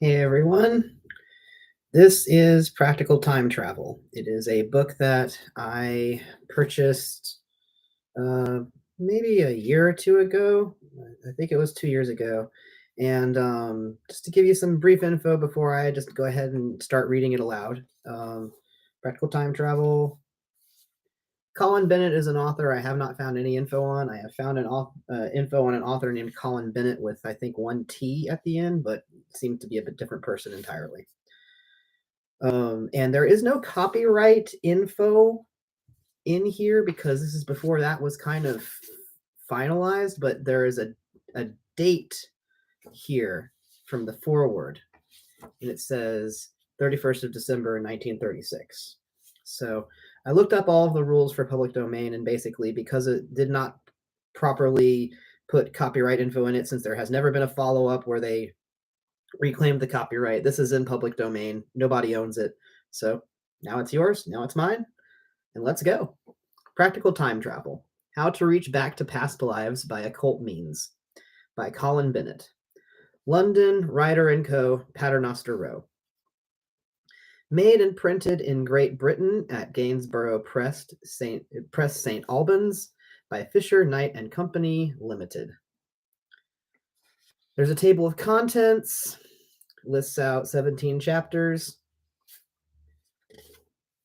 Hey everyone, this is Practical Time Travel. It is a book that I purchased uh, maybe a year or two ago. I think it was 2 years ago. And just to give you some brief info before I just go ahead and start reading it aloud. Practical Time Travel. Colin Bennett is an author I have not found any info on. I have found info on an author named Colin Bennett with, I think, one T at the end, but seemed to be a bit different person entirely. And there is no copyright info in here because this is before that was kind of finalized, but there is a date here from the forward, and it says 31st of December 1936. So I looked up all of the rules for public domain, and basically because it did not properly put copyright info in it, since there has never been a follow-up where they reclaimed the copyright. This is in public domain. Nobody owns it. So now it's yours. Now it's mine. And let's go. Practical Time Travel. How to Reach Back to Past Lives by Occult Means by Colin Bennett. London, Ryder & Co., Paternoster Row. Made and printed in Great Britain at Gainsborough Press, St. Albans by Fisher, Knight and Company, Limited. There's a table of contents, lists out 17 chapters.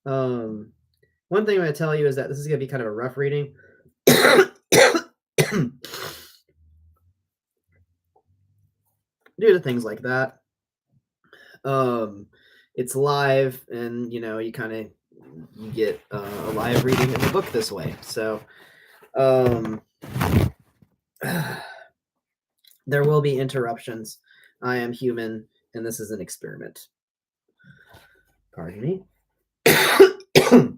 One thing I'm going to tell you is that this is going to be kind of a rough reading. Due to things like that. It's live, and you kind of get a live reading of the book this way. So there will be interruptions. I am human, and this is an experiment. Pardon me. I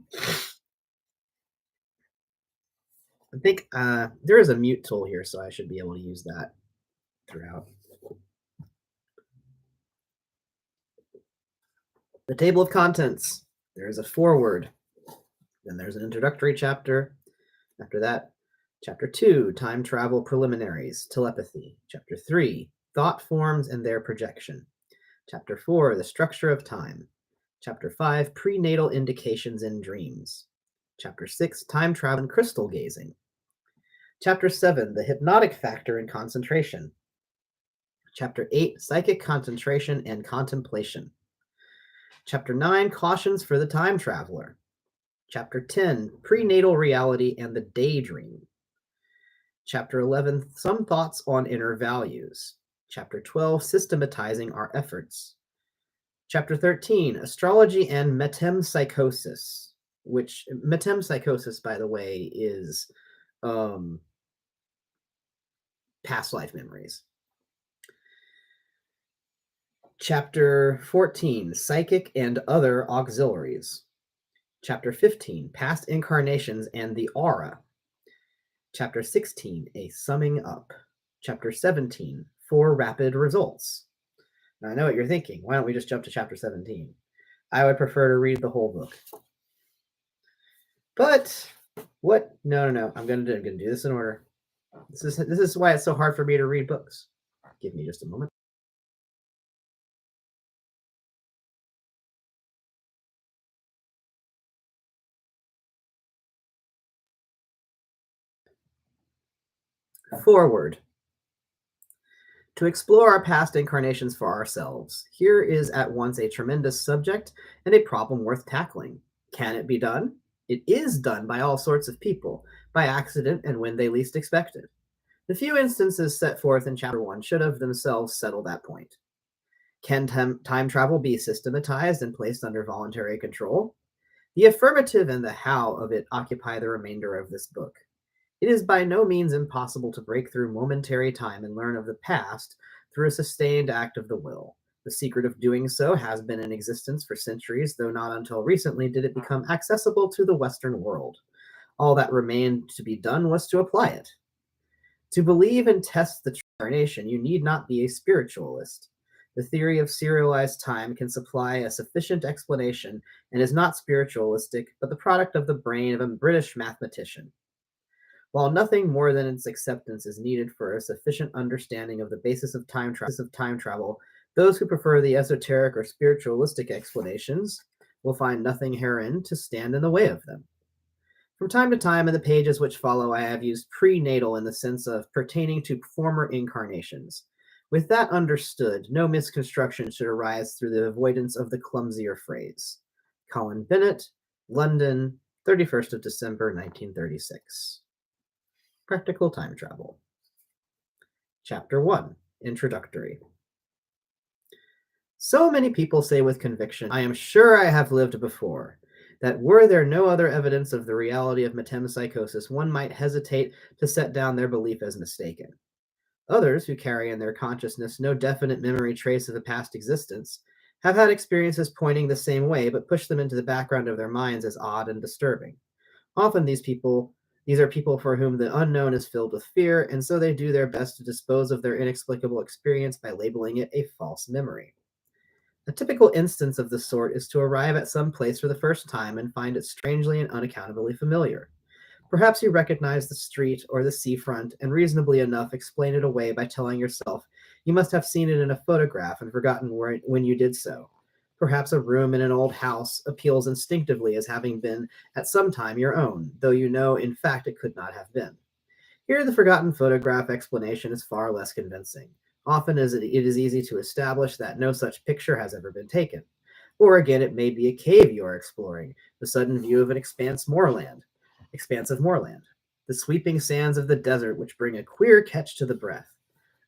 think there is a mute tool here, so I should be able to use that throughout. The table of contents. There is a foreword. Then there's an introductory chapter. After that, Chapter 2, Time Travel Preliminaries, Telepathy. Chapter 3, Thought Forms and Their Projection. Chapter 4, The Structure of Time. Chapter 5, Prenatal Indications in Dreams. Chapter 6, Time Travel and Crystal Gazing. Chapter 7, The Hypnotic Factor in Concentration. Chapter 8, Psychic Concentration and Contemplation. Chapter 9, Cautions for the Time Traveler. Chapter 10, Prenatal Reality and the Daydream. Chapter 11, Some Thoughts on Inner Values. Chapter 12, Systematizing Our Efforts. Chapter 13, Astrology and Metempsychosis, which metempsychosis, by the way, is past life memories. Chapter 14, Psychic and Other Auxiliaries. Chapter 15, Past Incarnations and the Aura. Chapter 16, A Summing Up. Chapter 17, 4 Rapid Results. Now, I know what you're thinking. Why don't we just jump to Chapter 17? I would prefer to read the whole book. But what? No. I'm gonna do this in order. This is why it's so hard for me to read books. Give me just a moment. Forward. To explore our past incarnations for ourselves, here is at once a tremendous subject and a problem worth tackling. Can it be done? It is done by all sorts of people, by accident and when they least expect it. The few instances set forth in Chapter 1 should of themselves settle that point. Can time travel be systematized and placed under voluntary control? The affirmative and the how of it occupy the remainder of this book. It is by no means impossible to break through momentary time and learn of the past through a sustained act of the will. The secret of doing so has been in existence for centuries, though not until recently did it become accessible to the Western world. All that remained to be done was to apply it. To believe and test the incarnation, you need not be a spiritualist. The theory of serialized time can supply a sufficient explanation and is not spiritualistic, but the product of the brain of a British mathematician. While nothing more than its acceptance is needed for a sufficient understanding of the basis of time travel, Those who prefer the esoteric or spiritualistic explanations will find nothing herein to stand in the way of them. From time to time in the pages which follow, I have used prenatal in the sense of pertaining to former incarnations. With that understood, no misconstruction should arise through the avoidance of the clumsier phrase. Colin Bennett, London, 31st of December, 1936. Practical Time Travel. Chapter 1, Introductory. So many people say with conviction, I am sure I have lived before, that were there no other evidence of the reality of metempsychosis, one might hesitate to set down their belief as mistaken. Others, who carry in their consciousness no definite memory trace of a past existence, have had experiences pointing the same way, but push them into the background of their minds as odd and disturbing. Often these are people for whom the unknown is filled with fear, and so they do their best to dispose of their inexplicable experience by labeling it a false memory. A typical instance of this sort is to arrive at some place for the first time and find it strangely and unaccountably familiar. Perhaps you recognize the street or the seafront and reasonably enough explain it away by telling yourself you must have seen it in a photograph and forgotten when you did so. Perhaps a room in an old house appeals instinctively as having been at some time your own, though you know in fact it could not have been. Here, the forgotten photograph explanation is far less convincing. Often it is easy to establish that no such picture has ever been taken. Or again, it may be a cave you are exploring, the sudden view of an expansive moorland, the sweeping sands of the desert which bring a queer catch to the breath.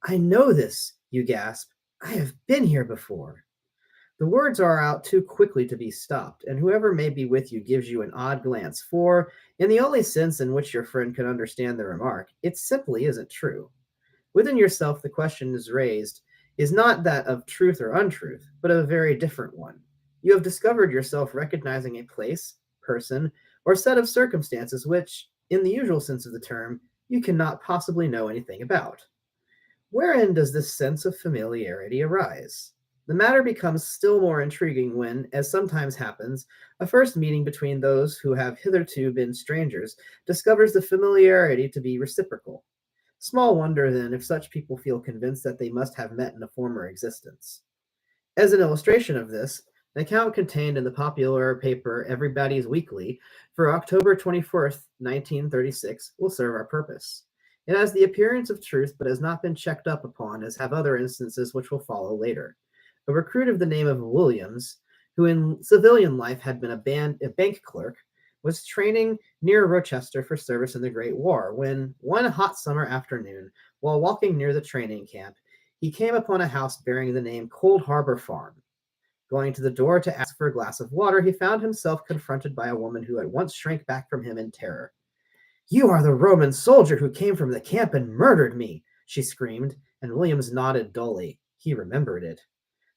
I know this, you gasp. I have been here before. The words are out too quickly to be stopped, and whoever may be with you gives you an odd glance, for, in the only sense in which your friend can understand the remark, it simply isn't true. Within yourself, the question is raised is not that of truth or untruth, but of a very different one. You have discovered yourself recognizing a place, person, or set of circumstances which, in the usual sense of the term, you cannot possibly know anything about. Wherein does this sense of familiarity arise? The matter becomes still more intriguing when, as sometimes happens, a first meeting between those who have hitherto been strangers discovers the familiarity to be reciprocal. Small wonder, then, if such people feel convinced that they must have met in a former existence. As an illustration of this, an account contained in the popular paper Everybody's Weekly for October 21st, 1936, will serve our purpose. It has the appearance of truth, but has not been checked up upon, as have other instances which will follow later. A recruit of the name of Williams, who in civilian life had been a bank clerk, was training near Rochester for service in the Great War, when, one hot summer afternoon, while walking near the training camp, he came upon a house bearing the name Cold Harbor Farm. Going to the door to ask for a glass of water, he found himself confronted by a woman who at once shrank back from him in terror. You are the Roman soldier who came from the camp and murdered me, she screamed, and Williams nodded dully. He remembered it.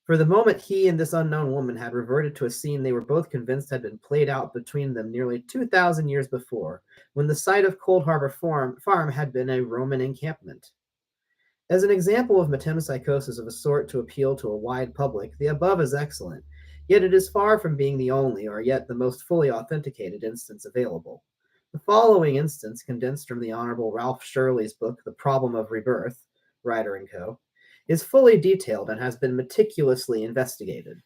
For the moment, he and this unknown woman had reverted to a scene they were both convinced had been played out between them nearly 2,000 years before, when the site of Cold Harbor Farm had been a Roman encampment. As an example of metempsychosis of a sort to appeal to a wide public, the above is excellent, yet it is far from being the only, or yet the most fully authenticated instance available. The following instance, condensed from the Honorable Ralph Shirley's book, The Problem of Rebirth, Ryder & Co., is fully detailed and has been meticulously investigated.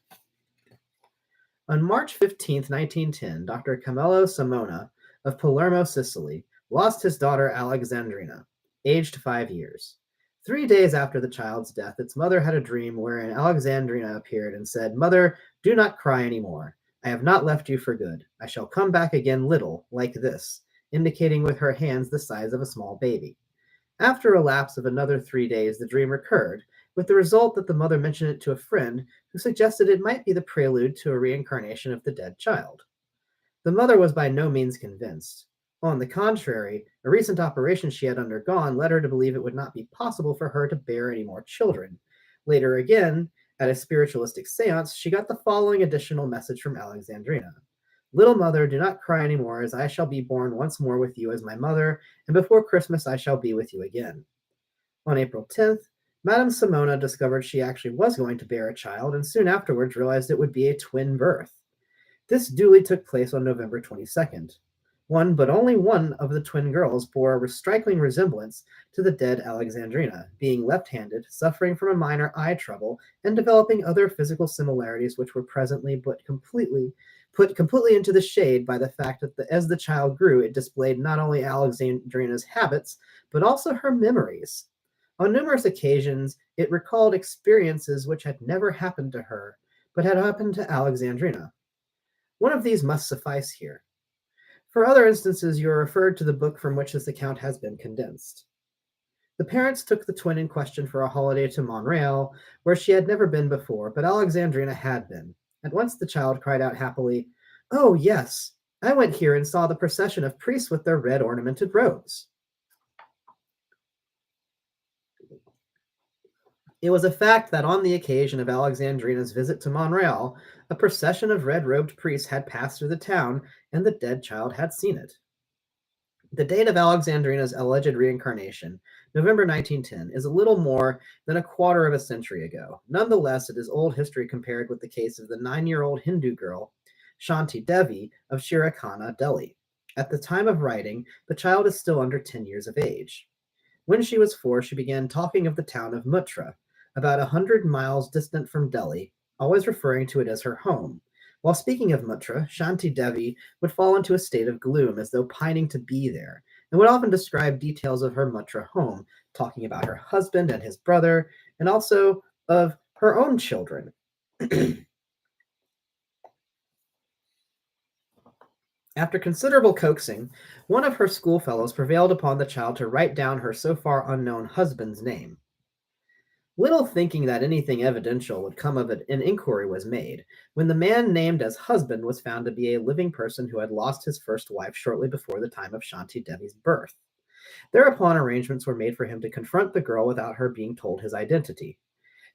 On March 15, 1910, Dr. Camillo Simona of Palermo, Sicily, lost his daughter Alexandrina, aged 5 years. 3 days after the child's death, its mother had a dream wherein Alexandrina appeared and said, Mother, do not cry any more. I have not left you for good. I shall come back again little, like this, indicating with her hands the size of a small baby. After a lapse of another 3 days, the dream recurred, with the result that the mother mentioned it to a friend who suggested it might be the prelude to a reincarnation of the dead child. The mother was by no means convinced. On the contrary, a recent operation she had undergone led her to believe it would not be possible for her to bear any more children. Later again, at a spiritualistic seance, she got the following additional message from Alexandrina. Little mother, do not cry any more, as I shall be born once more with you as my mother, and before Christmas I shall be with you again. On April 10th, Madame Simona discovered she actually was going to bear a child, and soon afterwards realized it would be a twin birth. This duly took place on November 22nd. One, but only one, of the twin girls bore a striking resemblance to the dead Alexandrina, being left-handed, suffering from a minor eye trouble, and developing other physical similarities which were presently put completely into the shade by the fact that as the child grew, it displayed not only Alexandrina's habits, but also her memories. On numerous occasions, it recalled experiences which had never happened to her, but had happened to Alexandrina. One of these must suffice here. For other instances, you are referred to the book from which this account has been condensed. The parents took the twin in question for a holiday to Montreal, where she had never been before, but Alexandrina had been. At once the child cried out happily, "Oh, yes, I went here and saw the procession of priests with their red ornamented robes." It was a fact that on the occasion of Alexandrina's visit to Montreal, a procession of red-robed priests had passed through the town, and the dead child had seen it. The date of Alexandrina's alleged reincarnation, November 1910, is a little more than a quarter of a century ago. Nonetheless, it is old history compared with the case of the 9-year-old Hindu girl, Shanti Devi of Shirikana, Delhi. At the time of writing, the child is still under 10 years of age. When she was 4, she began talking of the town of Muttra, about 100 miles distant from Delhi, always referring to it as her home. While speaking of Muttra, Shanti Devi would fall into a state of gloom as though pining to be there, and would often describe details of her Muttra home, talking about her husband and his brother, and also of her own children. After considerable coaxing, one of her schoolfellows prevailed upon the child to write down her so far unknown husband's name. Little thinking that anything evidential would come of it, an inquiry was made, when the man named as husband was found to be a living person who had lost his first wife shortly before the time of Shanti Devi's birth. Thereupon arrangements were made for him to confront the girl without her being told his identity.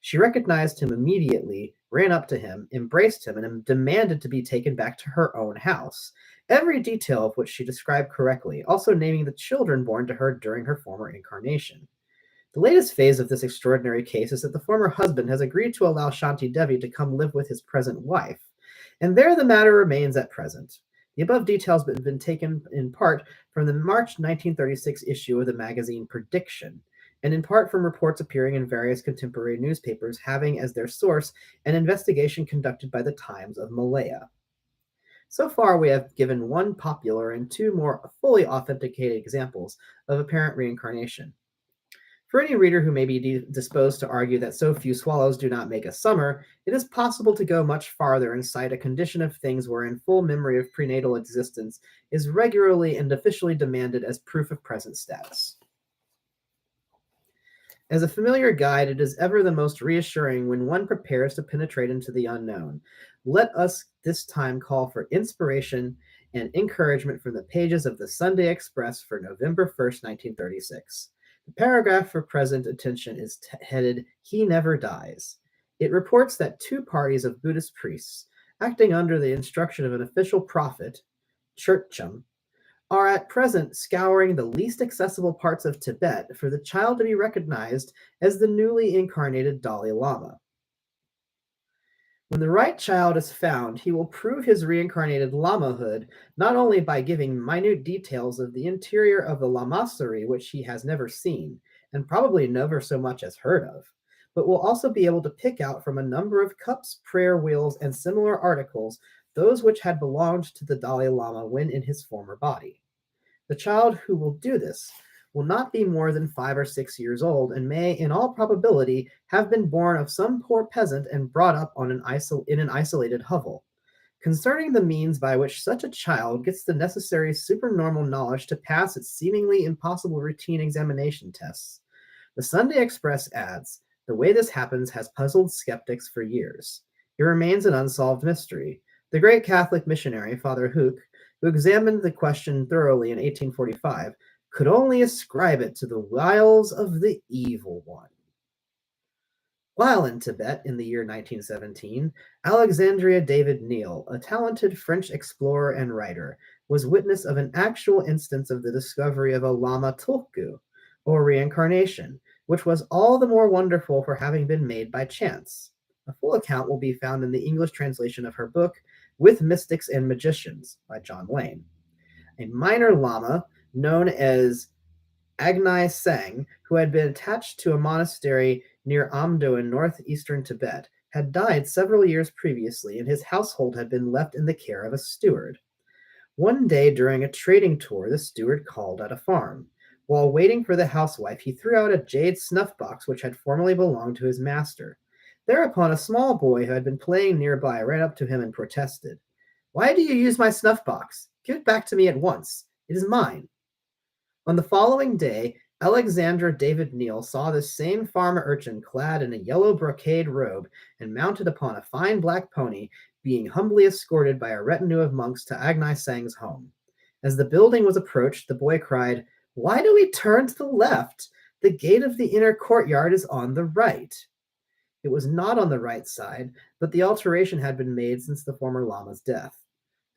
She recognized him immediately, ran up to him, embraced him, and demanded to be taken back to her own house, every detail of which she described correctly, also naming the children born to her during her former incarnation. The latest phase of this extraordinary case is that the former husband has agreed to allow Shanti Devi to come live with his present wife, and there the matter remains at present. The above details have been taken in part from the March 1936 issue of the magazine Prediction, and in part from reports appearing in various contemporary newspapers having as their source an investigation conducted by the Times of Malaya. So far, we have given one popular and two more fully authenticated examples of apparent reincarnation. For any reader who may be disposed to argue that so few swallows do not make a summer, it is possible to go much farther and cite a condition of things wherein full memory of prenatal existence is regularly and officially demanded as proof of present status. As a familiar guide, it is ever the most reassuring when one prepares to penetrate into the unknown. Let us this time call for inspiration and encouragement from the pages of the Sunday Express for November 1st, 1936. The paragraph for present attention is headed, "He Never Dies." It reports that two parties of Buddhist priests, acting under the instruction of an official prophet, Churchum, are at present scouring the least accessible parts of Tibet for the child to be recognized as the newly incarnated Dalai Lama. When the right child is found, he will prove his reincarnated lamahood not only by giving minute details of the interior of the lamasery, which he has never seen, and probably never so much as heard of, but will also be able to pick out from a number of cups, prayer wheels, and similar articles those which had belonged to the Dalai Lama when in his former body. The child who will do this will not be more than 5 or 6 years old, and may, in all probability, have been born of some poor peasant and brought up in an isolated hovel. Concerning the means by which such a child gets the necessary supernormal knowledge to pass its seemingly impossible routine examination tests, the Sunday Express adds, "The way this happens has puzzled skeptics for years. It remains an unsolved mystery. The great Catholic missionary, Father Hooke, who examined the question thoroughly in 1845, could only ascribe it to the wiles of the evil one." While in Tibet in the year 1917, Alexandria David Neal, a talented French explorer and writer, was witness of an actual instance of the discovery of a Lama Tulku, or reincarnation, which was all the more wonderful for having been made by chance. A full account will be found in the English translation of her book, With Mystics and Magicians, by John Lane. A minor lama known as Agnai Sang, who had been attached to a monastery near Amdo in northeastern Tibet, had died several years previously, and his household had been left in the care of a steward. One day during a trading tour, the steward called at a farm. While waiting for the housewife, he threw out a jade snuff box which had formerly belonged to his master. Thereupon, a small boy who had been playing nearby ran up to him and protested. Why do you use my snuff box? Give it back to me at once. It is mine. On the following day, Alexandra David Neal saw this same farmer urchin clad in a yellow brocade robe and mounted upon a fine black pony, being humbly escorted by a retinue of monks to Agnai Sang's home. As the building was approached, the boy cried, Why do we turn to the left? The gate of the inner courtyard is on the right. It was not on the right side, but the alteration had been made since the former lama's death.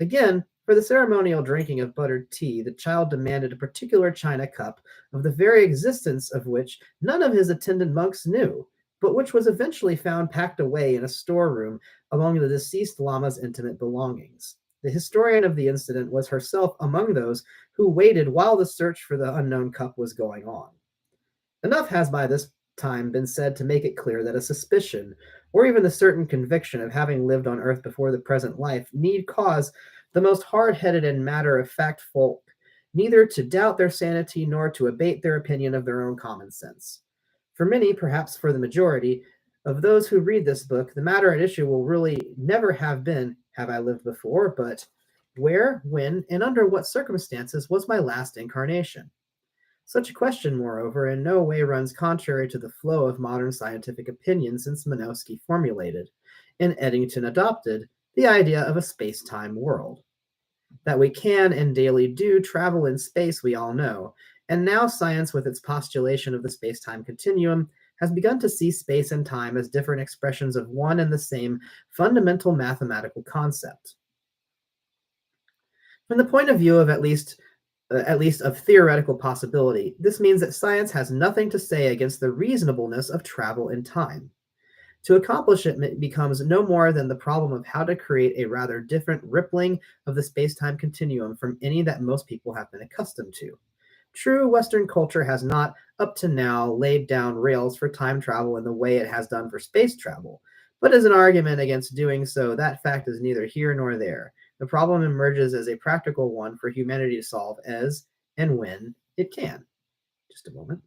Again, for the ceremonial drinking of buttered tea, the child demanded a particular china cup, of the very existence of which none of his attendant monks knew, but which was eventually found packed away in a storeroom among the deceased lama's intimate belongings. The historian of the incident was herself among those who waited while the search for the unknown cup was going on. Enough has by this time been said to make it clear that a suspicion, or even the certain conviction of having lived on earth before the present life, need cause the most hard-headed and matter-of-fact folk neither to doubt their sanity nor to abate their opinion of their own common sense. For many, perhaps for the majority, of those who read this book, the matter at issue will really never have been, have I lived before, but where, when, and under what circumstances was my last incarnation? Such a question, moreover, in no way runs contrary to the flow of modern scientific opinion since Minkowski formulated, and Eddington adopted, the idea of a space-time world. That we can and daily do travel in space, we all know, and now science, with its postulation of the space-time continuum, has begun to see space and time as different expressions of one and the same fundamental mathematical concept. From the point of view of at least of theoretical possibility, this means that science has nothing to say against the reasonableness of travel in time. To accomplish it becomes no more than the problem of how to create a rather different rippling of the space-time continuum from any that most people have been accustomed to. True, Western culture has not, up to now, laid down rails for time travel in the way it has done for space travel, but as an argument against doing so, that fact is neither here nor there. The problem emerges as a practical one for humanity to solve as and when it can. Just a moment.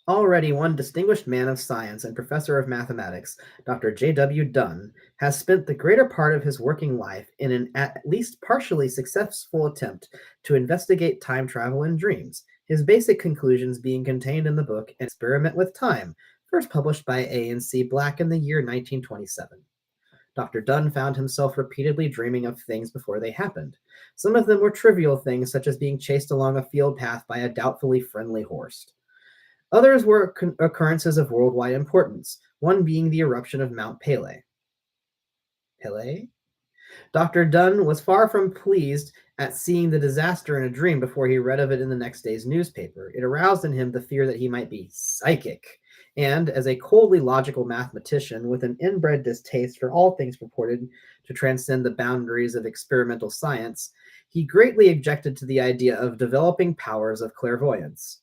Already one distinguished man of science and professor of mathematics, Dr. J.W. Dunn, has spent the greater part of his working life in an at least partially successful attempt to investigate time travel in dreams, his basic conclusions being contained in the book An Experiment with Time, first published by A&C Black in the year 1927. Dr. Dunn found himself repeatedly dreaming of things before they happened. Some of them were trivial things, such as being chased along a field path by a doubtfully friendly horse. Others were occurrences of worldwide importance, one being the eruption of Mount Pelée. Pelée? Dr. Dunn was far from pleased at seeing the disaster in a dream before he read of it in the next day's newspaper. It aroused in him the fear that he might be psychic. And as a coldly logical mathematician with an inbred distaste for all things purported to transcend the boundaries of experimental science, he greatly objected to the idea of developing powers of clairvoyance.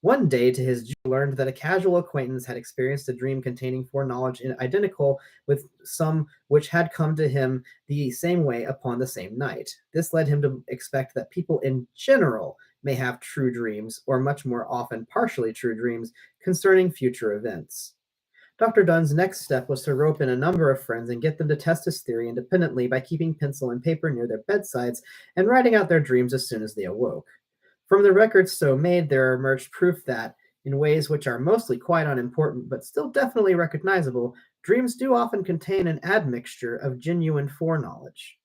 One day, to his joy, he learned that a casual acquaintance had experienced a dream containing foreknowledge identical with some which had come to him the same way upon the same night. This led him to expect that people in general may have true dreams, or much more often partially true dreams, concerning future events. Dr. Dunn's next step was to rope in a number of friends and get them to test his theory independently by keeping pencil and paper near their bedsides and writing out their dreams as soon as they awoke. From the records so made, there emerged proof that, in ways which are mostly quite unimportant but still definitely recognizable, dreams do often contain an admixture of genuine foreknowledge.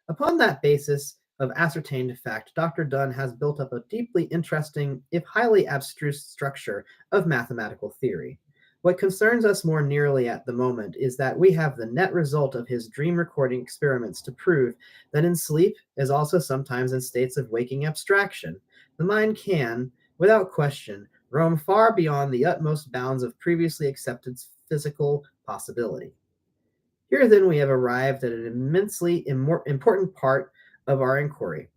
Upon that basis of ascertained fact, Dr. Dunn has built up a deeply interesting, if highly abstruse, structure of mathematical theory. What concerns us more nearly at the moment is that we have the net result of his dream recording experiments to prove that in sleep, as also sometimes in states of waking abstraction, the mind can, without question, roam far beyond the utmost bounds of previously accepted physical possibility. Here, then, we have arrived at an immensely important part of our inquiry.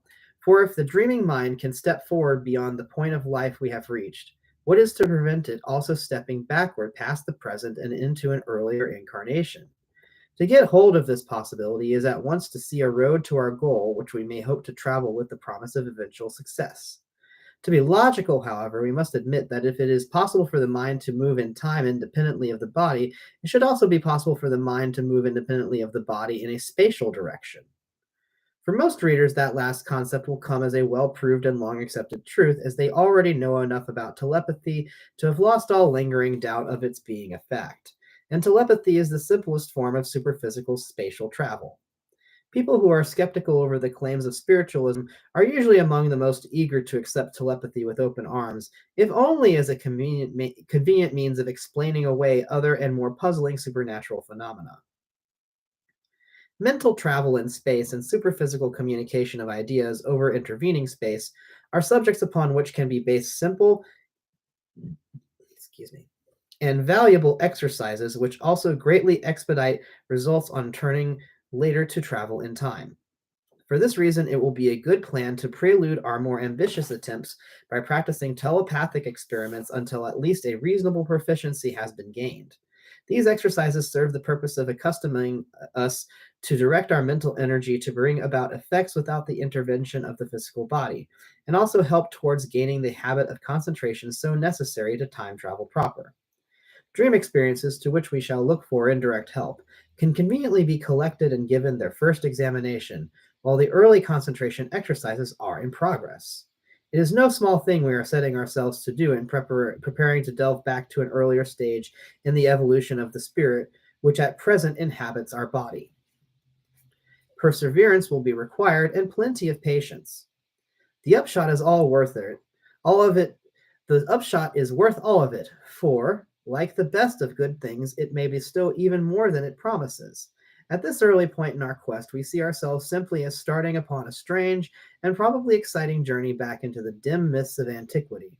For if the dreaming mind can step forward beyond the point of life we have reached, what is to prevent it also stepping backward past the present and into an earlier incarnation? To get hold of this possibility is at once to see a road to our goal, which we may hope to travel with the promise of eventual success. To be logical, however, we must admit that if it is possible for the mind to move in time independently of the body, it should also be possible for the mind to move independently of the body in a spatial direction. For most readers, that last concept will come as a well proved and long accepted truth, as they already know enough about telepathy to have lost all lingering doubt of its being a fact. And telepathy is the simplest form of superphysical spatial travel. People who are skeptical over the claims of spiritualism are usually among the most eager to accept telepathy with open arms, if only as a convenient means of explaining away other and more puzzling supernatural phenomena. Mental travel in space and superphysical communication of ideas over intervening space are subjects upon which can be based simple, excuse me, and valuable exercises which also greatly expedite results on turning later to travel in time. For this reason, it will be a good plan to prelude our more ambitious attempts by practicing telepathic experiments until at least a reasonable proficiency has been gained. These exercises serve the purpose of accustoming us to direct our mental energy to bring about effects without the intervention of the physical body, and also help towards gaining the habit of concentration so necessary to time travel proper. Dream experiences, to which we shall look for indirect help, can conveniently be collected and given their first examination, while the early concentration exercises are in progress. It is no small thing we are setting ourselves to do in preparing to delve back to an earlier stage in the evolution of the spirit, which at present inhabits our body. Perseverance will be required and plenty of patience. The upshot is all worth it. All of it, the upshot is worth all of it, for, like the best of good things, it may bestow even more than it promises. At this early point in our quest, we see ourselves simply as starting upon a strange and probably exciting journey back into the dim mists of antiquity.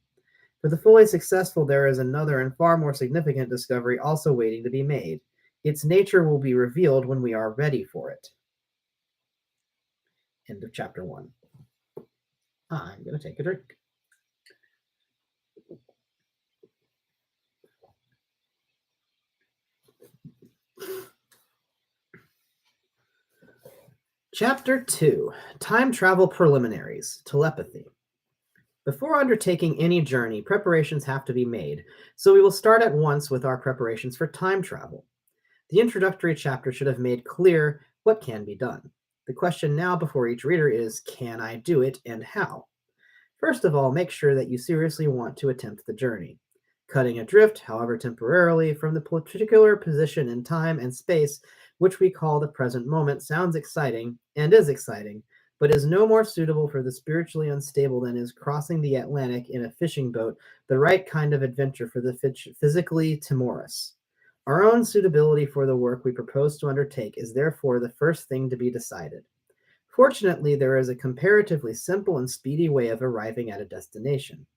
For the fully successful, there is another and far more significant discovery also waiting to be made. Its nature will be revealed when we are ready for it. End of chapter 1. I'm going to take a drink. Chapter 2: Time Travel Preliminaries, Telepathy. Before undertaking any journey, preparations have to be made, so we will start at once with our preparations for time travel. The introductory chapter should have made clear what can be done. The question now before each reader is, can I do it and how? First of all, make sure that you seriously want to attempt the journey. Cutting adrift, however temporarily, from the particular position in time and space which we call the present moment sounds exciting, and is exciting, but is no more suitable for the spiritually unstable than is crossing the Atlantic in a fishing boat the right kind of adventure for the physically timorous. Our own suitability for the work we propose to undertake is therefore the first thing to be decided. Fortunately, there is a comparatively simple and speedy way of arriving at a decision.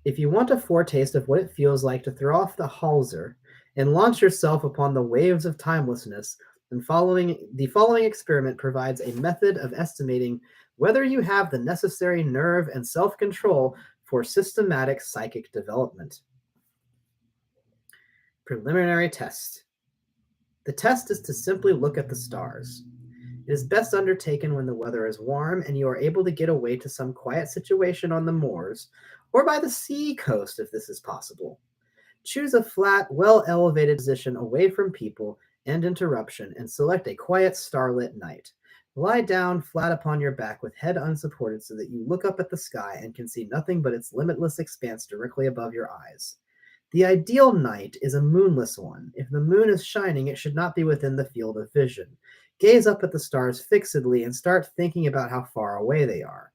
If you want a foretaste of what it feels like to throw off the hawser and launch yourself upon the waves of timelessness, then the following experiment provides a method of estimating whether you have the necessary nerve and self-control for systematic psychic development. Preliminary test. The test is to simply look at the stars. It is best undertaken when the weather is warm and you are able to get away to some quiet situation on the moors or by the sea coast if this is possible. Choose a flat, well-elevated position away from people and interruption and select a quiet starlit night. Lie down flat upon your back with head unsupported so that you look up at the sky and can see nothing but its limitless expanse directly above your eyes. The ideal night is a moonless one. If the moon is shining, it should not be within the field of vision. Gaze up at the stars fixedly and start thinking about how far away they are.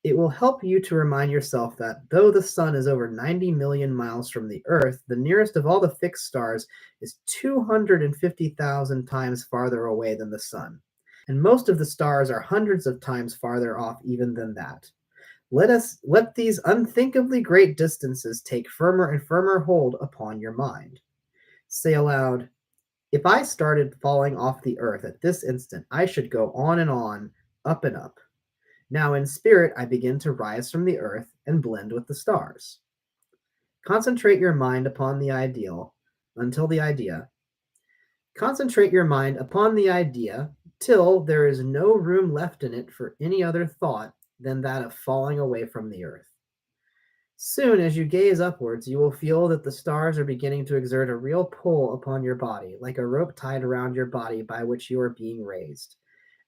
It will help you to remind yourself that though the sun is over 90 million miles from the Earth, the nearest of all the fixed stars is 250,000 times farther away than the sun. and most of the stars are hundreds of times farther off even than that. Let these unthinkably great distances take firmer and firmer hold upon your mind. Say aloud, if I started falling off the earth at this instant, I should go on and on, up and up. Now in spirit I begin to rise from the earth and blend with the stars. Concentrate your mind upon the ideal until the idea. Concentrate your mind upon the idea till there is no room left in it for any other thought than that of falling away from the earth. Soon as you gaze upwards, you will feel that the stars are beginning to exert a real pull upon your body, like a rope tied around your body by which you are being raised.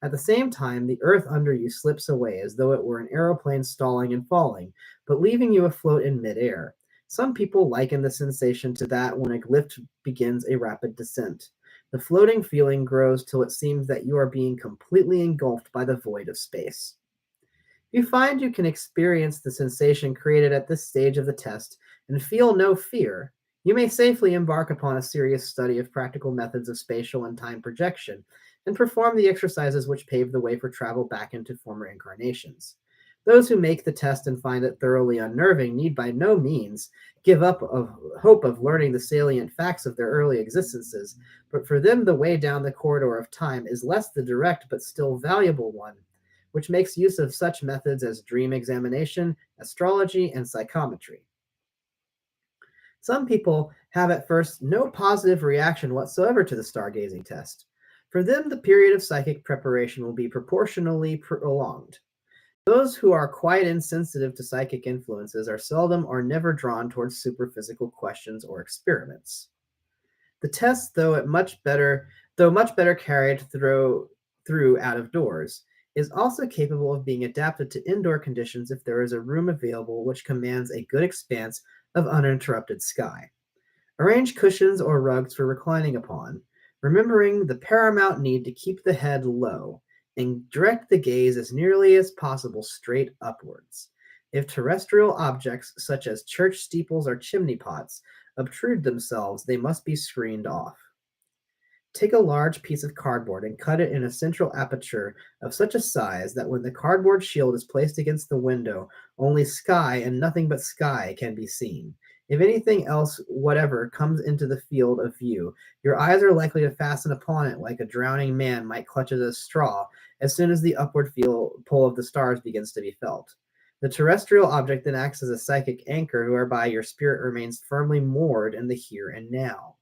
At the same time, the earth under you slips away as though it were an aeroplane stalling and falling, but leaving you afloat in midair. Some people liken the sensation to that when a lift begins a rapid descent. The floating feeling grows till it seems that you are being completely engulfed by the void of space. You find you can experience the sensation created at this stage of the test and feel no fear. You may safely embark upon a serious study of practical methods of spatial and time projection and perform the exercises which pave the way for travel back into former incarnations. Those who make the test and find it thoroughly unnerving need by no means give up of hope of learning the salient facts of their early existences, but for them the way down the corridor of time is less the direct but still valuable one, which makes use of such methods as dream examination, astrology, and psychometry. Some people have at first no positive reaction whatsoever to the stargazing test. For them, the period of psychic preparation will be proportionally prolonged. Those who are quite insensitive to psychic influences are seldom or never drawn towards superphysical questions or experiments. The test, though much better carried through out of doors, is also capable of being adapted to indoor conditions if there is a room available which commands a good expanse of uninterrupted sky. Arrange cushions or rugs for reclining upon, remembering the paramount need to keep the head low, and direct the gaze as nearly as possible straight upwards. If terrestrial objects such as church steeples or chimney pots obtrude themselves, they must be screened off. Take a large piece of cardboard and cut it in a central aperture of such a size that when the cardboard shield is placed against the window, only sky and nothing but sky can be seen. If anything else whatever comes into the field of view, your eyes are likely to fasten upon it like a drowning man might clutch at a straw as soon as the upward pull of the stars begins to be felt. The terrestrial object then acts as a psychic anchor whereby your spirit remains firmly moored in the here and now.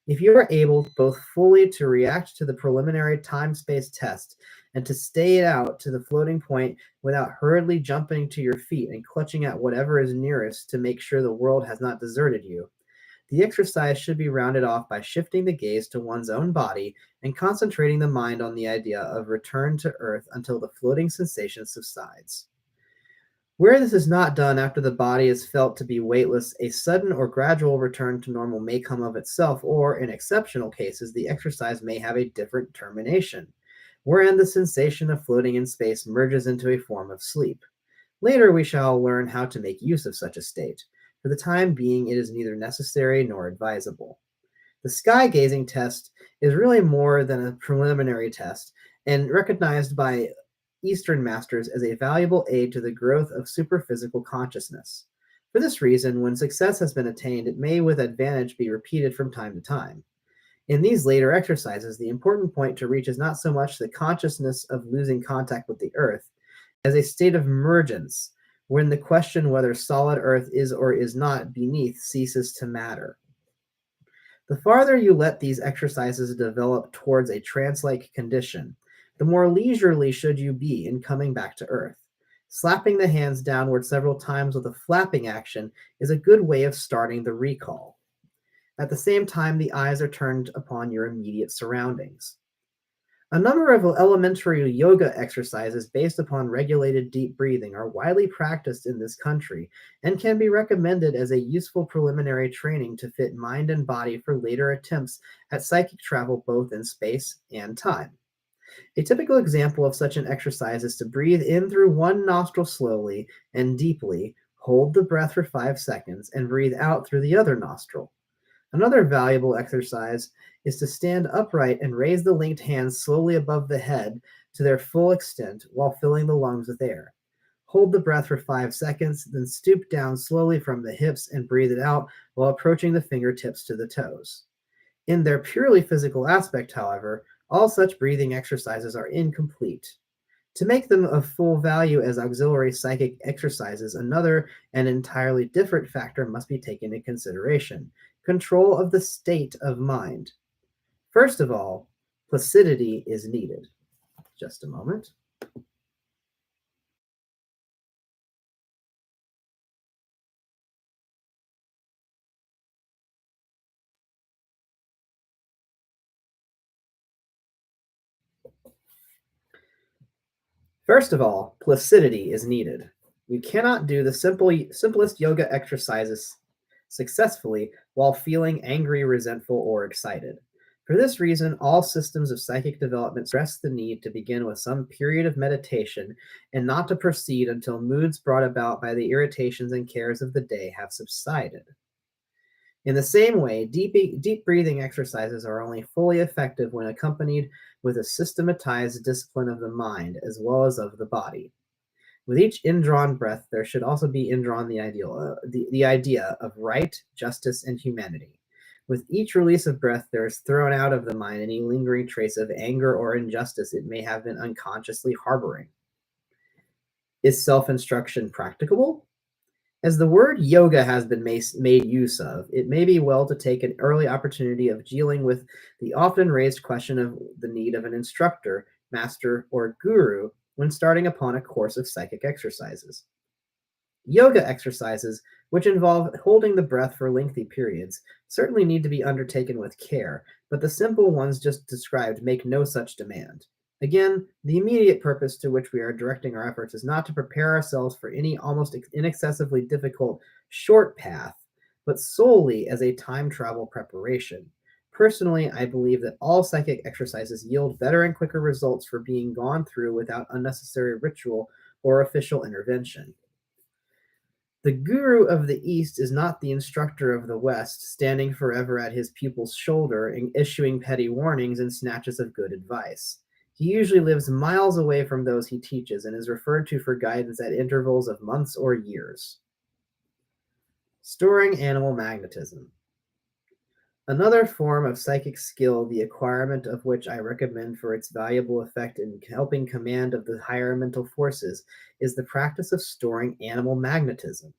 If you are able both fully to react to the preliminary time-space test and to stay it out to the floating point without hurriedly jumping to your feet and clutching at whatever is nearest to make sure the world has not deserted you, the exercise should be rounded off by shifting the gaze to one's own body and concentrating the mind on the idea of return to earth until the floating sensation subsides. Where this is not done after the body is felt to be weightless, a sudden or gradual return to normal may come of itself, or in exceptional cases, the exercise may have a different termination, wherein the sensation of floating in space merges into a form of sleep. Later, we shall learn how to make use of such a state. For the time being, it is neither necessary nor advisable. The sky gazing test is really more than a preliminary test and recognized by Eastern masters as a valuable aid to the growth of superphysical consciousness. For this reason, when success has been attained, it may with advantage be repeated from time to time. In these later exercises, the important point to reach is not so much the consciousness of losing contact with the earth as a state of emergence, when the question whether solid earth is or is not beneath ceases to matter. The farther you let these exercises develop towards a trance-like condition, the more leisurely should you be in coming back to earth. Slapping the hands downward several times with a flapping action is a good way of starting the recall. At the same time, the eyes are turned upon your immediate surroundings. A number of elementary yoga exercises based upon regulated deep breathing are widely practiced in this country and can be recommended as a useful preliminary training to fit mind and body for later attempts at psychic travel both in space and time. A typical example of such an exercise is to breathe in through one nostril slowly and deeply, hold the breath for 5 seconds, and breathe out through the other nostril. Another valuable exercise is to stand upright and raise the linked hands slowly above the head to their full extent while filling the lungs with air. Hold the breath for 5 seconds, then stoop down slowly from the hips and breathe it out while approaching the fingertips to the toes. In their purely physical aspect, however, all such breathing exercises are incomplete. To make them of full value as auxiliary psychic exercises, another and entirely different factor must be taken into consideration: control of the state of mind. First of all, placidity is needed. Just a moment. First of all, placidity is needed. You cannot do the simplest yoga exercises successfully while feeling angry, resentful, or excited. For this reason, all systems of psychic development stress the need to begin with some period of meditation and not to proceed until moods brought about by the irritations and cares of the day have subsided. In the same way, deep breathing exercises are only fully effective when accompanied with a systematized discipline of the mind as well as of the body. With each indrawn breath, there should also be indrawn the idea of right, justice, and humanity. With each release of breath, there is thrown out of the mind any lingering trace of anger or injustice it may have been unconsciously harboring. Is self instruction practicable? As the word yoga has been made use of, it may be well to take an early opportunity of dealing with the often raised question of the need of an instructor, master, or guru when starting upon a course of psychic exercises. Yoga exercises, which involve holding the breath for lengthy periods, certainly need to be undertaken with care, but the simple ones just described make no such demand. Again, the immediate purpose to which we are directing our efforts is not to prepare ourselves for any almost inaccessibly difficult short path, but solely as a time travel preparation. Personally, I believe that all psychic exercises yield better and quicker results for being gone through without unnecessary ritual or official intervention. The guru of the East is not the instructor of the West, standing forever at his pupil's shoulder and issuing petty warnings and snatches of good advice. He usually lives miles away from those he teaches and is referred to for guidance at intervals of months or years. Storing animal magnetism. Another form of psychic skill, the acquirement of which I recommend for its valuable effect in helping command of the higher mental forces, is the practice of storing animal magnetism.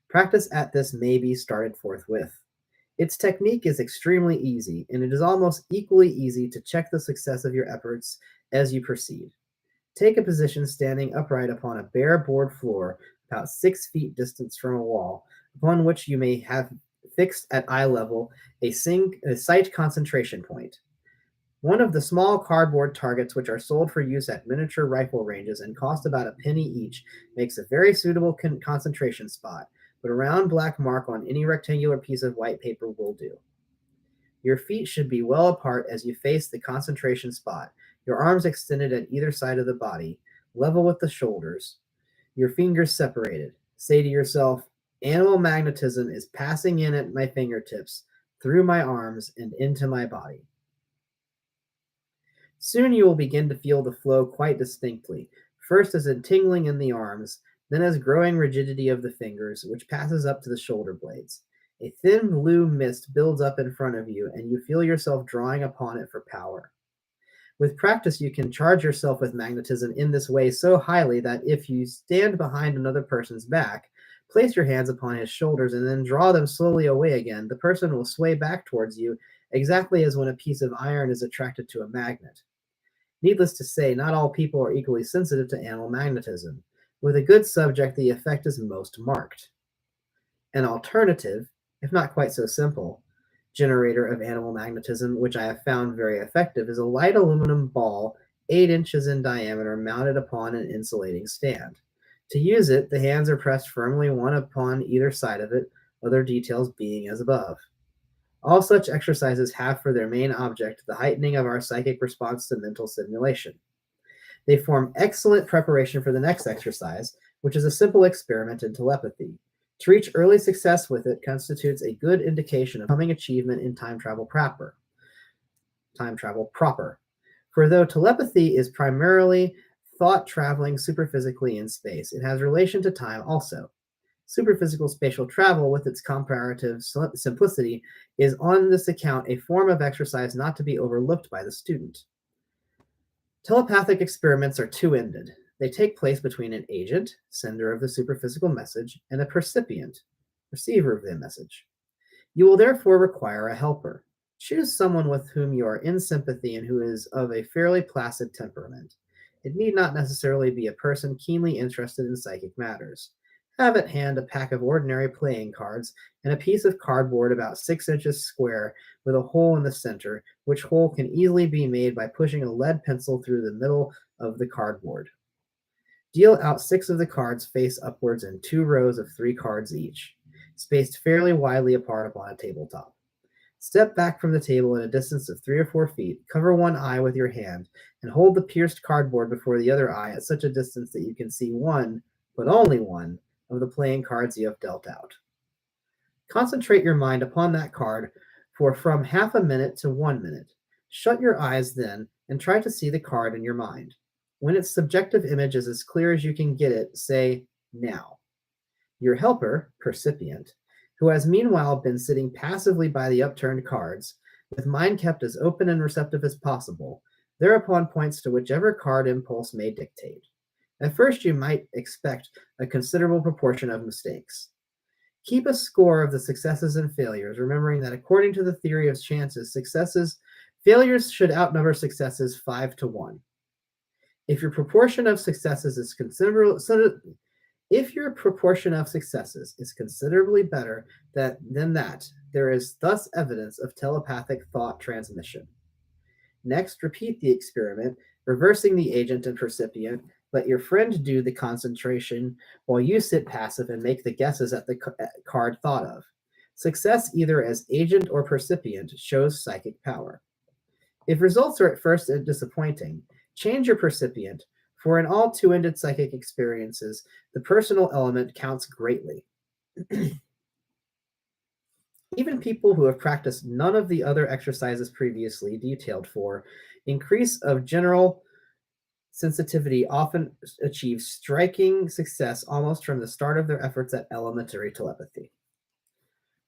Practice at this may be started forthwith. Its technique is extremely easy, and it is almost equally easy to check the success of your efforts as you proceed. Take a position standing upright upon a bare board floor, about 6 feet distance from a wall, upon which you may have fixed at eye level a sight concentration point. One of the small cardboard targets which are sold for use at miniature rifle ranges and cost about a penny each makes a very suitable concentration spot, but a round black mark on any rectangular piece of white paper will do. Your feet should be well apart as you face the concentration spot, your arms extended at either side of the body, level with the shoulders, your fingers separated. Say to yourself, animal magnetism is passing in at my fingertips, through my arms, and into my body. Soon you will begin to feel the flow quite distinctly, first as a tingling in the arms, then as growing rigidity of the fingers, which passes up to the shoulder blades. A thin blue mist builds up in front of you, and you feel yourself drawing upon it for power. With practice, you can charge yourself with magnetism in this way so highly that if you stand behind another person's back, place your hands upon his shoulders, and then draw them slowly away again, the person will sway back towards you exactly as when a piece of iron is attracted to a magnet. Needless to say, not all people are equally sensitive to animal magnetism. With a good subject, the effect is most marked. An alternative, if not quite so simple, generator of animal magnetism, which I have found very effective, is a light aluminum ball 8 inches in diameter mounted upon an insulating stand. To use it, the hands are pressed firmly one upon either side of it, other details being as above. All such exercises have for their main object the heightening of our psychic response to mental stimulation. They form excellent preparation for the next exercise, which is a simple experiment in telepathy. To reach early success with it constitutes a good indication of coming achievement in time travel proper. Time travel proper. For though telepathy is primarily thought traveling superphysically in space, it has relation to time also. Superphysical spatial travel, with its comparative simplicity, is on this account a form of exercise not to be overlooked by the student. Telepathic experiments are two-ended. They take place between an agent, sender of the superphysical message, and a percipient, receiver of the message. You will therefore require a helper. Choose someone with whom you are in sympathy and who is of a fairly placid temperament. It need not necessarily be a person keenly interested in psychic matters. Have at hand a pack of ordinary playing cards and a piece of cardboard about 6 inches square with a hole in the center, which hole can easily be made by pushing a lead pencil through the middle of the cardboard. Deal out 6 of the cards face upwards in 2 rows of 3 cards each, spaced fairly widely apart upon a tabletop. Step back from the table at a distance of 3 or 4 feet, cover one eye with your hand, and hold the pierced cardboard before the other eye at such a distance that you can see one, but only one, of the playing cards you have dealt out. Concentrate your mind upon that card for from half a minute to 1 minute. Shut your eyes then and try to see the card in your mind. When its subjective image is as clear as you can get it, say, now. Your helper, percipient, who has meanwhile been sitting passively by the upturned cards, with mind kept as open and receptive as possible, thereupon points to whichever card impulse may dictate. At first you might expect a considerable proportion of mistakes. Keep a score of the successes and failures, remembering that according to the theory of chances, failures should outnumber successes 5 to 1. If your proportion of successes is considerably better than that, there is thus evidence of telepathic thought transmission. Next, repeat the experiment, reversing the agent and percipient. Let your friend do the concentration while you sit passive and make the guesses at the card thought of. Success, either as agent or percipient, shows psychic power. If results are at first disappointing, change your percipient, for in all two-ended psychic experiences, the personal element counts greatly. Even people who have practiced none of the other exercises previously detailed for increase of general sensitivity often achieve striking success almost from the start of their efforts at elementary telepathy.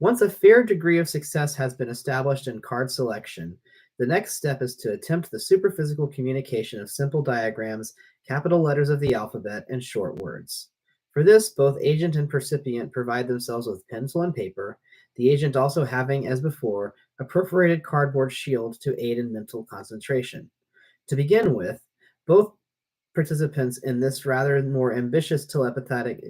Once a fair degree of success has been established in card selection, the next step is to attempt the superphysical communication of simple diagrams, capital letters of the alphabet, and short words. For this, both agent and percipient provide themselves with pencil and paper, the agent also having, as before, a perforated cardboard shield to aid in mental concentration. To begin with, both participants in this rather more ambitious telepathic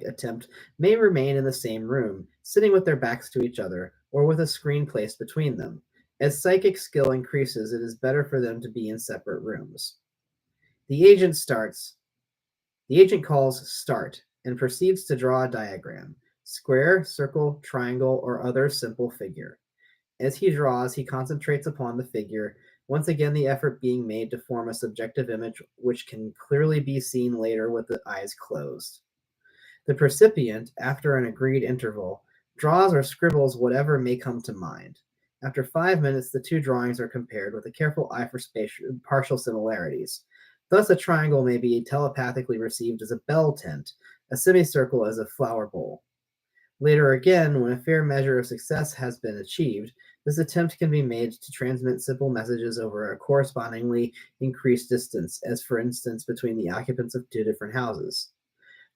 attempt may remain in the same room, sitting with their backs to each other, or with a screen placed between them. As psychic skill increases, it is better for them to be in separate rooms. The agent calls start and proceeds to draw a diagram, square, circle, triangle, or other simple figure. As he draws, he concentrates upon the figure, once again the effort being made to form a subjective image which can clearly be seen later with the eyes closed. The percipient, after an agreed interval, draws or scribbles whatever may come to mind. After 5 minutes, the two drawings are compared with a careful eye for partial similarities. Thus, a triangle may be telepathically received as a bell tent, a semicircle as a flower bowl. Later again, when a fair measure of success has been achieved, this attempt can be made to transmit simple messages over a correspondingly increased distance, as for instance between the occupants of 2 different houses.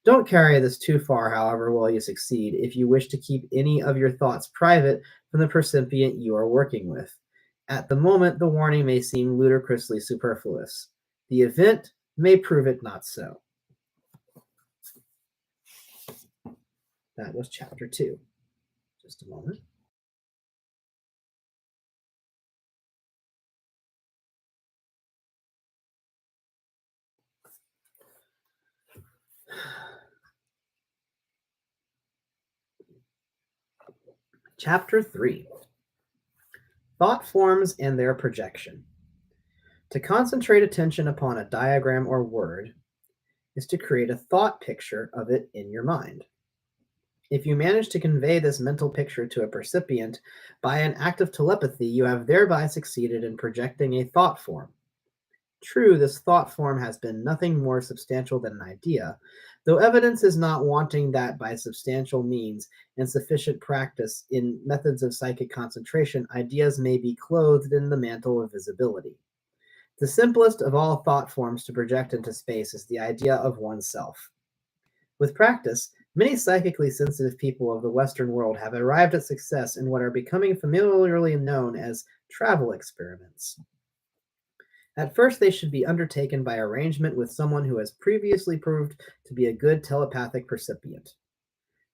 Don't carry this too far, however, while you succeed, if you wish to keep any of your thoughts private from the percipient you are working with. At the moment, the warning may seem ludicrously superfluous. The event may prove it not so. That was chapter 2. Just a moment. Chapter 3. Thought forms and their projection. To concentrate attention upon a diagram or word is to create a thought picture of it in your mind. If you manage to convey this mental picture to a percipient by an act of telepathy, you have thereby succeeded in projecting a thought form. True, this thought form has been nothing more substantial than an idea, though evidence is not wanting that by substantial means and sufficient practice in methods of psychic concentration, ideas may be clothed in the mantle of visibility. The simplest of all thought forms to project into space is the idea of oneself. With practice, many psychically sensitive people of the Western world have arrived at success in what are becoming familiarly known as travel experiments. At first, they should be undertaken by arrangement with someone who has previously proved to be a good telepathic percipient.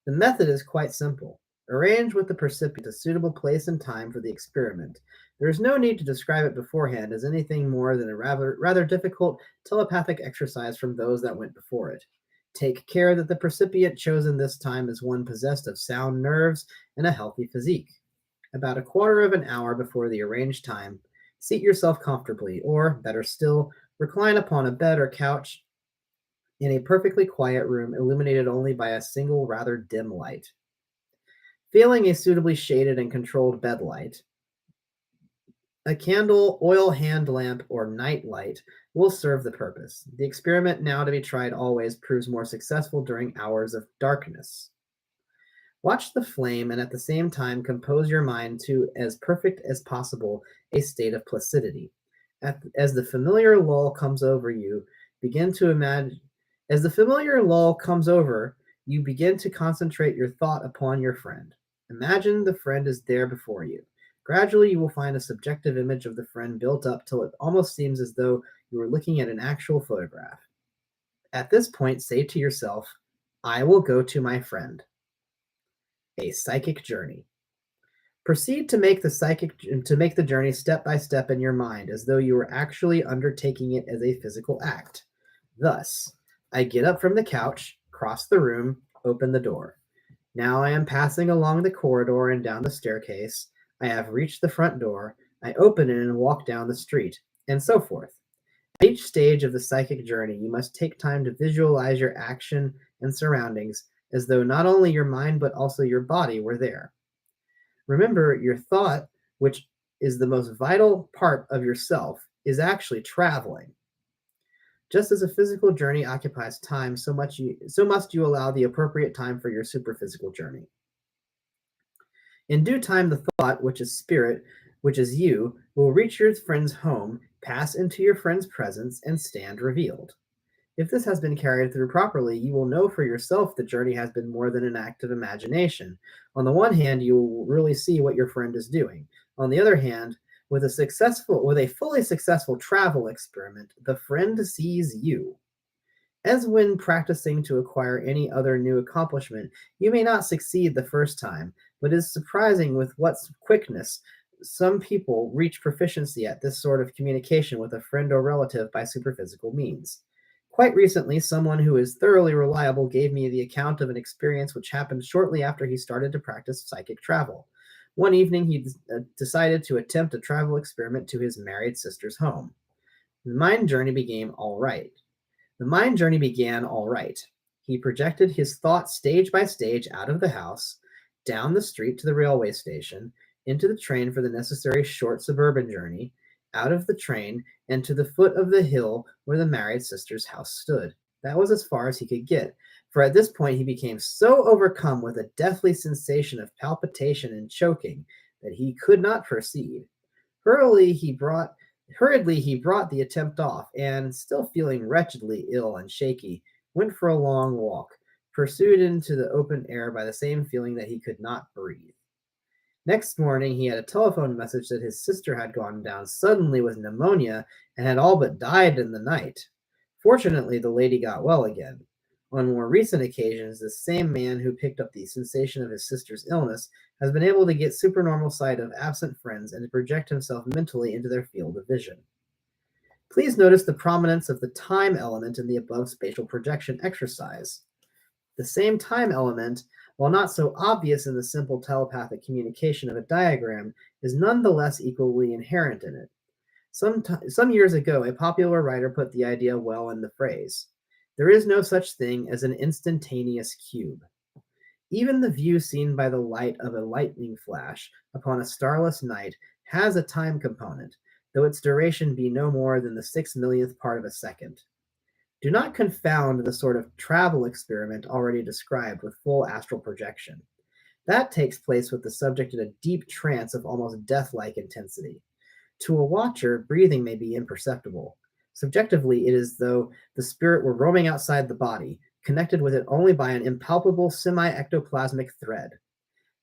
The method is quite simple. Arrange with the percipient a suitable place and time for the experiment. There is no need to describe it beforehand as anything more than a rather difficult telepathic exercise from those that went before it. Take care that the percipient chosen this time is one possessed of sound nerves and a healthy physique. About a quarter of an hour before the arranged time, seat yourself comfortably, or, better still, recline upon a bed or couch in a perfectly quiet room illuminated only by a single rather dim light. Failing a suitably shaded and controlled bed light, a candle, oil hand lamp, or night light will serve the purpose. The experiment now to be tried always proves more successful during hours of darkness. Watch the flame and at the same time compose your mind to as perfect as possible a state of placidity. As the familiar lull comes over you, begin to imagine as the familiar lull comes over, you begin to concentrate your thought upon your friend. Imagine the friend is there before you. Gradually, you will find a subjective image of the friend built up till it almost seems as though you were looking at an actual photograph. At this point, say to yourself, I will go to my friend. A psychic journey. Proceed to make the journey step by step in your mind as though you were actually undertaking it as a physical act. Thus, I get up from the couch, cross the room, open the door. Now I am passing along the corridor and down the staircase. I have reached the front door. I open it and walk down the street, and so forth. At each stage of the psychic journey, you must take time to visualize your action and surroundings as though not only your mind but also your body were there. Remember, your thought, which is the most vital part of yourself, is actually traveling. Just as a physical journey occupies time, so must you allow the appropriate time for your superphysical journey. In due time, the thought, which is spirit, which is you, will reach your friend's home, pass into your friend's presence, and stand revealed. If this has been carried through properly, you will know for yourself the journey has been more than an act of imagination. On the one hand, you will really see what your friend is doing. On the other hand, with a fully successful travel experiment, the friend sees you. As when practicing to acquire any other new accomplishment, you may not succeed the first time, but it is surprising with what quickness some people reach proficiency at this sort of communication with a friend or relative by superphysical means. Quite recently, someone who is thoroughly reliable gave me the account of an experience which happened shortly after he started to practice psychic travel. One evening, he decided to attempt a travel experiment to his married sister's home. The mind journey began all right. He projected his thoughts stage by stage out of the house, down the street to the railway station, into the train for the necessary short suburban journey, out of the train, and to the foot of the hill where the married sister's house stood. That was as far as he could get, for at this point he became so overcome with a deathly sensation of palpitation and choking that he could not proceed. Hurriedly he brought the attempt off, and, still feeling wretchedly ill and shaky, went for a long walk, pursued into the open air by the same feeling that he could not breathe. Next morning he had a telephone message that his sister had gone down suddenly with pneumonia and had all but died in the night. Fortunately, the lady got well again. On more recent occasions, the same man who picked up the sensation of his sister's illness has been able to get supernormal sight of absent friends and to project himself mentally into their field of vision. Please notice the prominence of the time element in the above spatial projection exercise. The same time element, while not so obvious in the simple telepathic communication of a diagram, is nonetheless equally inherent in it. Some years ago, a popular writer put the idea well in the phrase, "There is no such thing as an instantaneous cube." Even the view seen by the light of a lightning flash upon a starless night has a time component, though its duration be no more than the 6 millionth part of a second. Do not confound the sort of travel experiment already described with full astral projection. That takes place with the subject in a deep trance of almost death-like intensity. To a watcher, breathing may be imperceptible. Subjectively, it is as though the spirit were roaming outside the body, connected with it only by an impalpable semi-ectoplasmic thread.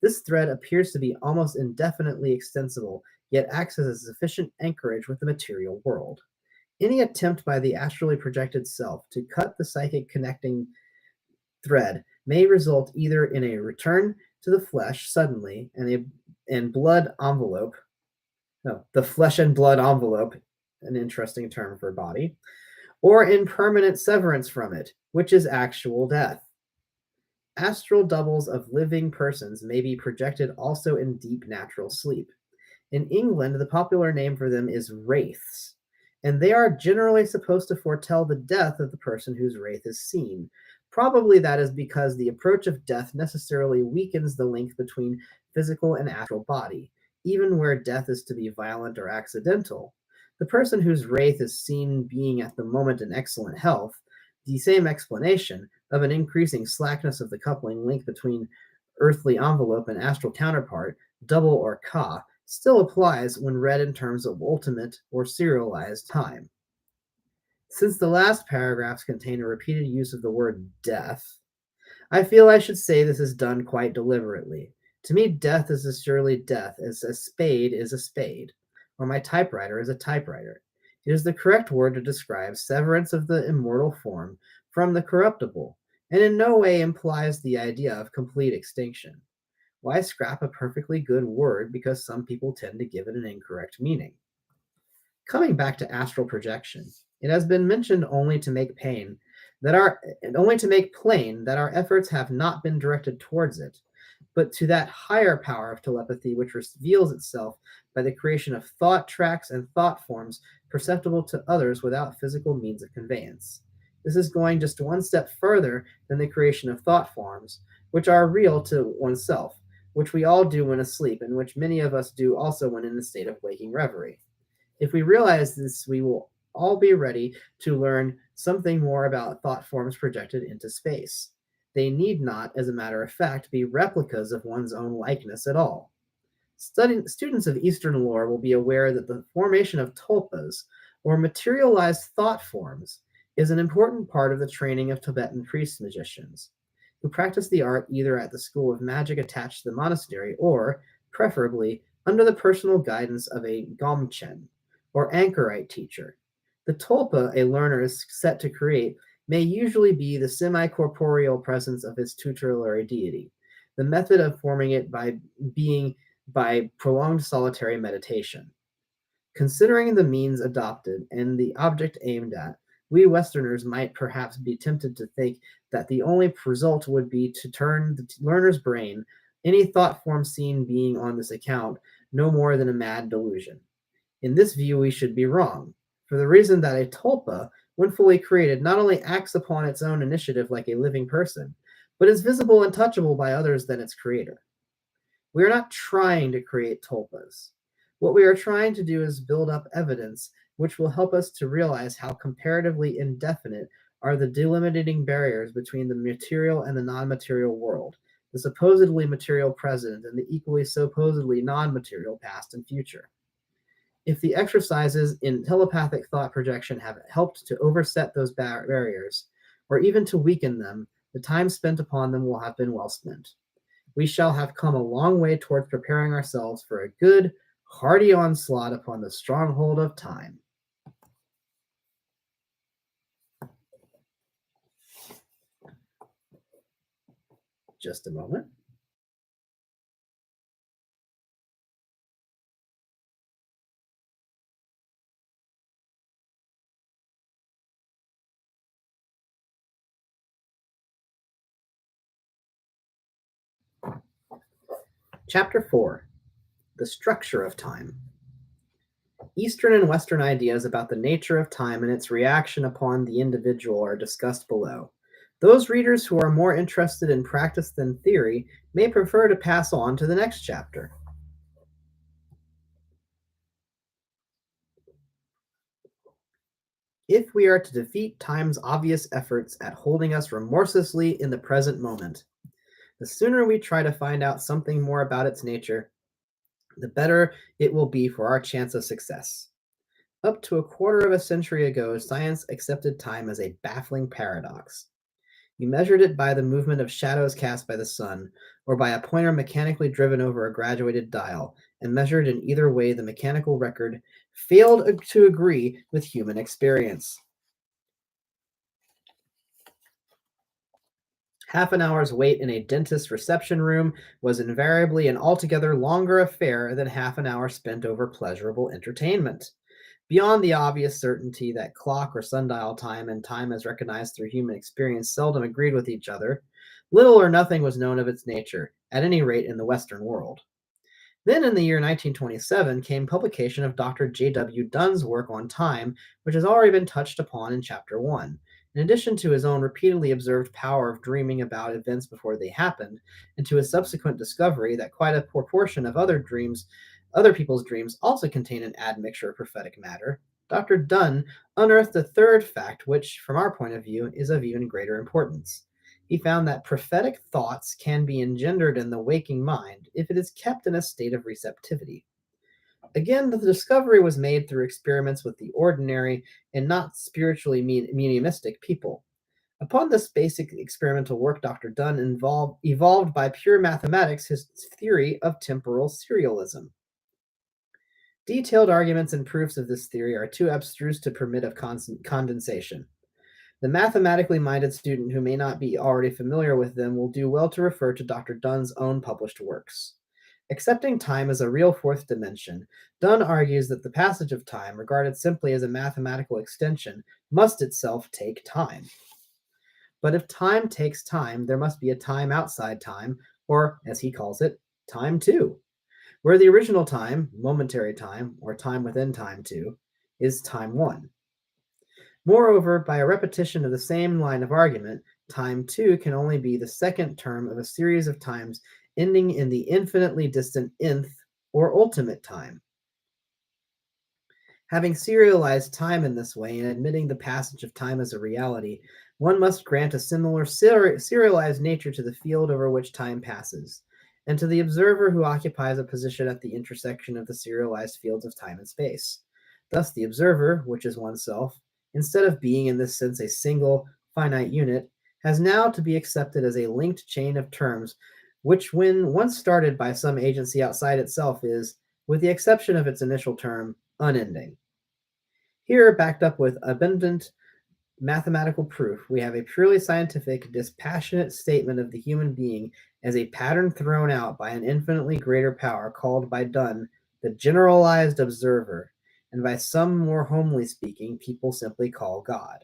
This thread appears to be almost indefinitely extensible, yet acts as a sufficient anchorage with the material world. Any attempt by the astrally projected self to cut the psychic connecting thread may result either in a return to the flesh suddenly and blood envelope. No, the flesh and blood envelope, an interesting term for body, or in permanent severance from it, which is actual death. Astral doubles of living persons may be projected also in deep natural sleep. In England, the popular name for them is wraiths, and they are generally supposed to foretell the death of the person whose wraith is seen. Probably that is because the approach of death necessarily weakens the link between physical and astral body, even where death is to be violent or accidental. The person whose wraith is seen being at the moment in excellent health, the same explanation of an increasing slackness of the coupling link between earthly envelope and astral counterpart, double or ka, still applies when read in terms of ultimate or serialized time. Since the last paragraphs contain a repeated use of the word death, I feel I should say this is done quite deliberately. To me, death is as surely death as a spade is a spade, or my typewriter is a typewriter. It is the correct word to describe severance of the immortal form from the corruptible, and in no way implies the idea of complete extinction. Why scrap a perfectly good word because some people tend to give it an incorrect meaning? Coming back to astral projection, it has been mentioned only to make plain that our efforts have not been directed towards it, but to that higher power of telepathy which reveals itself by the creation of thought tracks and thought forms perceptible to others without physical means of conveyance. This is going just one step further than the creation of thought forms, which are real to oneself, which we all do when asleep, and which many of us do also when in a state of waking reverie. If we realize this, we will all be ready to learn something more about thought forms projected into space. They need not, as a matter of fact, be replicas of one's own likeness at all. Students of Eastern lore will be aware that the formation of tulpas, or materialized thought forms, is an important part of the training of Tibetan priest magicians, who practice the art either at the school of magic attached to the monastery or, preferably, under the personal guidance of a gomchen, or anchorite teacher. The tulpa a learner is set to create may usually be the semi-corporeal presence of his tutelary deity. The method of forming it being by prolonged solitary meditation. Considering the means adopted and the object aimed at, we Westerners might perhaps be tempted to think that the only result would be to turn the learner's brain, any thought form seen being on this account, no more than a mad delusion. In this view, we should be wrong, for the reason that a tulpa, when fully created, not only acts upon its own initiative like a living person, but is visible and touchable by others than its creator. We are not trying to create tulpas. What we are trying to do is build up evidence which will help us to realize how comparatively indefinite are the delimiting barriers between the material and the non-material world, the supposedly material present and the equally supposedly non-material past and future. If the exercises in telepathic thought projection have helped to overset those barriers, or even to weaken them, the time spent upon them will have been well spent. We shall have come a long way towards preparing ourselves for a good, hearty onslaught upon the stronghold of time. Just a moment. Chapter 4: The Structure of Time. Eastern and Western ideas about the nature of time and its reaction upon the individual are discussed below. Those readers who are more interested in practice than theory may prefer to pass on to the next chapter. If we are to defeat time's obvious efforts at holding us remorselessly in the present moment, the sooner we try to find out something more about its nature, the better it will be for our chance of success. Up to a quarter of a century ago, science accepted time as a baffling paradox. You measured it by the movement of shadows cast by the sun, or by a pointer mechanically driven over a graduated dial, and measured in either way the mechanical record failed to agree with human experience. Half an hour's wait in a dentist's reception room was invariably an altogether longer affair than half an hour spent over pleasurable entertainment. Beyond the obvious certainty that clock or sundial time and time as recognized through human experience seldom agreed with each other, little or nothing was known of its nature, at any rate in the Western world. Then, in the year 1927, came publication of Dr. J. W. Dunn's work on time, which has already been touched upon in Chapter 1. In addition to his own repeatedly observed power of dreaming about events before they happened, and to his subsequent discovery that quite a proportion of other people's dreams also contain an admixture of prophetic matter, Dr. Dunn unearthed a third fact which, from our point of view, is of even greater importance. He found that prophetic thoughts can be engendered in the waking mind if it is kept in a state of receptivity. Again, the discovery was made through experiments with the ordinary and not spiritually mediumistic people. Upon this basic experimental work, Dr. Dunn evolved by pure mathematics his theory of temporal serialism. Detailed arguments and proofs of this theory are too abstruse to permit of condensation. The mathematically minded student who may not be already familiar with them will do well to refer to Dr. Dunn's own published works. Accepting time as a real fourth dimension, Dunn argues that the passage of time, regarded simply as a mathematical extension, must itself take time. But if time takes time, there must be a time outside time, or, as he calls it, time too, where the original time, momentary time, or time within time two, is time one. Moreover, by a repetition of the same line of argument, time 2 can only be the second term of a series of times ending in the infinitely distant nth or ultimate time. Having serialized time in this way and admitting the passage of time as a reality, one must grant a similar serialized nature to the field over which time passes, and to the observer who occupies a position at the intersection of the serialized fields of time and space. Thus, the observer, which is oneself, instead of being in this sense a single, finite unit, has now to be accepted as a linked chain of terms, which, when once started by some agency outside itself, is, with the exception of its initial term, unending. Here, backed up with abundant mathematical proof, we have a purely scientific, dispassionate statement of the human being as a pattern thrown out by an infinitely greater power called by Dunn the generalized observer, and by some more homely speaking people simply call God.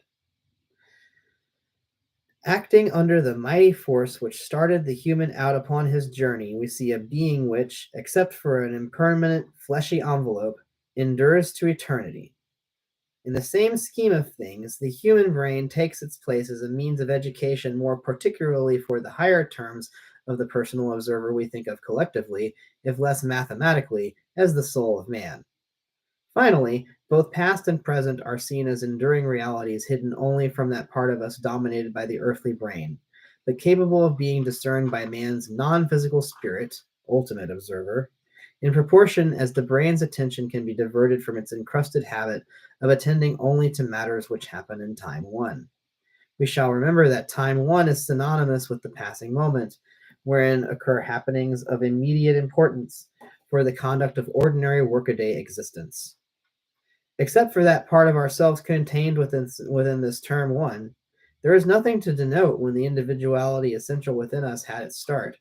Acting under the mighty force which started the human out upon his journey, we see a being which, except for an impermanent fleshy envelope, endures to eternity. In the same scheme of things, the human brain takes its place as a means of education, more particularly for the higher terms of the personal observer we think of collectively, if less mathematically, as the soul of man. Finally, both past and present are seen as enduring realities hidden only from that part of us dominated by the earthly brain, but capable of being discerned by man's non-physical spirit, ultimate observer, in proportion as the brain's attention can be diverted from its encrusted habit of attending only to matters which happen in time one. We shall remember that time one is synonymous with the passing moment, wherein occur happenings of immediate importance for the conduct of ordinary workaday existence. Except for that part of ourselves contained within this term one, there is nothing to denote when the individuality essential within us had its start,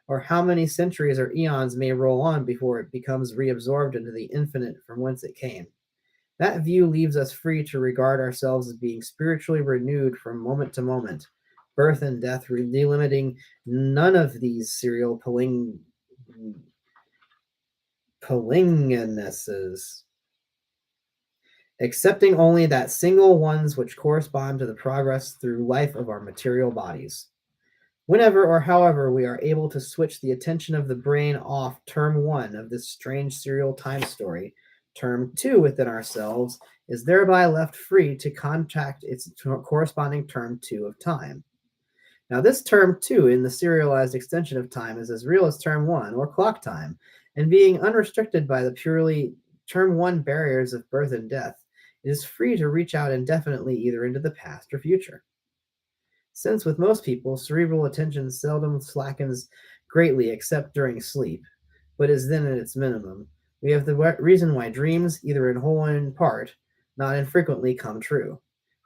or how many centuries or eons may roll on before it becomes reabsorbed into the infinite from whence it came. That view leaves us free to regard ourselves as being spiritually renewed from moment to moment, birth and death delimiting none of these serial palingeneses. accepting only that single ones which correspond to the progress through life of our material bodies. Whenever or however we are able to switch the attention of the brain off term one of this strange serial time story, term two within ourselves is thereby left free to contact its corresponding term two of time. Now, this term two in the serialized extension of time is as real as term one or clock time, and being unrestricted by the purely term one barriers of birth and death, it is free to reach out indefinitely either into the past or future. Since with most people, cerebral attention seldom slackens greatly except during sleep, but is then at its minimum, we have the reason why dreams, either in whole or in part, not infrequently come true.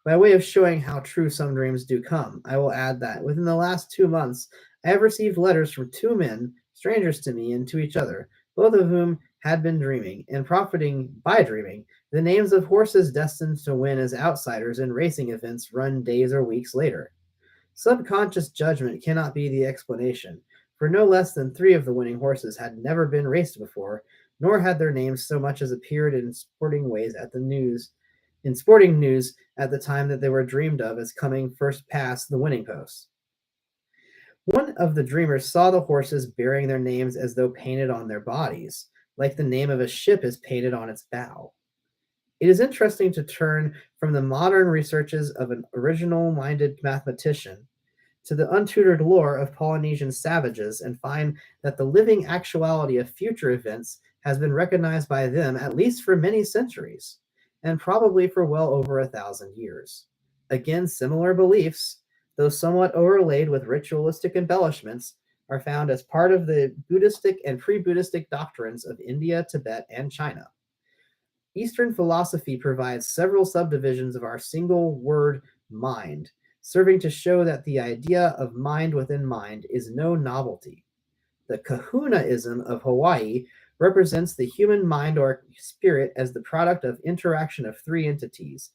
By way of showing how true some dreams do come, I will add that within the last 2 months, I have received letters from two men, strangers to me and to each other, both of whom had been dreaming, and profiting by dreaming, the names of horses destined to win as outsiders in racing events run days or weeks later. Subconscious judgment cannot be the explanation, for no less than 3 of the winning horses had never been raced before, nor had their names so much as appeared in sporting news at the time that they were dreamed of as coming first past the winning post. One of the dreamers saw the horses bearing their names as though painted on their bodies, like the name of a ship is painted on its bow. It is interesting to turn from the modern researches of an original-minded mathematician to the untutored lore of Polynesian savages and find that the living actuality of future events has been recognized by them at least for many centuries, and probably for well over 1,000 years. Again, similar beliefs, though somewhat overlaid with ritualistic embellishments, are found as part of the Buddhistic and pre-Buddhistic doctrines of India, Tibet, and China. Eastern philosophy provides several subdivisions of our single word mind, serving to show that the idea of mind within mind is no novelty. The kahunaism of Hawaii represents the human mind or spirit as the product of interaction of 3 entities: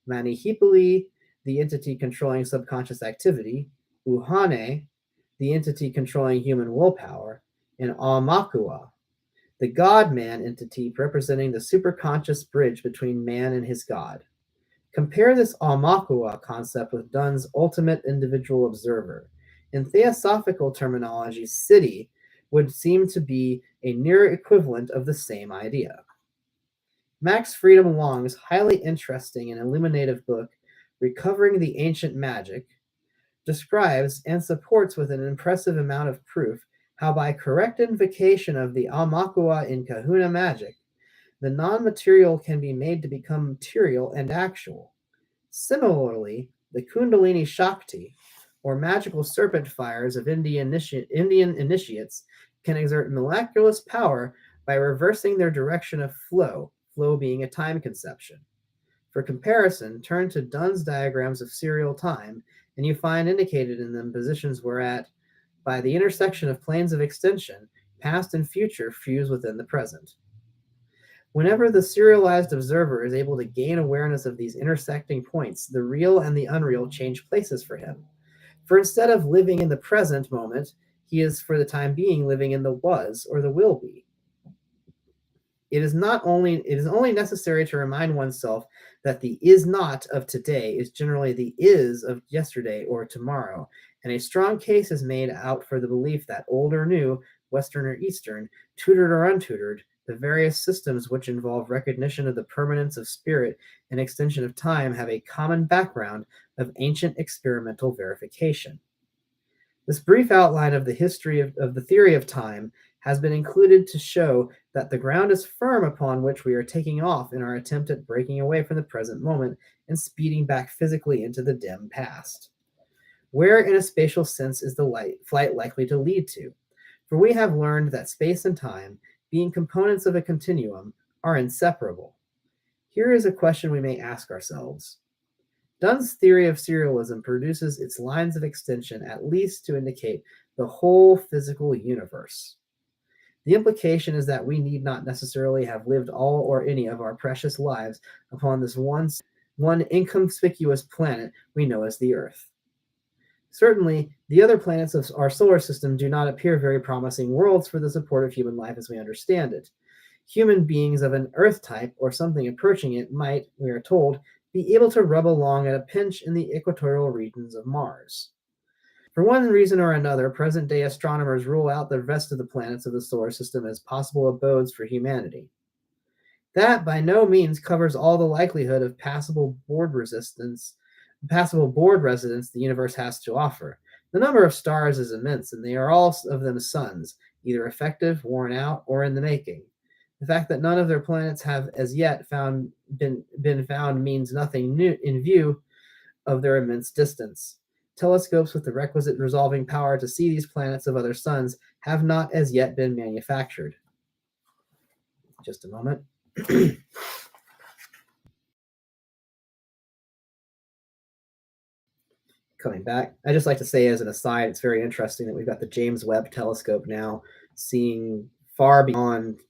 Manihipuli, the entity controlling subconscious activity; Uhane, the entity controlling human willpower; and Aumakua, the God-man entity representing the superconscious bridge between man and his God. Compare this Aumakua concept with Dunn's ultimate individual observer. In theosophical terminology, siddhi would seem to be a near equivalent of the same idea. Max Freedom Long's highly interesting and illuminative book, Recovering the Ancient Magic, describes and supports with an impressive amount of proof how by correct invocation of the Aumakua in kahuna magic, the non-material can be made to become material and actual. Similarly, the Kundalini Shakti, or magical serpent fires of Indian initiates, can exert miraculous power by reversing their direction of flow being a time conception. For comparison, turn to Dunn's diagrams of serial time, and you find indicated in them positions whereat, by the intersection of planes of extension, past and future fuse within the present. Whenever the serialized observer is able to gain awareness of these intersecting points, the real and the unreal change places for him. For instead of living in the present moment, he is for the time being living in the was or the will be. It is only necessary to remind oneself that the is not of today is generally the is of yesterday or tomorrow, and a strong case is made out for the belief that old or new, Western or Eastern, tutored or untutored, the various systems which involve recognition of the permanence of spirit and extension of time have a common background of ancient experimental verification. This brief outline of the history of the theory of time has been included to show that the ground is firm upon which we are taking off in our attempt at breaking away from the present moment and speeding back physically into the dim past. Where in a spatial sense is the flight likely to lead to? For we have learned that space and time, being components of a continuum, are inseparable. Here is a question we may ask ourselves. Dunn's theory of serialism produces its lines of extension at least to indicate the whole physical universe. The implication is that we need not necessarily have lived all or any of our precious lives upon this one inconspicuous planet we know as the Earth. Certainly, the other planets of our solar system do not appear very promising worlds for the support of human life as we understand it. Human beings of an Earth type or something approaching it might, we are told, be able to rub along at a pinch in the equatorial regions of Mars. For one reason or another, present day astronomers rule out the rest of the planets of the solar system as possible abodes for humanity. That by no means covers all the likelihood of passable board residence the universe has to offer. The number of stars is immense, and they are all of them suns, either effective, worn out, or in the making. The fact that none of their planets have as yet been found means nothing new in view of their immense distance. Telescopes with the requisite resolving power to see these planets of other suns have not as yet been manufactured. Just a moment. Coming back, I just like to say as an aside, it's very interesting that we've got the James Webb Telescope now seeing far beyond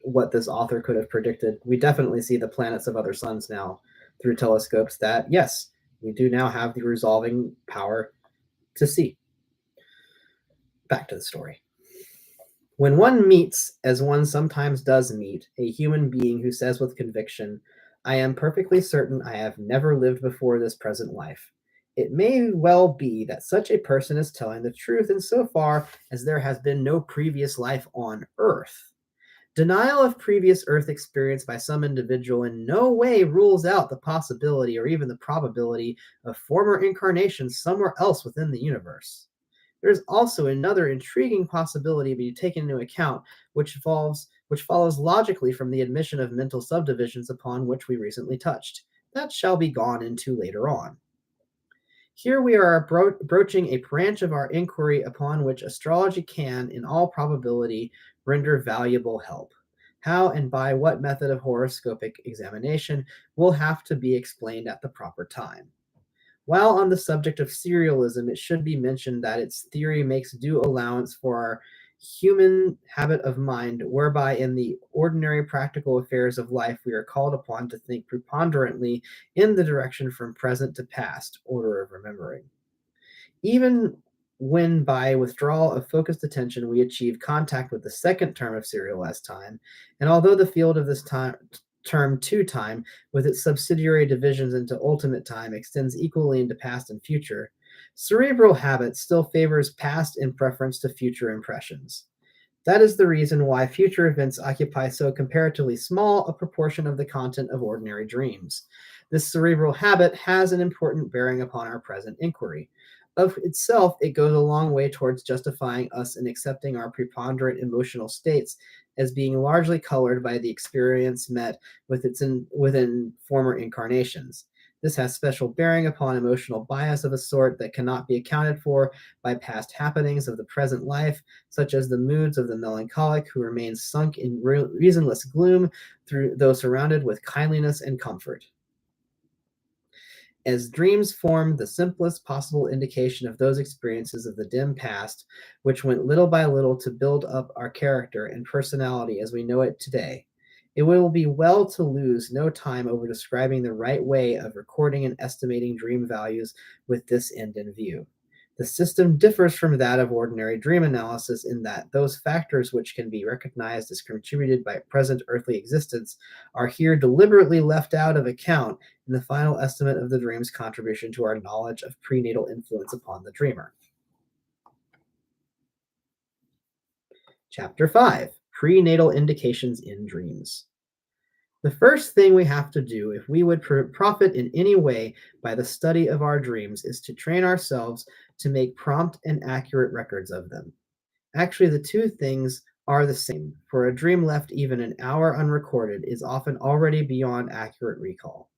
what this author could have predicted. We definitely see the planets of other suns now through telescopes that, yes, we do now have the resolving power to see. Back to the story. When one meets, as one sometimes does meet, a human being who says with conviction, I am perfectly certain I have never lived before this present life, it may well be that such a person is telling the truth insofar as there has been no previous life on Earth. Denial of previous Earth experience by some individual in no way rules out the possibility or even the probability of former incarnations somewhere else within the universe. There is also another intriguing possibility to be taken into account, which follows logically from the admission of mental subdivisions upon which we recently touched. That shall be gone into later on. Here we are broaching a branch of our inquiry upon which astrology can, in all probability, render valuable help. How and by what method of horoscopic examination will have to be explained at the proper time. While on the subject of serialism, it should be mentioned that its theory makes due allowance for our human habit of mind, whereby in the ordinary practical affairs of life we are called upon to think preponderantly in the direction from present to past order of remembering. Even when by withdrawal of focused attention we achieve contact with the second term of serialized time, and although the field of this term two time, with its subsidiary divisions into ultimate time, extends equally into past and future, cerebral habit still favors past in preference to future impressions. That is the reason why future events occupy so comparatively small a proportion of the content of ordinary dreams. This cerebral habit has an important bearing upon our present inquiry. Of itself, it goes a long way towards justifying us in accepting our preponderant emotional states as being largely colored by the experience met within former incarnations. This has special bearing upon emotional bias of a sort that cannot be accounted for by past happenings of the present life, such as the moods of the melancholic who remains sunk in reasonless gloom though surrounded with kindliness and comfort. As dreams form the simplest possible indication of those experiences of the dim past, which went little by little to build up our character and personality as we know it today, it will be well to lose no time over describing the right way of recording and estimating dream values with this end in view. The system differs from that of ordinary dream analysis in that those factors which can be recognized as contributed by present earthly existence are here deliberately left out of account in the final estimate of the dream's contribution to our knowledge of prenatal influence upon the dreamer. Chapter 5: Prenatal Indications in Dreams. The first thing we have to do if we would profit in any way by the study of our dreams is to train ourselves to make prompt and accurate records of them. Actually, the two things are the same, for a dream left even an hour unrecorded is often already beyond accurate recall.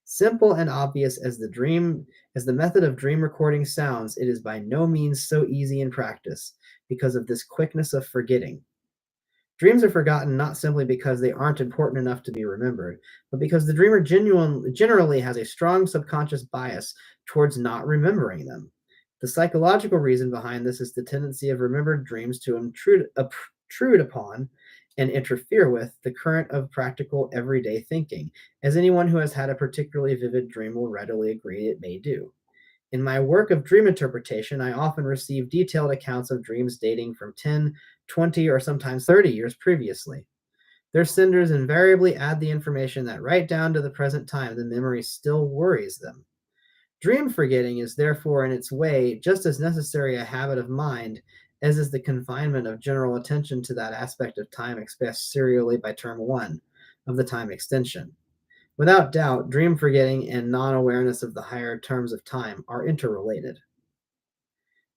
Simple and obvious as the method of dream recording sounds, it is by no means so easy in practice because of this quickness of forgetting. Dreams are forgotten not simply because they aren't important enough to be remembered, but because the dreamer generally has a strong subconscious bias towards not remembering them. The psychological reason behind this is the tendency of remembered dreams to intrude upon and interfere with the current of practical everyday thinking, as anyone who has had a particularly vivid dream will readily agree it may do. In my work of dream interpretation, I often receive detailed accounts of dreams dating from 10, 20, or sometimes 30 years previously. Their senders invariably add the information that right down to the present time the memory still worries them. Dream forgetting is therefore, in its way, just as necessary a habit of mind as is the confinement of general attention to that aspect of time expressed serially by term 1 of the time extension. Without doubt, dream forgetting and non awareness of the higher terms of time are interrelated.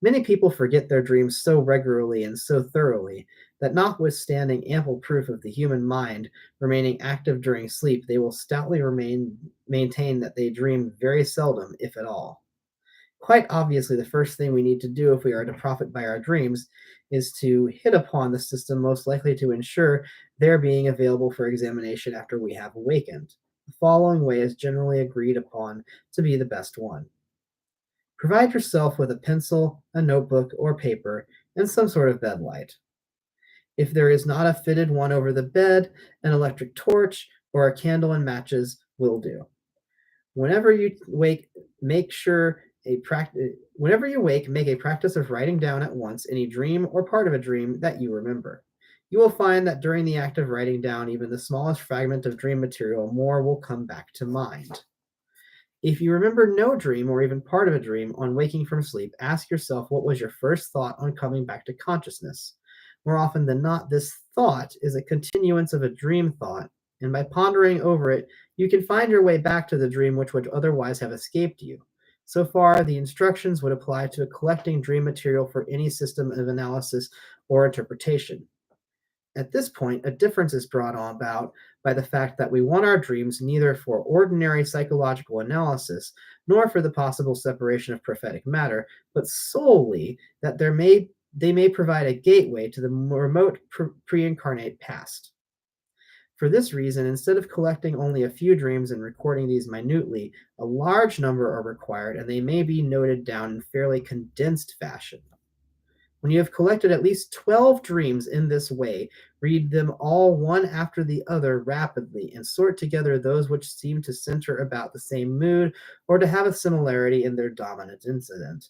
Many people forget their dreams so regularly and so thoroughly that, notwithstanding ample proof of the human mind remaining active during sleep, they will stoutly maintain that they dream very seldom, if at all. Quite obviously, the first thing we need to do if we are to profit by our dreams is to hit upon the system most likely to ensure their being available for examination after we have awakened. The following way is generally agreed upon to be the best one. Provide yourself with a pencil, a notebook, or paper, and some sort of bed light. If there is not a fitted one over the bed, an electric torch or a candle and matches will do. Whenever you wake, make sure a practice. Whenever you wake, make a practice of writing down at once any dream or part of a dream that you remember. You will find that during the act of writing down even the smallest fragment of dream material, more will come back to mind. If you remember no dream or even part of a dream on waking from sleep, ask yourself what was your first thought on coming back to consciousness. More often than not, this thought is a continuance of a dream thought, and by pondering over it, you can find your way back to the dream which would otherwise have escaped you. So far, the instructions would apply to collecting dream material for any system of analysis or interpretation. At this point, a difference is brought on about by the fact that we want our dreams neither for ordinary psychological analysis nor for the possible separation of prophetic matter, but solely that they may provide a gateway to the remote pre-incarnate past. For this reason, instead of collecting only a few dreams and recording these minutely, a large number are required and they may be noted down in fairly condensed fashion. When you have collected at least 12 dreams in this way, read them all one after the other rapidly and sort together those which seem to center about the same mood or to have a similarity in their dominant incident.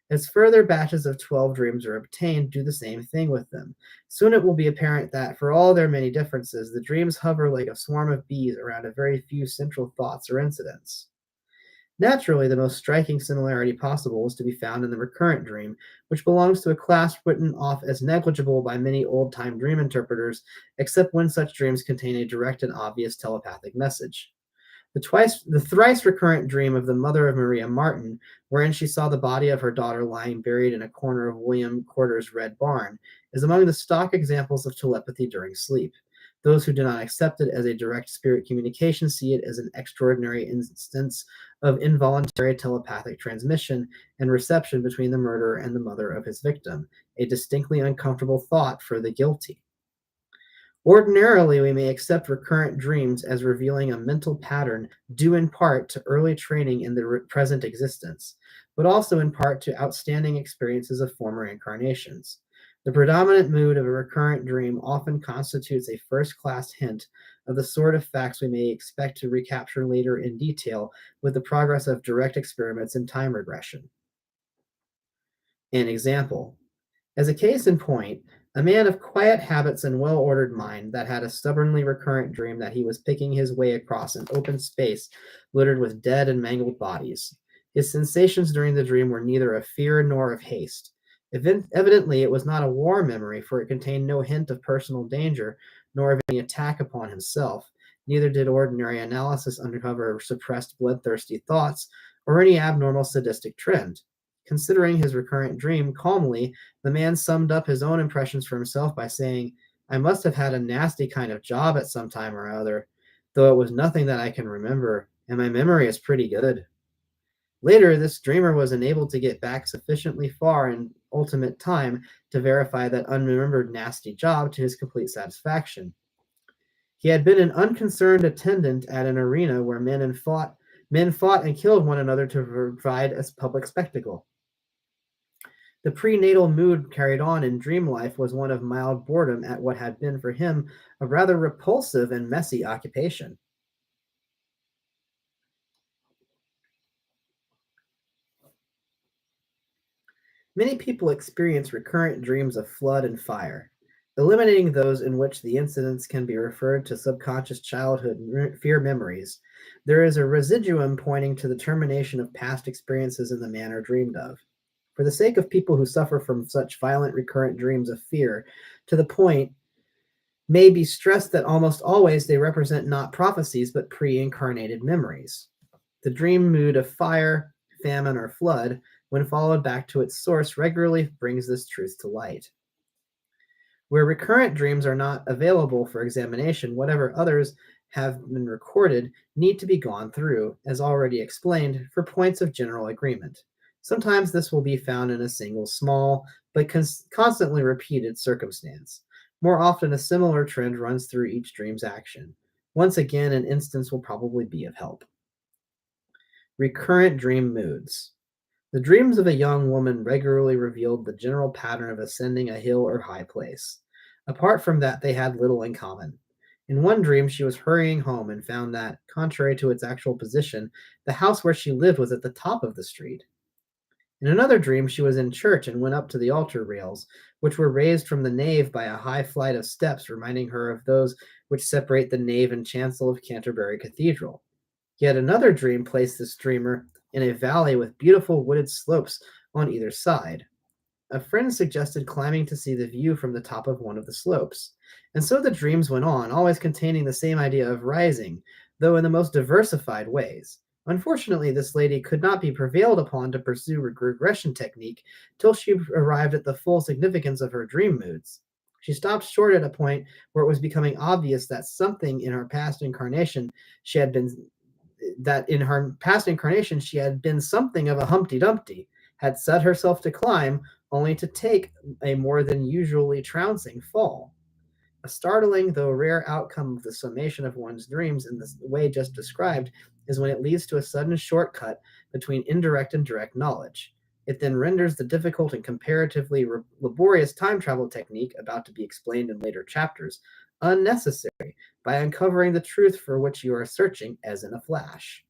As further batches of 12 dreams are obtained, do the same thing with them. Soon it will be apparent that, for all their many differences, the dreams hover like a swarm of bees around a very few central thoughts or incidents. Naturally, the most striking similarity possible is to be found in the recurrent dream, which belongs to a class written off as negligible by many old time dream interpreters, except when such dreams contain a direct and obvious telepathic message. The thrice recurrent dream of the mother of Maria Martin, wherein she saw the body of her daughter lying buried in a corner of William Corder's red barn, is among the stock examples of telepathy during sleep. Those who do not accept it as a direct spirit communication see it as an extraordinary instance of involuntary telepathic transmission and reception between the murderer and the mother of his victim, a distinctly uncomfortable thought for the guilty. Ordinarily, we may accept recurrent dreams as revealing a mental pattern due in part to early training in the present existence, but also in part to outstanding experiences of former incarnations. The predominant mood of a recurrent dream often constitutes a first class hint of the sort of facts we may expect to recapture later in detail with the progress of direct experiments in time regression. An example: as a case in point, a man of quiet habits and well ordered mind that had a stubbornly recurrent dream that he was picking his way across an open space littered with dead and mangled bodies. His sensations during the dream were neither of fear nor of haste. Evidently, it was not a war memory, for it contained no hint of personal danger nor of any attack upon himself. Neither did ordinary analysis uncover suppressed bloodthirsty thoughts or any abnormal sadistic trend. Considering his recurrent dream calmly, the man summed up his own impressions for himself by saying, "I must have had a nasty kind of job at some time or other, though it was nothing that I can remember, and my memory is pretty good." Later, this dreamer was enabled to get back sufficiently far in ultimate time to verify that unremembered nasty job to his complete satisfaction. He had been an unconcerned attendant at an arena where men fought and killed one another to provide a public spectacle. The prenatal mood carried on in dream life was one of mild boredom at what had been for him a rather repulsive and messy occupation. Many people experience recurrent dreams of flood and fire. eliminating those in which the incidents can be referred to subconscious childhood fear memories. There is a residuum pointing to the termination of past experiences in the manner dreamed of. For the sake of people who suffer from such violent recurrent dreams of fear, to the point may be stressed that almost always they represent not prophecies but pre incarnated memories. The dream mood of fire, famine, or flood, when followed back to its source, regularly brings this truth to light. Where recurrent dreams are not available for examination, whatever others have been recorded need to be gone through, as already explained, for points of general agreement. Sometimes this will be found in a single small but constantly repeated circumstance. More often, a similar trend runs through each dream's action. Once again, an instance will probably be of help. Recurrent dream moods. The dreams of a young woman regularly revealed the general pattern of ascending a hill or high place. Apart from that, they had little in common. In one dream, she was hurrying home and found that, contrary to its actual position, the house where she lived was at the top of the street. In another dream, she was in church and went up to the altar rails, which were raised from the nave by a high flight of steps, reminding her of those which separate the nave and chancel of Canterbury Cathedral. Yet another dream placed this dreamer in a valley with beautiful wooded slopes on either side. A friend suggested climbing to see the view from the top of one of the slopes. And so the dreams went on, always containing the same idea of rising, though in the most diversified ways. Unfortunately, this lady could not be prevailed upon to pursue regression technique till she arrived at the full significance of her dream moods. She stopped short at a point where it was becoming obvious that something in her past incarnation she had been that in her past incarnation she had been something of a Humpty Dumpty, had set herself to climb, only to take a more than usually trouncing fall. A startling, though rare, outcome of the summation of one's dreams in the way just described is when it leads to a sudden shortcut between indirect and direct knowledge. It then renders the difficult and comparatively laborious time travel technique, about to be explained in later chapters, unnecessary by uncovering the truth for which you are searching as in a flash.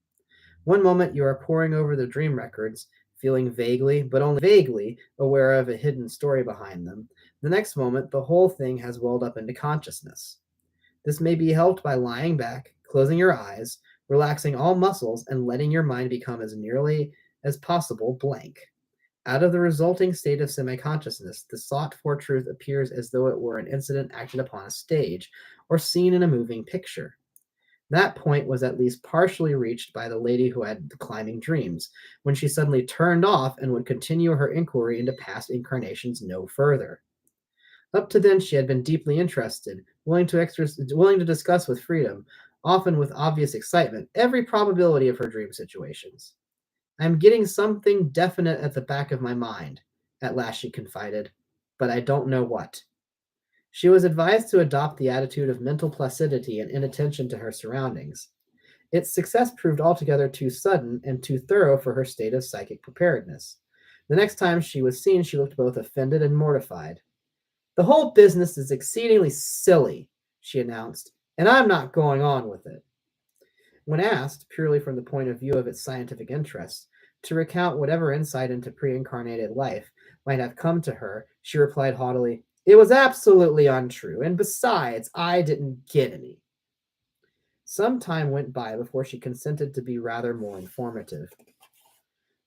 One moment you are poring over the dream records, feeling vaguely, but only vaguely, aware of a hidden story behind them. The next moment, the whole thing has welled up into consciousness. This may be helped by lying back, closing your eyes, relaxing all muscles, and letting your mind become as nearly as possible blank. Out of the resulting state of semi consciousness, the sought for truth appears as though it were an incident acted upon a stage or seen in a moving picture. That point was at least partially reached by the lady who had the climbing dreams, when she suddenly turned off and would continue her inquiry into past incarnations no further. Up to then, she had been deeply interested, willing to discuss with freedom, often with obvious excitement, every probability of her dream situations. I'm getting something definite at the back of my mind, at last she confided, but I don't know what. She was advised to adopt the attitude of mental placidity and inattention to her surroundings. Its success proved altogether too sudden and too thorough for her state of psychic preparedness. The next time she was seen, she looked both offended and mortified. The whole business is exceedingly silly, she announced, and I'm not going on with it. When asked, purely from the point of view of its scientific interests, to recount whatever insight into pre incarnated life might have come to her, she replied haughtily, "It was absolutely untrue, and besides, I didn't get any." Some time went by before she consented to be rather more informative.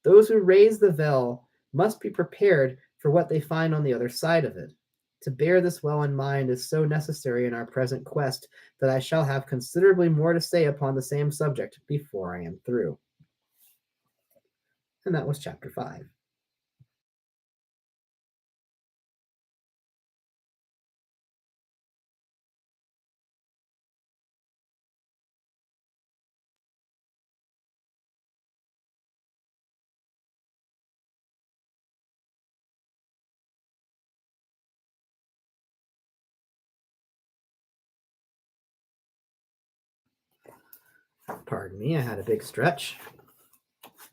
Those who raise the veil must be prepared for what they find on the other side of it. To bear this well in mind is so necessary in our present quest that I shall have considerably more to say upon the same subject before I am through. And that was chapter 5. Pardon me, I had a big stretch.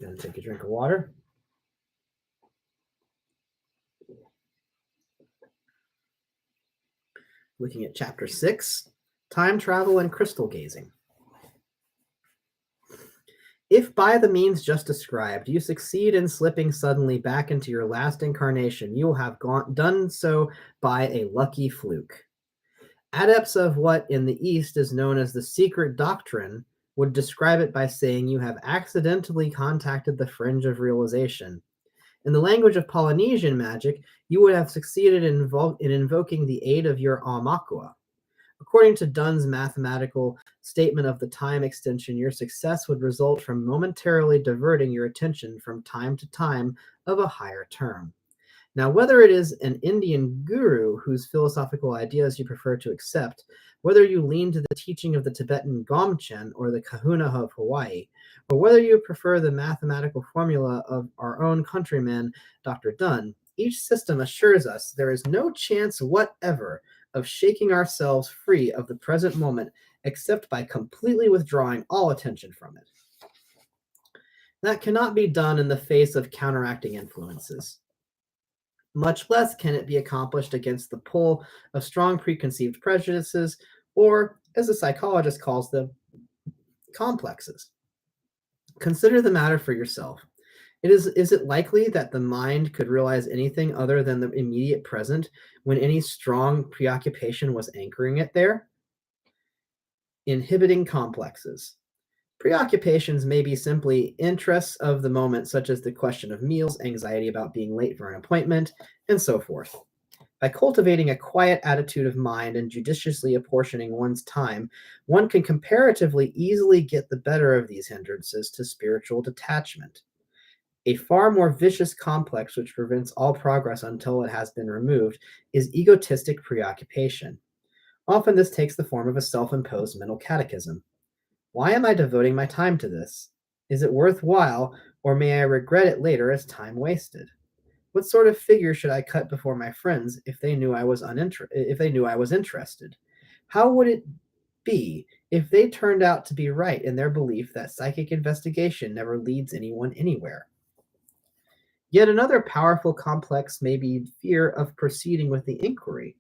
Gonna take a drink of water. Looking at chapter 6, time travel and crystal gazing. If by the means just described you succeed in slipping suddenly back into your last incarnation, you will have done so by a lucky fluke. Adepts of what in the East is known as the secret doctrine would describe it by saying you have accidentally contacted the fringe of realization. In the language of Polynesian magic, you would have succeeded in invoking the aid of your Aumakua. According to Dunn's mathematical statement of the time extension, your success would result from momentarily diverting your attention from time to time of a higher term. Now, whether it is an Indian guru whose philosophical ideas you prefer to accept, whether you lean to the teaching of the Tibetan Gomchen or the Kahuna of Hawaii, or whether you prefer the mathematical formula of our own countryman, Dr. Dunn, each system assures us there is no chance whatever of shaking ourselves free of the present moment except by completely withdrawing all attention from it. That cannot be done in the face of counteracting influences. Much less can it be accomplished against the pull of strong preconceived prejudices, or, as the psychologist calls them, complexes. Consider the matter for yourself. Is it likely that the mind could realize anything other than the immediate present when any strong preoccupation was anchoring it there? Inhibiting complexes. Preoccupations may be simply interests of the moment, such as the question of meals, anxiety about being late for an appointment, and so forth. By cultivating a quiet attitude of mind and judiciously apportioning one's time, one can comparatively easily get the better of these hindrances to spiritual detachment. A far more vicious complex which prevents all progress until it has been removed is egotistic preoccupation. Often this takes the form of a self-imposed mental catechism. Why am I devoting my time to this? Is it worthwhile, or may I regret it later as time wasted? What sort of figure should I cut before my friends if they knew I was interested? How would it be if they turned out to be right in their belief that psychic investigation never leads anyone anywhere? Yet another powerful complex may be fear of proceeding with the inquiry.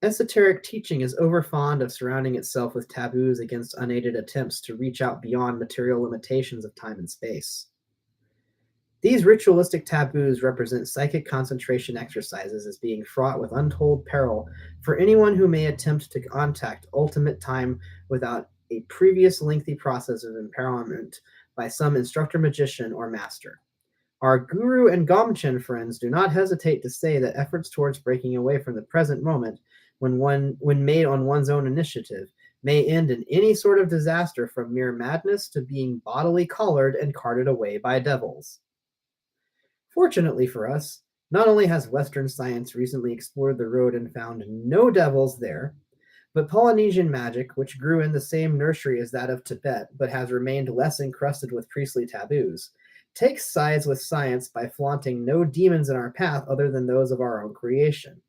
Esoteric teaching is overfond of surrounding itself with taboos against unaided attempts to reach out beyond material limitations of time and space. These ritualistic taboos represent psychic concentration exercises as being fraught with untold peril for anyone who may attempt to contact ultimate time without a previous lengthy process of empowerment by some instructor magician or master. Our guru and Gomchen friends do not hesitate to say that efforts towards breaking away from the present moment, when made on one's own initiative, may end in any sort of disaster from mere madness to being bodily collared and carted away by devils. Fortunately for us, not only has Western science recently explored the road and found no devils there, but Polynesian magic, which grew in the same nursery as that of Tibet but has remained less encrusted with priestly taboos, takes sides with science by flaunting no demons in our path other than those of our own creation.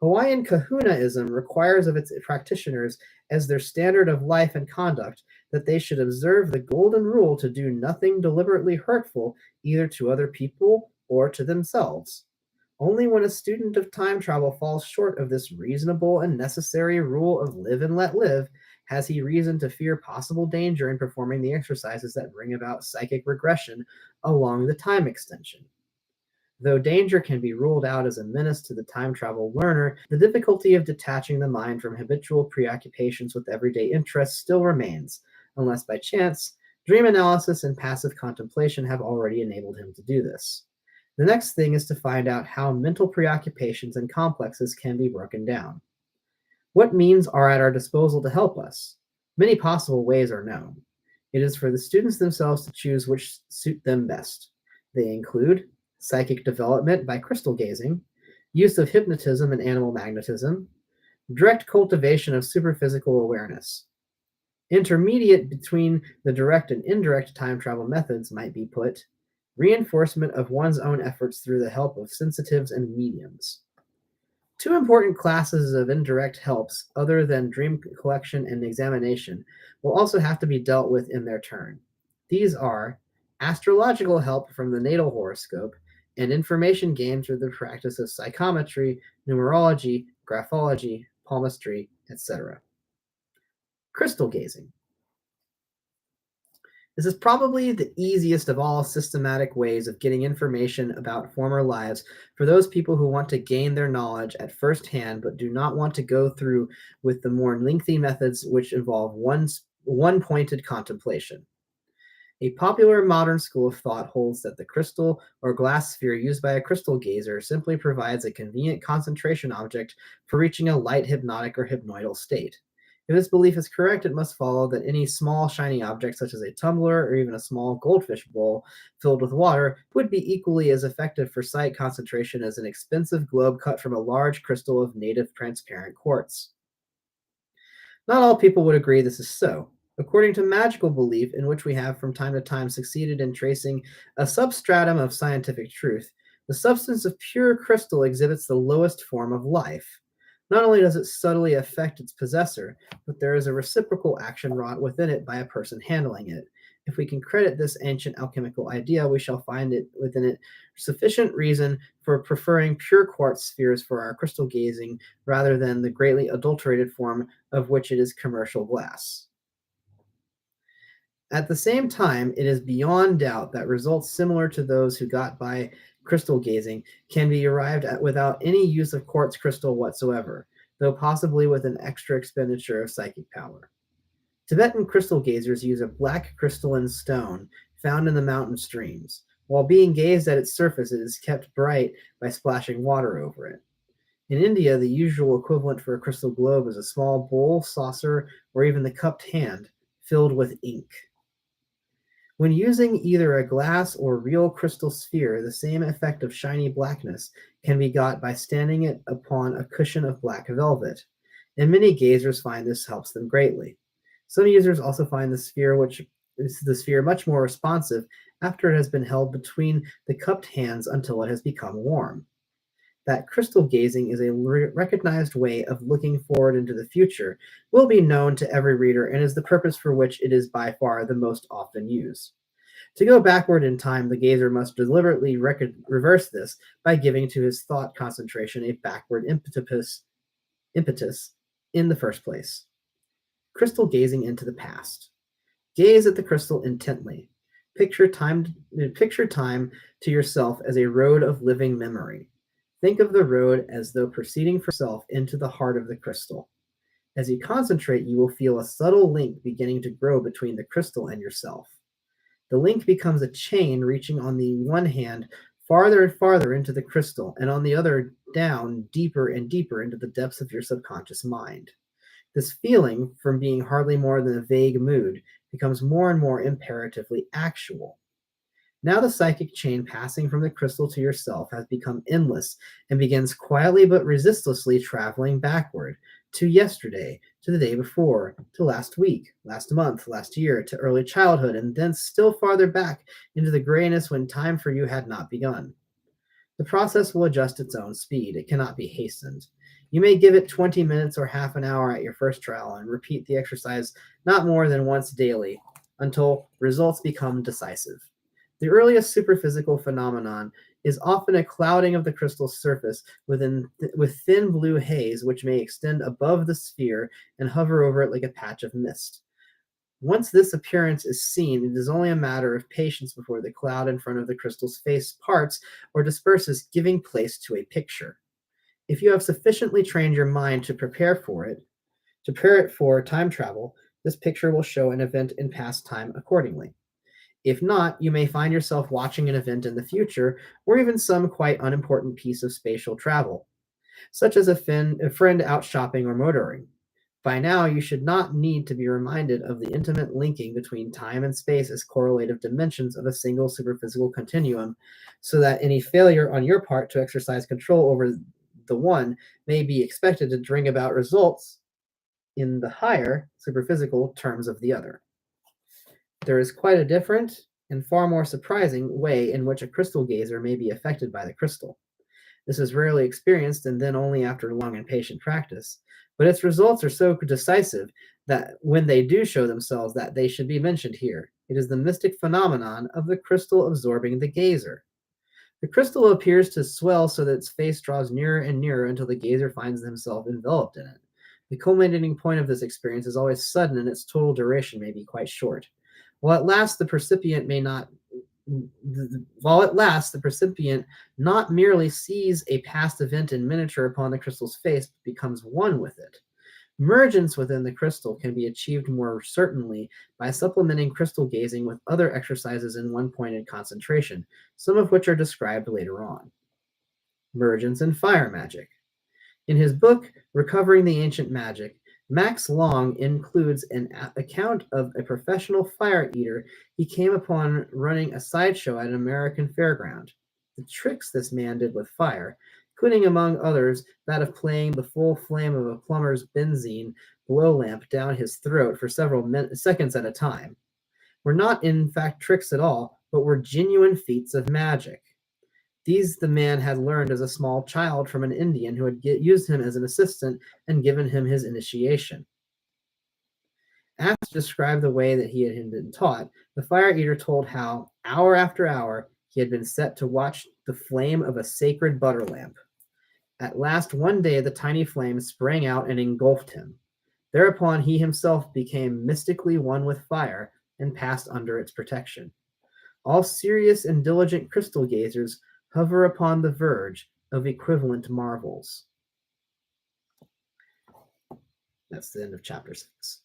Hawaiian kahunaism requires of its practitioners as their standard of life and conduct that they should observe the golden rule to do nothing deliberately hurtful either to other people or to themselves. Only when a student of time travel falls short of this reasonable and necessary rule of live and let live has he reason to fear possible danger in performing the exercises that bring about psychic regression along the time extension. Though danger can be ruled out as a menace to the time travel learner, the difficulty of detaching the mind from habitual preoccupations with everyday interests still remains, unless by chance, dream analysis and passive contemplation have already enabled him to do this. The next thing is to find out how mental preoccupations and complexes can be broken down. What means are at our disposal to help us? Many possible ways are known. It is for the students themselves to choose which suit them best. They include psychic development by crystal gazing, use of hypnotism and animal magnetism, direct cultivation of superphysical awareness. Intermediate between the direct and indirect time travel methods might be put reinforcement of one's own efforts through the help of sensitives and mediums. Two important classes of indirect helps, other than dream collection and examination, will also have to be dealt with in their turn. These are astrological help from the natal horoscope and information gained through the practice of psychometry, numerology, graphology, palmistry, etc. Crystal gazing. This is probably the easiest of all systematic ways of getting information about former lives for those people who want to gain their knowledge at first hand but do not want to go through with the more lengthy methods which involve one pointed contemplation. A popular modern school of thought holds that the crystal or glass sphere used by a crystal gazer simply provides a convenient concentration object for reaching a light hypnotic or hypnoidal state. If this belief is correct, it must follow that any small shiny object, such as a tumbler or even a small goldfish bowl filled with water, would be equally as effective for sight concentration as an expensive globe cut from a large crystal of native transparent quartz. Not all people would agree this is so. According to magical belief, in which we have from time to time succeeded in tracing a substratum of scientific truth, the substance of pure crystal exhibits the lowest form of life. Not only does it subtly affect its possessor, but there is a reciprocal action wrought within it by a person handling it. If we can credit this ancient alchemical idea, we shall find it within it sufficient reason for preferring pure quartz spheres for our crystal gazing rather than the greatly adulterated form of which it is commercial glass. At the same time, it is beyond doubt that results similar to those who got by crystal gazing can be arrived at without any use of quartz crystal whatsoever, though possibly with an extra expenditure of psychic power. Tibetan crystal gazers use a black crystalline stone found in the mountain streams. While being gazed at its surface, it is kept bright by splashing water over it. In India, the usual equivalent for a crystal globe is a small bowl, saucer, or even the cupped hand filled with ink. When using either a glass or real crystal sphere, the same effect of shiny blackness can be got by standing it upon a cushion of black velvet, and many gazers find this helps them greatly. Some users also find the sphere much more responsive after it has been held between the cupped hands until it has become warm. That crystal gazing is a recognized way of looking forward into the future will be known to every reader and is the purpose for which it is by far the most often used. To go backward in time, the gazer must deliberately reverse this by giving to his thought concentration a backward impetus in the first place. Crystal gazing into the past. Gaze at the crystal intently. Picture time to yourself as a road of living memory. Think of the road as though proceeding for yourself into the heart of the crystal. As you concentrate, you will feel a subtle link beginning to grow between the crystal and yourself. The link becomes a chain reaching on the one hand farther and farther into the crystal, and on the other down deeper and deeper into the depths of your subconscious mind. This feeling, from being hardly more than a vague mood, becomes more and more imperatively actual. Now the psychic chain passing from the crystal to yourself has become endless and begins quietly but resistlessly traveling backward to yesterday, to the day before, to last week, last month, last year, to early childhood, and then still farther back into the grayness when time for you had not begun. The process will adjust its own speed. It cannot be hastened. You may give it 20 minutes or half an hour at your first trial and repeat the exercise not more than once daily until results become decisive. The earliest superphysical phenomenon is often a clouding of the crystal's surface with thin blue haze which may extend above the sphere and hover over it like a patch of mist. Once this appearance is seen, it is only a matter of patience before the cloud in front of the crystal's face parts or disperses, giving place to a picture. If you have sufficiently trained your mind to prepare it for time travel, this picture will show an event in past time accordingly. If not, you may find yourself watching an event in the future, or even some quite unimportant piece of spatial travel, such as a friend out shopping or motoring. By now, you should not need to be reminded of the intimate linking between time and space as correlative dimensions of a single superphysical continuum, so that any failure on your part to exercise control over the one may be expected to bring about results in the higher superphysical terms of the other. There is quite a different and far more surprising way in which a crystal gazer may be affected by the crystal. This is rarely experienced and then only after long and patient practice, but its results are so decisive that when they do show themselves that they should be mentioned here. It is the mystic phenomenon of the crystal absorbing the gazer. The crystal appears to swell so that its face draws nearer and nearer until the gazer finds himself enveloped in it. The culminating point of this experience is always sudden and its total duration may be quite short. While it lasts, the percipient may not while it lasts, the percipient not merely sees a past event in miniature upon the crystal's face, but becomes one with it. Emergence within the crystal can be achieved more certainly by supplementing crystal gazing with other exercises in one-pointed concentration, some of which are described later on. Emergence and fire magic. In his book, Recovering the Ancient Magic, Max Long includes an account of a professional fire eater he came upon running a sideshow at an American fairground. The tricks this man did with fire, including among others that of playing the full flame of a plumber's benzene blow lamp down his throat for several seconds at a time, were not in fact tricks at all, but were genuine feats of magic. These the man had learned as a small child from an Indian who had used him as an assistant and given him his initiation. After to describe the way that he had been taught, the fire eater told how, hour after hour, he had been set to watch the flame of a sacred butter lamp. At last, one day, the tiny flame sprang out and engulfed him. Thereupon, he himself became mystically one with fire and passed under its protection. All serious and diligent crystal gazers hover upon the verge of equivalent marvels. That's the end of chapter 6.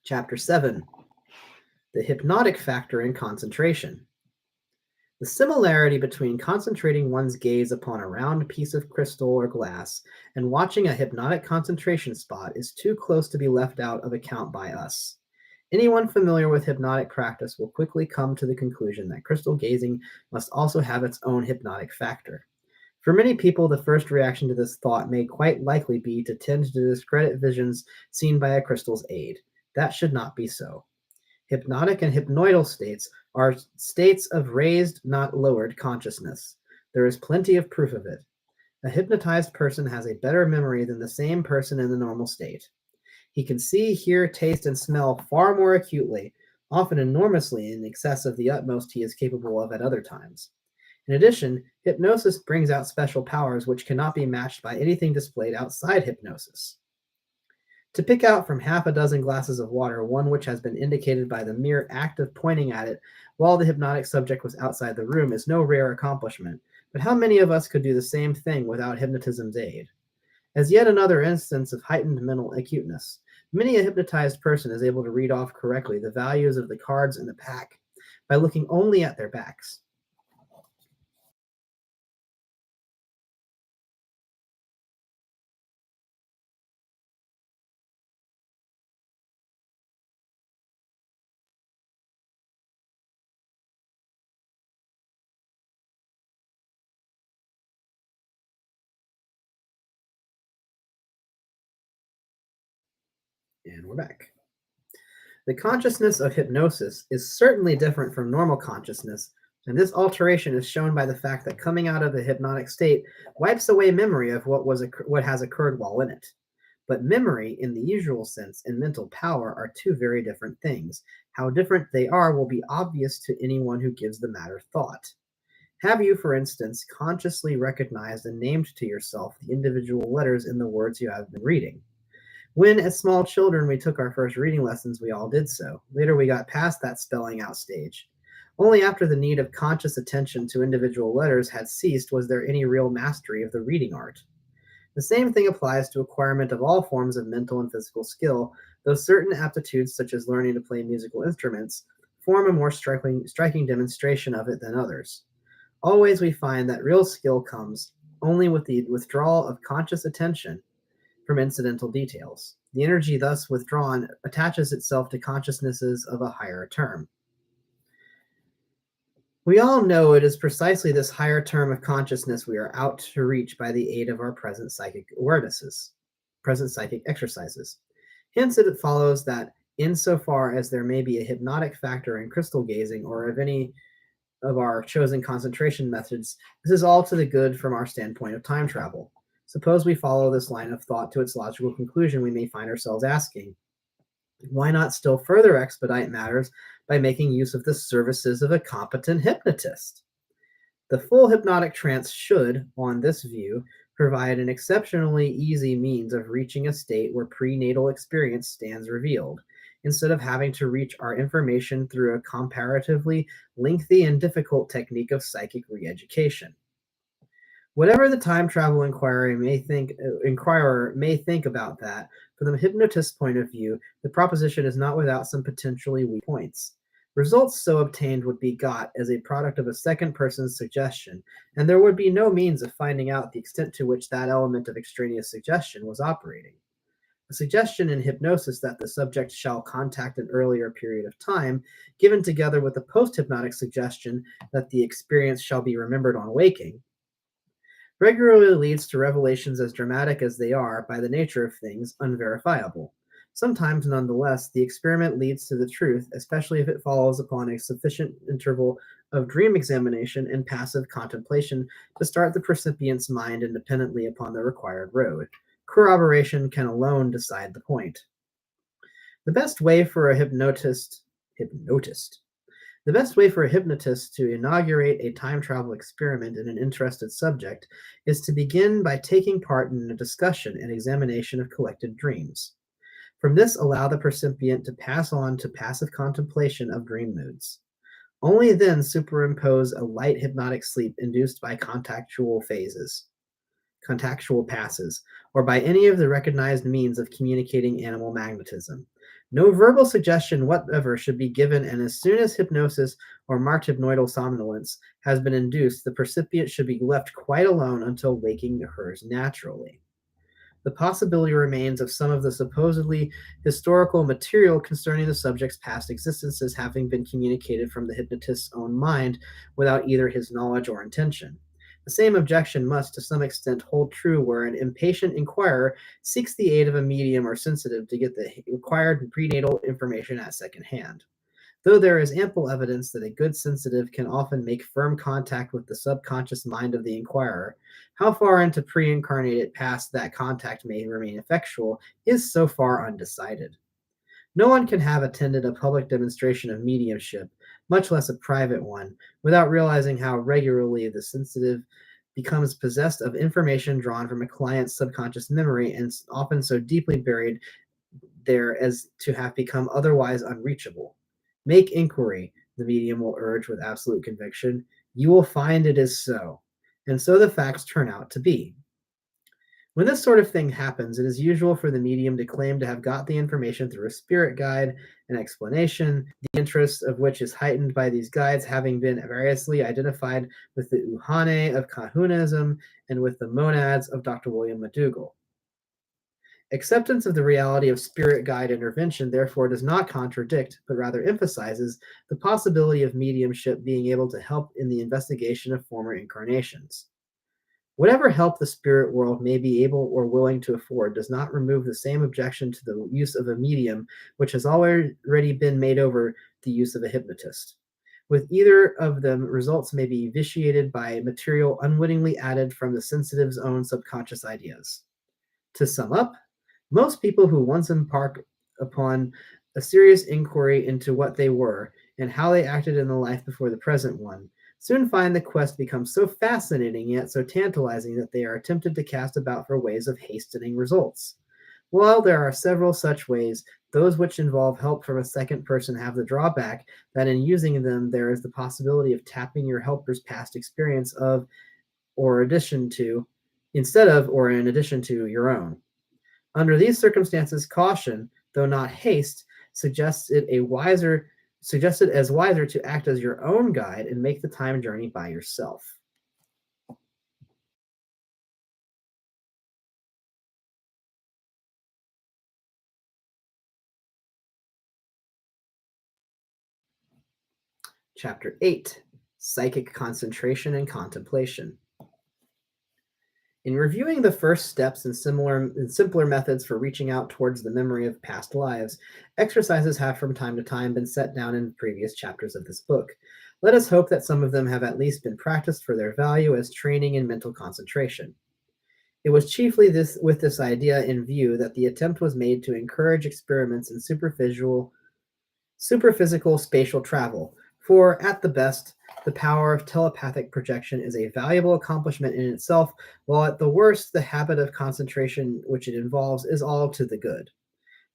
Chapter 7. The hypnotic factor in concentration. The similarity between concentrating one's gaze upon a round piece of crystal or glass and watching a hypnotic concentration spot is too close to be left out of account by us. Anyone familiar with hypnotic practice will quickly come to the conclusion that crystal gazing must also have its own hypnotic factor. For many people, the first reaction to this thought may quite likely be to tend to discredit visions seen by a crystal's aid. That should not be so. Hypnotic and hypnoidal states are states of raised, not lowered consciousness. There is plenty of proof of it. A hypnotized person has a better memory than the same person in the normal state. He can see, hear, taste, and smell far more acutely, often enormously in excess of the utmost he is capable of at other times. In addition, hypnosis brings out special powers which cannot be matched by anything displayed outside hypnosis. To pick out from half a dozen glasses of water one which has been indicated by the mere act of pointing at it while the hypnotic subject was outside the room is no rare accomplishment, but how many of us could do the same thing without hypnotism's aid? As yet another instance of heightened mental acuteness, many a hypnotized person is able to read off correctly the values of the cards in the pack by looking only at their backs. And we're back. The consciousness of hypnosis is certainly different from normal consciousness, and this alteration is shown by the fact that coming out of a hypnotic state wipes away memory of what has occurred while in it. But memory, in the usual sense, and mental power are two very different things. How different they are will be obvious to anyone who gives the matter thought. Have you, for instance, consciously recognized and named to yourself the individual letters in the words you have been reading? When, as small children, we took our first reading lessons, we all did so. Later, we got past that spelling out stage. Only after the need of conscious attention to individual letters had ceased was there any real mastery of the reading art. The same thing applies to acquirement of all forms of mental and physical skill, though certain aptitudes, such as learning to play musical instruments, form a more striking demonstration of it than others. Always we find that real skill comes only with the withdrawal of conscious attention from incidental details. The energy thus withdrawn attaches itself to consciousnesses of a higher term. We all know it is precisely this higher term of consciousness we are out to reach by the aid of our present psychic exercises. Hence, it follows that insofar as there may be a hypnotic factor in crystal gazing or of any of our chosen concentration methods, this is all to the good from our standpoint of time travel. Suppose we follow this line of thought to its logical conclusion, we may find ourselves asking, why not still further expedite matters by making use of the services of a competent hypnotist? The full hypnotic trance should, on this view, provide an exceptionally easy means of reaching a state where prenatal experience stands revealed, instead of having to reach our information through a comparatively lengthy and difficult technique of psychic re education. Whatever the time travel inquirer may think about that, from the hypnotist's point of view, the proposition is not without some potentially weak points. Results so obtained would be got as a product of a second person's suggestion, and there would be no means of finding out the extent to which that element of extraneous suggestion was operating. A suggestion in hypnosis that the subject shall contact an earlier period of time, given together with a post hypnotic suggestion that the experience shall be remembered on waking, regularly leads to revelations as dramatic as they are, by the nature of things, unverifiable. Sometimes, nonetheless, the experiment leads to the truth, especially if it follows upon a sufficient interval of dream examination and passive contemplation to start the recipient's mind independently upon the required road. Corroboration can alone decide the point. The best way for a hypnotist the best way for a hypnotist to inaugurate a time travel experiment in an interested subject is to begin by taking part in a discussion and examination of collected dreams. From this, allow the percipient to pass on to passive contemplation of dream moods. Only then superimpose a light hypnotic sleep induced by contactual passes, or by any of the recognized means of communicating animal magnetism. No verbal suggestion whatever should be given, and as soon as hypnosis or marked hypnoidal somnolence has been induced, the percipient should be left quite alone until waking occurs naturally. The possibility remains of some of the supposedly historical material concerning the subject's past existences having been communicated from the hypnotist's own mind without either his knowledge or intention. The same objection must, to some extent, hold true where an impatient inquirer seeks the aid of a medium or sensitive to get the required prenatal information at second hand. Though there is ample evidence that a good sensitive can often make firm contact with the subconscious mind of the inquirer, how far into pre-incarnated past that contact may remain effectual is so far undecided. No one can have attended a public demonstration of mediumship, much less a private one, without realizing how regularly the sensitive becomes possessed of information drawn from a client's subconscious memory and often so deeply buried there as to have become otherwise unreachable. Make inquiry, the medium will urge with absolute conviction. You will find it is so. And so the facts turn out to be. When this sort of thing happens, it is usual for the medium to claim to have got the information through a spirit guide, an explanation, the interest of which is heightened by these guides having been variously identified with the Uhane of Kahunaism and with the monads of Dr. William McDougall. Acceptance of the reality of spirit guide intervention therefore does not contradict, but rather emphasizes the possibility of mediumship being able to help in the investigation of former incarnations. Whatever help the spirit world may be able or willing to afford does not remove the same objection to the use of a medium which has already been made over the use of a hypnotist. With either of them, results may be vitiated by material unwittingly added from the sensitive's own subconscious ideas. To sum up, most people who once embark upon a serious inquiry into what they were and how they acted in the life before the present one soon find the quest becomes so fascinating yet so tantalizing that they are tempted to cast about for ways of hastening results. While there are several such ways, those which involve help from a second person have the drawback that in using them there is the possibility of tapping your helper's past experience of or addition to instead of or in addition to your own. Under these circumstances, caution, though not haste, suggested as wiser to act as your own guide and make the time journey by yourself. Chapter 8: Psychic Concentration and Contemplation. In reviewing the first steps and simpler methods for reaching out towards the memory of past lives, exercises have from time to time been set down in previous chapters of this book. Let us hope that some of them have at least been practiced for their value as training in mental concentration. It was chiefly with this idea in view that the attempt was made to encourage experiments in superphysical spatial travel, for at the best, The power of telepathic projection is a valuable accomplishment in itself, while at the worst, the habit of concentration which it involves is all to the good.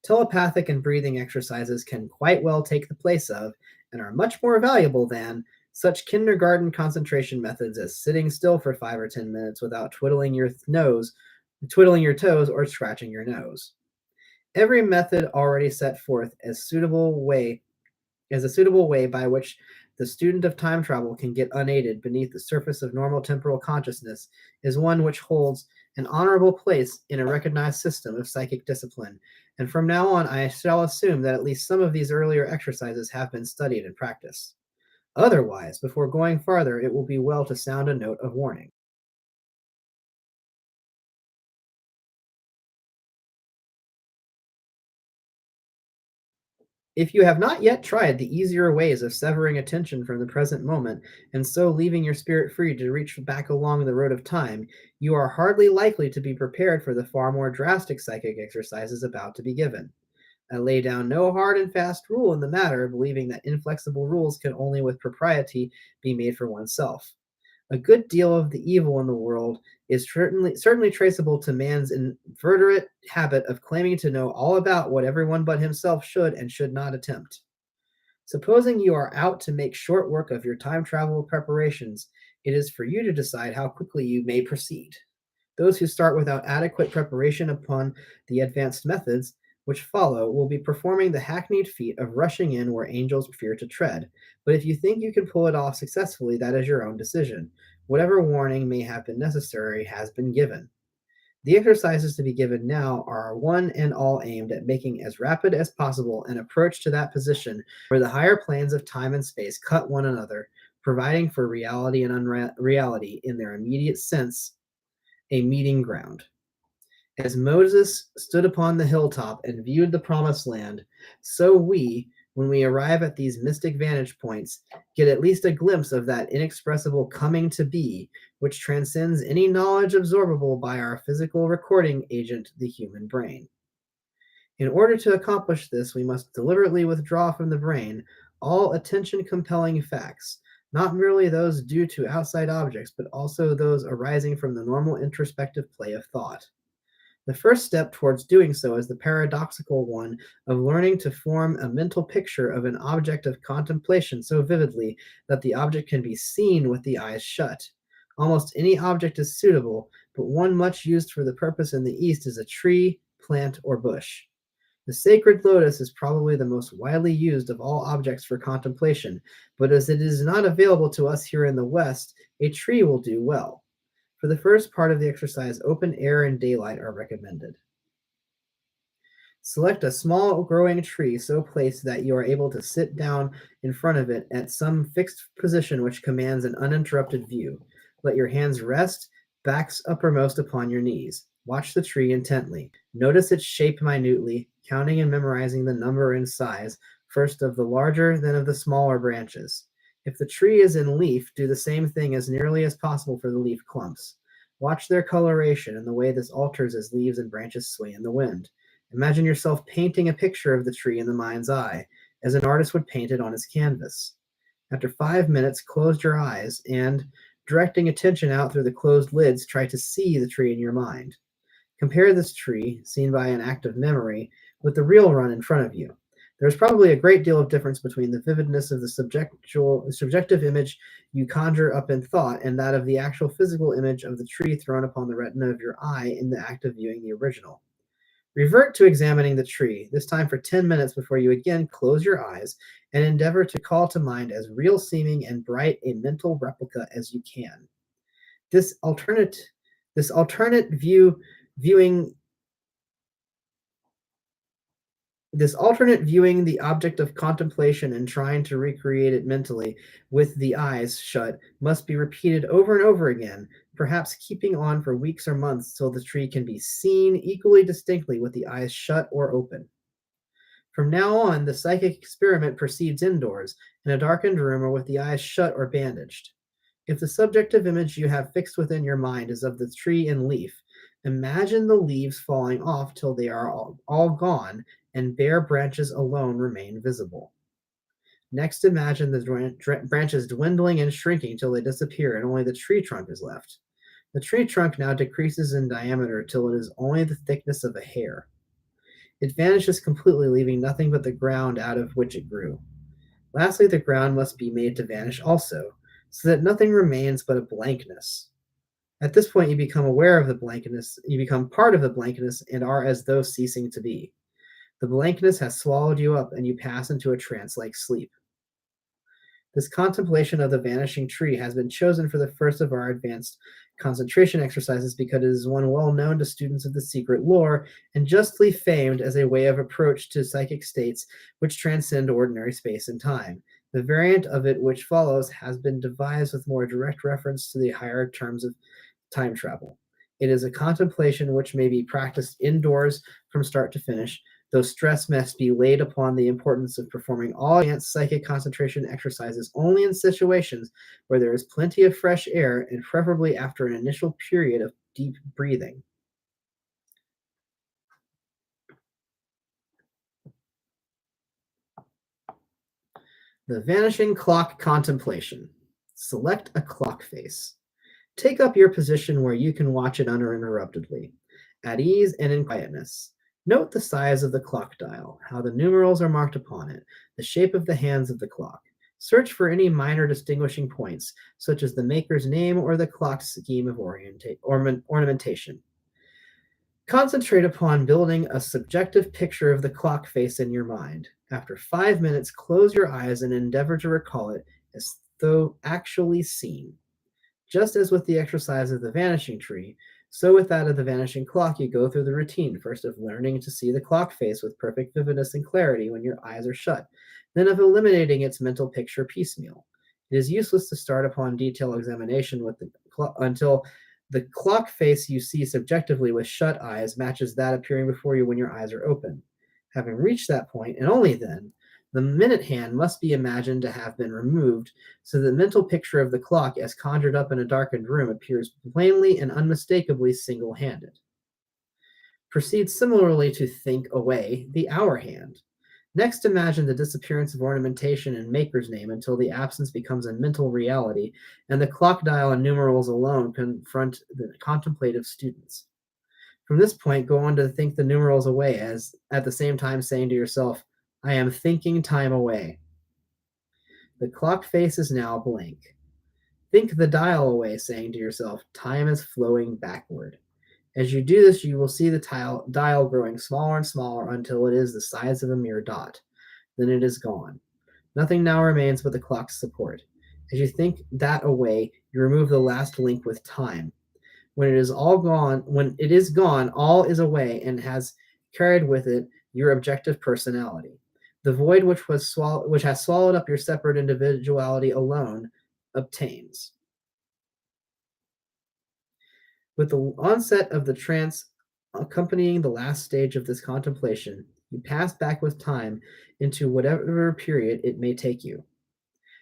Telepathic and breathing exercises can quite well take the place of, and are much more valuable than, such kindergarten concentration methods as sitting still for 5 or 10 minutes without twiddling your toes, or scratching your nose. Every method already set forth as a suitable way by which the student of time travel can get unaided beneath the surface of normal temporal consciousness is one which holds an honorable place in a recognized system of psychic discipline, and from now on I shall assume that at least some of these earlier exercises have been studied and practiced. Otherwise, before going farther, it will be well to sound a note of warning. If you have not yet tried the easier ways of severing attention from the present moment, and so leaving your spirit free to reach back along the road of time, you are hardly likely to be prepared for the far more drastic psychic exercises about to be given. I lay down no hard and fast rule in the matter, believing that inflexible rules can only with propriety be made for oneself. A good deal of the evil in the world is certainly traceable to man's inveterate habit of claiming to know all about what everyone but himself should and should not attempt. Supposing you are out to make short work of your time travel preparations, it is for you to decide how quickly you may proceed. Those who start without adequate preparation upon the advanced methods which follow will be performing the hackneyed feat of rushing in where angels fear to tread. But if you think you can pull it off successfully, that is your own decision. Whatever warning may have been necessary has been given. The exercises to be given now are one and all aimed at making as rapid as possible an approach to that position where the higher planes of time and space cut one another, providing for reality and unreality in their immediate sense a meeting ground. As Moses stood upon the hilltop and viewed the promised land, so we, when we arrive at these mystic vantage points, get at least a glimpse of that inexpressible coming to be which transcends any knowledge absorbable by our physical recording agent, the human brain. In order to accomplish this, we must deliberately withdraw from the brain all attention compelling facts, not merely those due to outside objects, but also those arising from the normal introspective play of thought. The first step towards doing so is the paradoxical one of learning to form a mental picture of an object of contemplation so vividly that the object can be seen with the eyes shut. Almost any object is suitable, but one much used for the purpose in the East is a tree, plant, or bush. The sacred lotus is probably the most widely used of all objects for contemplation, but as it is not available to us here in the West, a tree will do well. For the first part of the exercise, open air and daylight are recommended. Select a small growing tree so placed that you are able to sit down in front of it at some fixed position which commands an uninterrupted view. Let your hands rest, backs uppermost upon your knees. Watch the tree intently. Notice its shape minutely, counting and memorizing the number and size, first of the larger, then of the smaller branches. If the tree is in leaf, do the same thing as nearly as possible for the leaf clumps. Watch their coloration and the way this alters as leaves and branches sway in the wind. Imagine yourself painting a picture of the tree in the mind's eye, as an artist would paint it on his canvas. After 5 minutes, close your eyes and, directing attention out through the closed lids, try to see the tree in your mind. Compare this tree, seen by an act of memory, with the real one in front of you. There is probably a great deal of difference between the vividness of the subjective image you conjure up in thought and that of the actual physical image of the tree thrown upon the retina of your eye in the act of viewing the original. Revert to examining the tree, this time for 10 minutes before you again close your eyes and endeavor to call to mind as real seeming and bright a mental replica as you can. This alternate this alternate view viewing This alternate viewing the object of contemplation and trying to recreate it mentally with the eyes shut must be repeated over and over again, perhaps keeping on for weeks or months till the tree can be seen equally distinctly with the eyes shut or open. From now on, the psychic experiment proceeds indoors, in a darkened room or with the eyes shut or bandaged. If the subjective image you have fixed within your mind is of the tree in leaf, imagine the leaves falling off till they are all gone and bare branches alone remain visible. Next, imagine the branches dwindling and shrinking till they disappear and only the tree trunk is left. The tree trunk now decreases in diameter till it is only the thickness of a hair. It vanishes completely, leaving nothing but the ground out of which it grew. Lastly, the ground must be made to vanish also, so that nothing remains but a blankness. At this point, you become aware of the blankness, you become part of the blankness and are as though ceasing to be. The blankness has swallowed you up, and you pass into a trance like sleep. This contemplation of the vanishing tree has been chosen for the first of our advanced concentration exercises because it is one well known to students of the secret lore and justly famed as a way of approach to psychic states which transcend ordinary space and time. The variant of it which follows has been devised with more direct reference to the higher terms of time travel. It is a contemplation which may be practiced indoors from start to finish, though stress must be laid upon the importance of performing all advanced psychic concentration exercises only in situations where there is plenty of fresh air and preferably after an initial period of deep breathing. The vanishing clock contemplation. Select a clock face. Take up your position where you can watch it uninterruptedly, at ease and in quietness. Note the size of the clock dial, how the numerals are marked upon it, the shape of the hands of the clock. Search for any minor distinguishing points, such as the maker's name or the clock's scheme of ornamentation. Concentrate upon building a subjective picture of the clock face in your mind. After 5 minutes, close your eyes and endeavor to recall it as though actually seen. Just as with the exercise of the vanishing tree, so with that of the vanishing clock, you go through the routine, first of learning to see the clock face with perfect vividness and clarity when your eyes are shut, then of eliminating its mental picture piecemeal. It is useless to start upon detailed examination with the until the clock face you see subjectively with shut eyes matches that appearing before you when your eyes are open. Having reached that point, and only then, the minute hand must be imagined to have been removed, so the mental picture of the clock as conjured up in a darkened room appears plainly and unmistakably single-handed. Proceed similarly to think away the hour hand. Next, imagine the disappearance of ornamentation and maker's name until the absence becomes a mental reality, and the clock dial and numerals alone confront the contemplative students. From this point, go on to think the numerals away, as at the same time saying to yourself, I am thinking time away. The clock face is now blank. Think the dial away, saying to yourself, time is flowing backward. As you do this, you will see the dial growing smaller and smaller until it is the size of a mere dot. Then it is gone. Nothing now remains but the clock's support. As you think that away, you remove the last link with time. When it is gone, all is away and has carried with it your objective personality. The void which has swallowed up your separate individuality alone obtains. With the onset of the trance accompanying the last stage of this contemplation, you pass back with time into whatever period it may take you.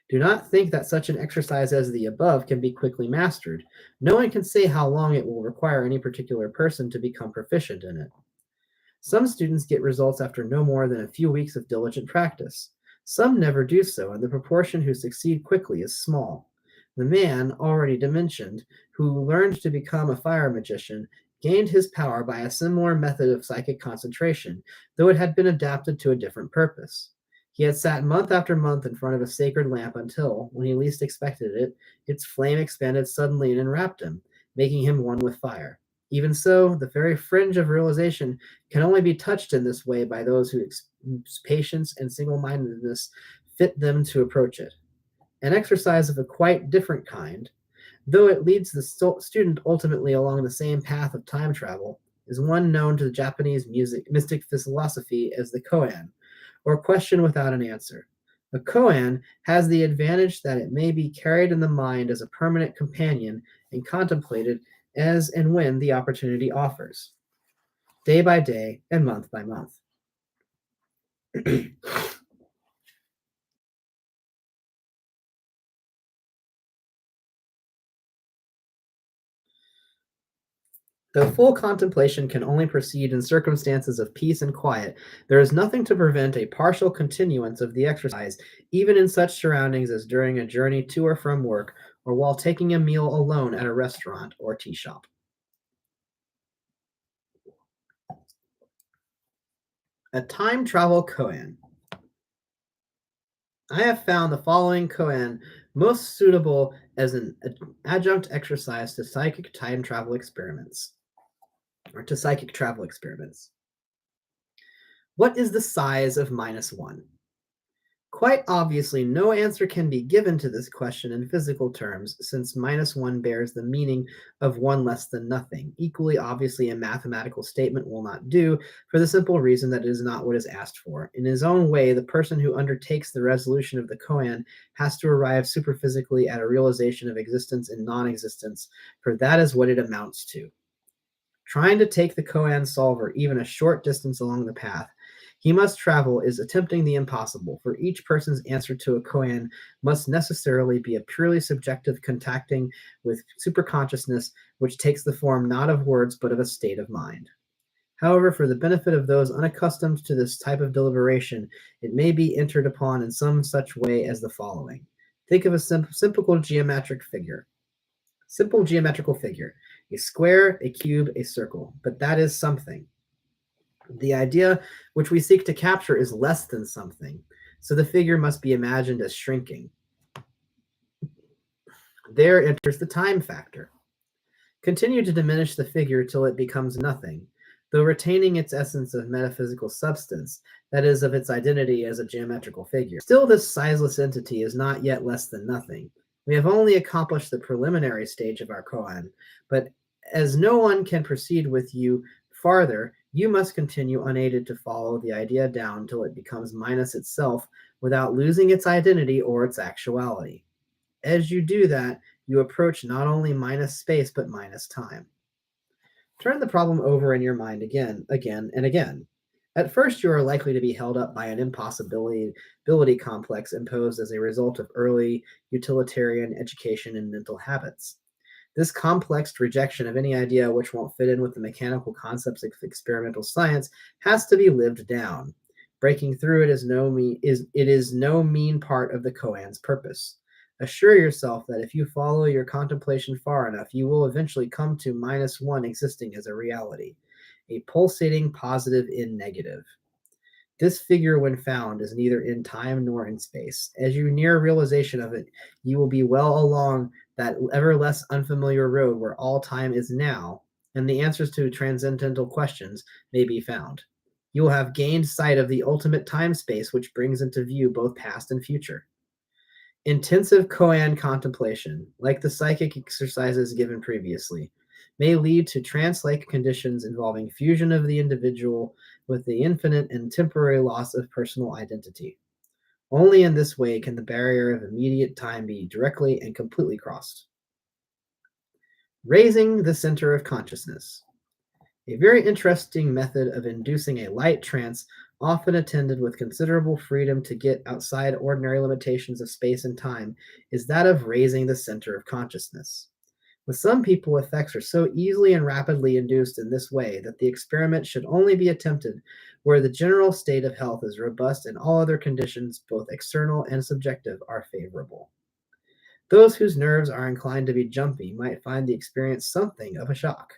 Do not think that such an exercise as the above can be quickly mastered. No one can say how long it will require any particular person to become proficient in it. Some students get results after no more than a few weeks of diligent practice. Some never do so, and the proportion who succeed quickly is small. The man, already mentioned, who learned to become a fire magician, gained his power by a similar method of psychic concentration, though it had been adapted to a different purpose. He had sat month after month in front of a sacred lamp until, when he least expected it, its flame expanded suddenly and enwrapped him, making him one with fire. Even so, the very fringe of realization can only be touched in this way by those whose patience and single-mindedness fit them to approach it. An exercise of a quite different kind, though it leads the student ultimately along the same path of time travel, is one known to the Japanese mystic philosophy as the koan, or question without an answer. A koan has the advantage that it may be carried in the mind as a permanent companion and contemplated as and when the opportunity offers, day by day and month by month. Though full contemplation can only proceed in circumstances of peace and quiet, there is nothing to prevent a partial continuance of the exercise, even in such surroundings as during a journey to or from work, or while taking a meal alone at a restaurant or tea shop. A time travel koan. I have found the following koan most suitable as an adjunct exercise to psychic time travel experiments, or to psychic travel experiments. What is the size of -1? Quite obviously, no answer can be given to this question in physical terms, since -1 bears the meaning of 1 less than nothing. Equally obviously, a mathematical statement will not do, for the simple reason that it is not what is asked for. In his own way, the person who undertakes the resolution of the koan has to arrive superphysically at a realization of existence in non existence, for that is what it amounts to. Trying to take the koan solver even a short distance along the path he must travel is attempting the impossible, for each person's answer to a koan must necessarily be a purely subjective contacting with superconsciousness, which takes the form not of words but of a state of mind. However, for the benefit of those unaccustomed to this type of deliberation, it may be entered upon in some such way as the following. Think of a simple geometric figure. Simple geometrical figure. A square, a cube, a circle. But that is something. The idea which we seek to capture is less than something, so the figure must be imagined as shrinking. There enters the time factor. Continue to diminish the figure till it becomes nothing, though retaining its essence of metaphysical substance, that is, of its identity as a geometrical figure. Still, this sizeless entity is not yet less than nothing. We have only accomplished the preliminary stage of our koan, but as no one can proceed with you farther, you must continue unaided to follow the idea down till it becomes minus itself without losing its identity or its actuality. As you do that, you approach not only minus space but minus time. Turn the problem over in your mind again, and again. At first, you are likely to be held up by an impossibility complex imposed as a result of early utilitarian education and mental habits. This complex rejection of any idea which won't fit in with the mechanical concepts of experimental science has to be lived down. Breaking through it is no mean part of the koan's purpose. Assure yourself that if you follow your contemplation far enough, you will eventually come to -1 existing as a reality, a pulsating positive in negative. This figure, when found, is neither in time nor in space. As you near realization of it, you will be well along that ever less unfamiliar road where all time is now, and the answers to transcendental questions may be found. You will have gained sight of the ultimate time space, which brings into view both past and future. Intensive koan contemplation, like the psychic exercises given previously, may lead to trance-like conditions involving fusion of the individual with the infinite and temporary loss of personal identity. Only in this way can the barrier of immediate time be directly and completely crossed. Raising the center of consciousness. A very interesting method of inducing a light trance, often attended with considerable freedom to get outside ordinary limitations of space and time, is that of raising the center of consciousness. With some people, effects are so easily and rapidly induced in this way that the experiment should only be attempted where the general state of health is robust and all other conditions, both external and subjective, are favorable. Those whose nerves are inclined to be jumpy might find the experience something of a shock.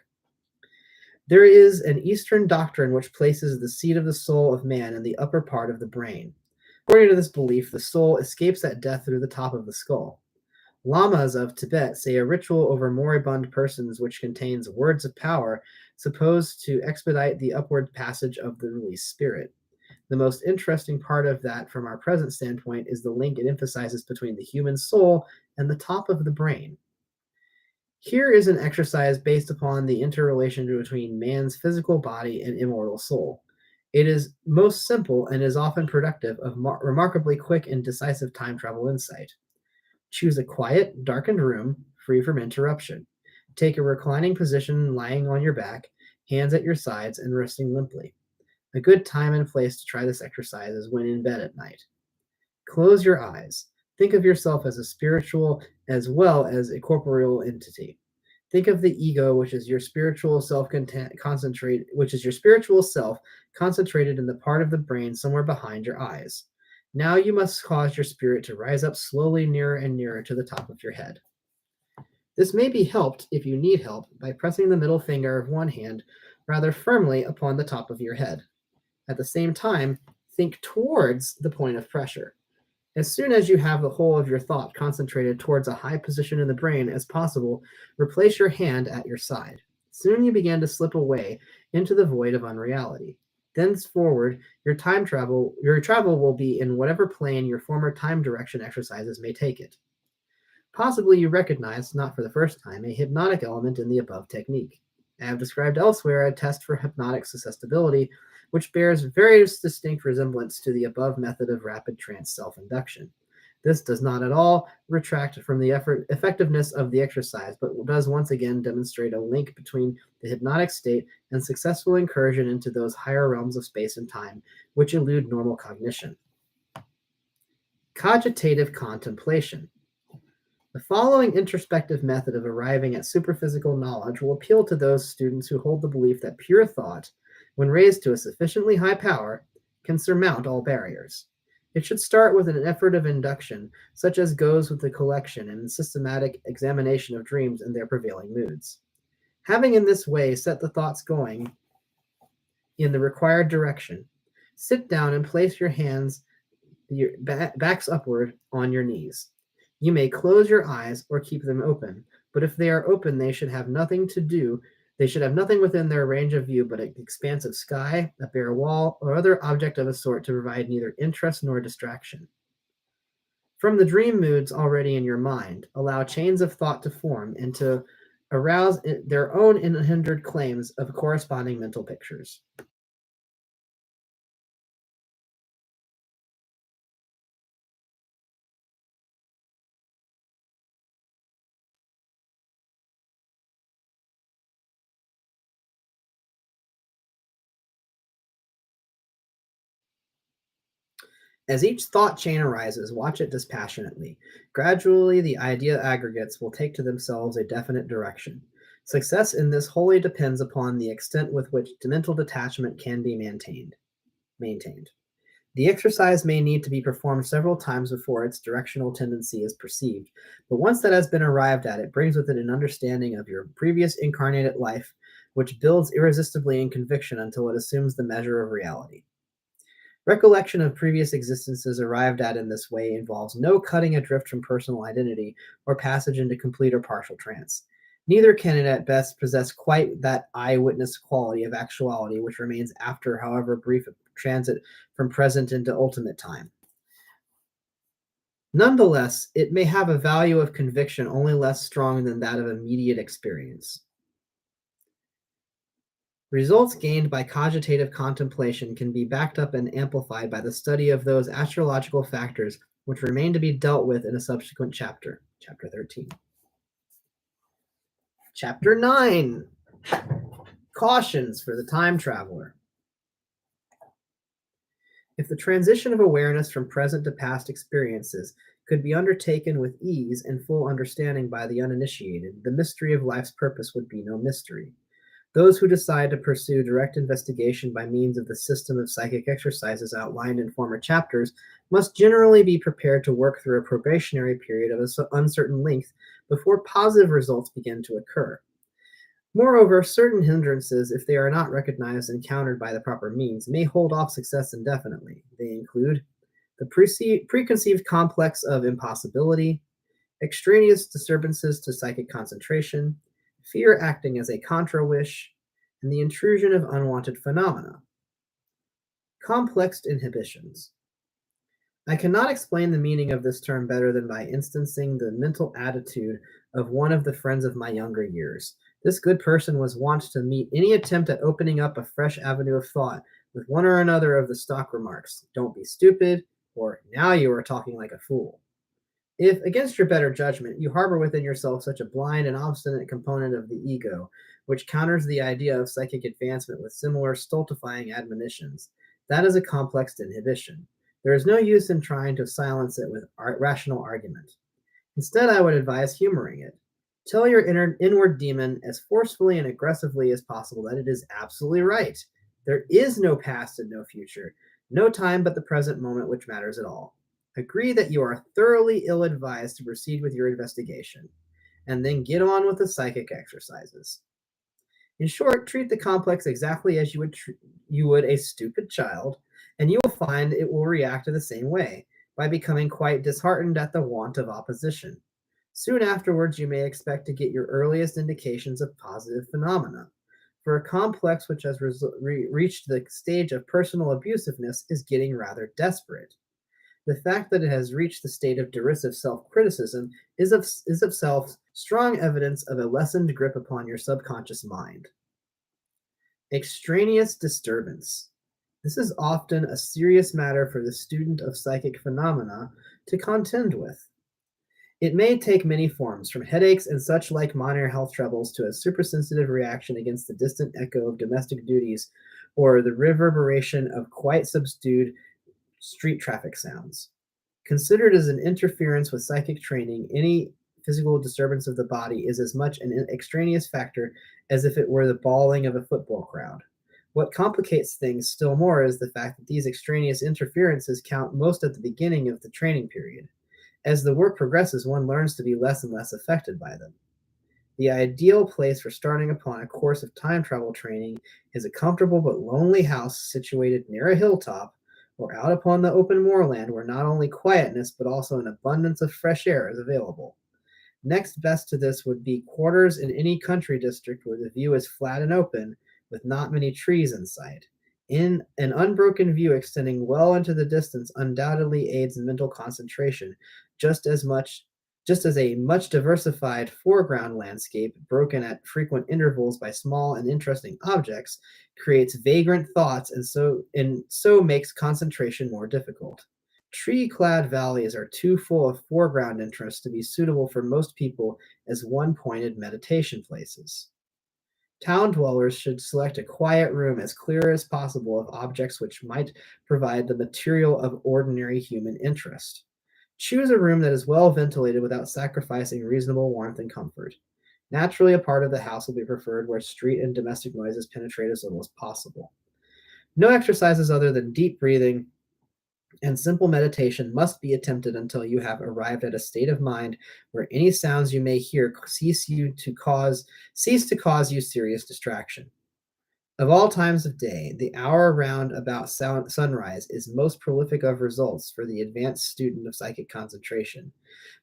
There is an Eastern doctrine which places the seat of the soul of man in the upper part of the brain. According to this belief, the soul escapes at death through the top of the skull. Lamas of Tibet say a ritual over moribund persons which contains words of power supposed to expedite the upward passage of the released spirit. The most interesting part of that from our present standpoint is the link it emphasizes between the human soul and the top of the brain. Here is an exercise based upon the interrelation between man's physical body and immortal soul. It is most simple and is often productive of remarkably quick and decisive time travel insight. Choose a quiet, darkened room, free from interruption. Take a reclining position lying on your back, hands at your sides, and resting limply. A good time and place to try this exercise is when in bed at night. Close your eyes. Think of yourself as a spiritual as well as a corporeal entity. Think of the ego, which is your spiritual self concentrated in the part of the brain somewhere behind your eyes. Now you must cause your spirit to rise up slowly nearer and nearer to the top of your head. This may be helped, if you need help, by pressing the middle finger of one hand rather firmly upon the top of your head. At the same time, think towards the point of pressure. As soon as you have the whole of your thought concentrated towards a high position in the brain as possible, replace your hand at your side. Soon you begin to slip away into the void of unreality. Thenceforward, your travel will be in whatever plane your former time direction exercises may take it. Possibly you recognize, not for the first time, a hypnotic element in the above technique. I have described elsewhere a test for hypnotic suggestibility, which bears very distinct resemblance to the above method of rapid trance self-induction. This does not at all retract from the effectiveness of the exercise, but does once again demonstrate a link between the hypnotic state and successful incursion into those higher realms of space and time which elude normal cognition. Cogitative contemplation. The following introspective method of arriving at superphysical knowledge will appeal to those students who hold the belief that pure thought, when raised to a sufficiently high power, can surmount all barriers. It should start with an effort of induction, such as goes with the collection and systematic examination of dreams and their prevailing moods. Having in this way set the thoughts going in the required direction, sit down and place your hands, your backs upward, on your knees. You may close your eyes or keep them open, but if they are open, they should have nothing within their range of view but an expanse of sky, a bare wall, or other object of a sort to provide neither interest nor distraction. From the dream moods already in your mind, allow chains of thought to form and to arouse their own unhindered claims of corresponding mental pictures. As each thought chain arises, watch it dispassionately. Gradually, the idea aggregates will take to themselves a definite direction. Success in this wholly depends upon the extent with which mental detachment can be maintained. The exercise may need to be performed several times before its directional tendency is perceived, but once that has been arrived at, it brings with it an understanding of your previous incarnated life, which builds irresistibly in conviction until it assumes the measure of reality. Recollection of previous existences arrived at in this way involves no cutting adrift from personal identity or passage into complete or partial trance. Neither can it at best possess quite that eyewitness quality of actuality which remains after, however brief, a transit from present into ultimate time. Nonetheless, it may have a value of conviction only less strong than that of immediate experience. Results gained by cogitative contemplation can be backed up and amplified by the study of those astrological factors which remain to be dealt with in a subsequent chapter, chapter 13. Chapter 9, Cautions for the Time Traveler. If the transition of awareness from present to past experiences could be undertaken with ease and full understanding by the uninitiated, the mystery of life's purpose would be no mystery. Those who decide to pursue direct investigation by means of the system of psychic exercises outlined in former chapters must generally be prepared to work through a probationary period of an uncertain length before positive results begin to occur. Moreover, certain hindrances, if they are not recognized and countered by the proper means, may hold off success indefinitely. They include the preconceived complex of impossibility, extraneous disturbances to psychic concentration, fear acting as a contra-wish, and the intrusion of unwanted phenomena. Complex inhibitions. I cannot explain the meaning of this term better than by instancing the mental attitude of one of the friends of my younger years. This good person was wont to meet any attempt at opening up a fresh avenue of thought with one or another of the stock remarks, "Don't be stupid," or "Now you are talking like a fool." If, against your better judgment, you harbor within yourself such a blind and obstinate component of the ego, which counters the idea of psychic advancement with similar stultifying admonitions, that is a complex inhibition. There is no use in trying to silence it with rational argument. Instead, I would advise humoring it. Tell your inward demon as forcefully and aggressively as possible that it is absolutely right. There is no past and no future, no time but the present moment which matters at all. Agree that you are thoroughly ill advised to proceed with your investigation, and then get on with the psychic exercises. In short, treat the complex exactly as you would a stupid child, and you will find it will react in the same way, by becoming quite disheartened at the want of opposition. Soon afterwards, you may expect to get your earliest indications of positive phenomena. For a complex which has reached the stage of personal abusiveness is getting rather desperate. The fact that it has reached the state of derisive self criticism is of self strong evidence of a lessened grip upon your subconscious mind. Extraneous disturbance. This is often a serious matter for the student of psychic phenomena to contend with. It may take many forms, from headaches and such like minor health troubles to a supersensitive reaction against the distant echo of domestic duties or the reverberation of quite subdued street traffic sounds. Considered as an interference with psychic training, any physical disturbance of the body is as much an extraneous factor as if it were the bawling of a football crowd. What complicates things still more is the fact that these extraneous interferences count most at the beginning of the training period. As the work progresses, one learns to be less and less affected by them. The ideal place for starting upon a course of time travel training is a comfortable but lonely house situated near a hilltop or out upon the open moorland where not only quietness but also an abundance of fresh air is available. Next best to this would be quarters in any country district where the view is flat and open, with not many trees in sight. In an unbroken view extending well into the distance undoubtedly aids in mental concentration, just as much just as a much diversified foreground landscape, broken at frequent intervals by small and interesting objects, creates vagrant thoughts and so makes concentration more difficult. Tree-clad valleys are too full of foreground interest to be suitable for most people as one-pointed meditation places. Town dwellers should select a quiet room as clear as possible of objects which might provide the material of ordinary human interest. Choose a room that is well ventilated without sacrificing reasonable warmth and comfort. Naturally, a part of the house will be preferred where street and domestic noises penetrate as little as possible. No exercises other than deep breathing and simple meditation must be attempted until you have arrived at a state of mind where any sounds you may hear cease to cause you serious distraction. Of all times of day, the hour round about sunrise is most prolific of results for the advanced student of psychic concentration,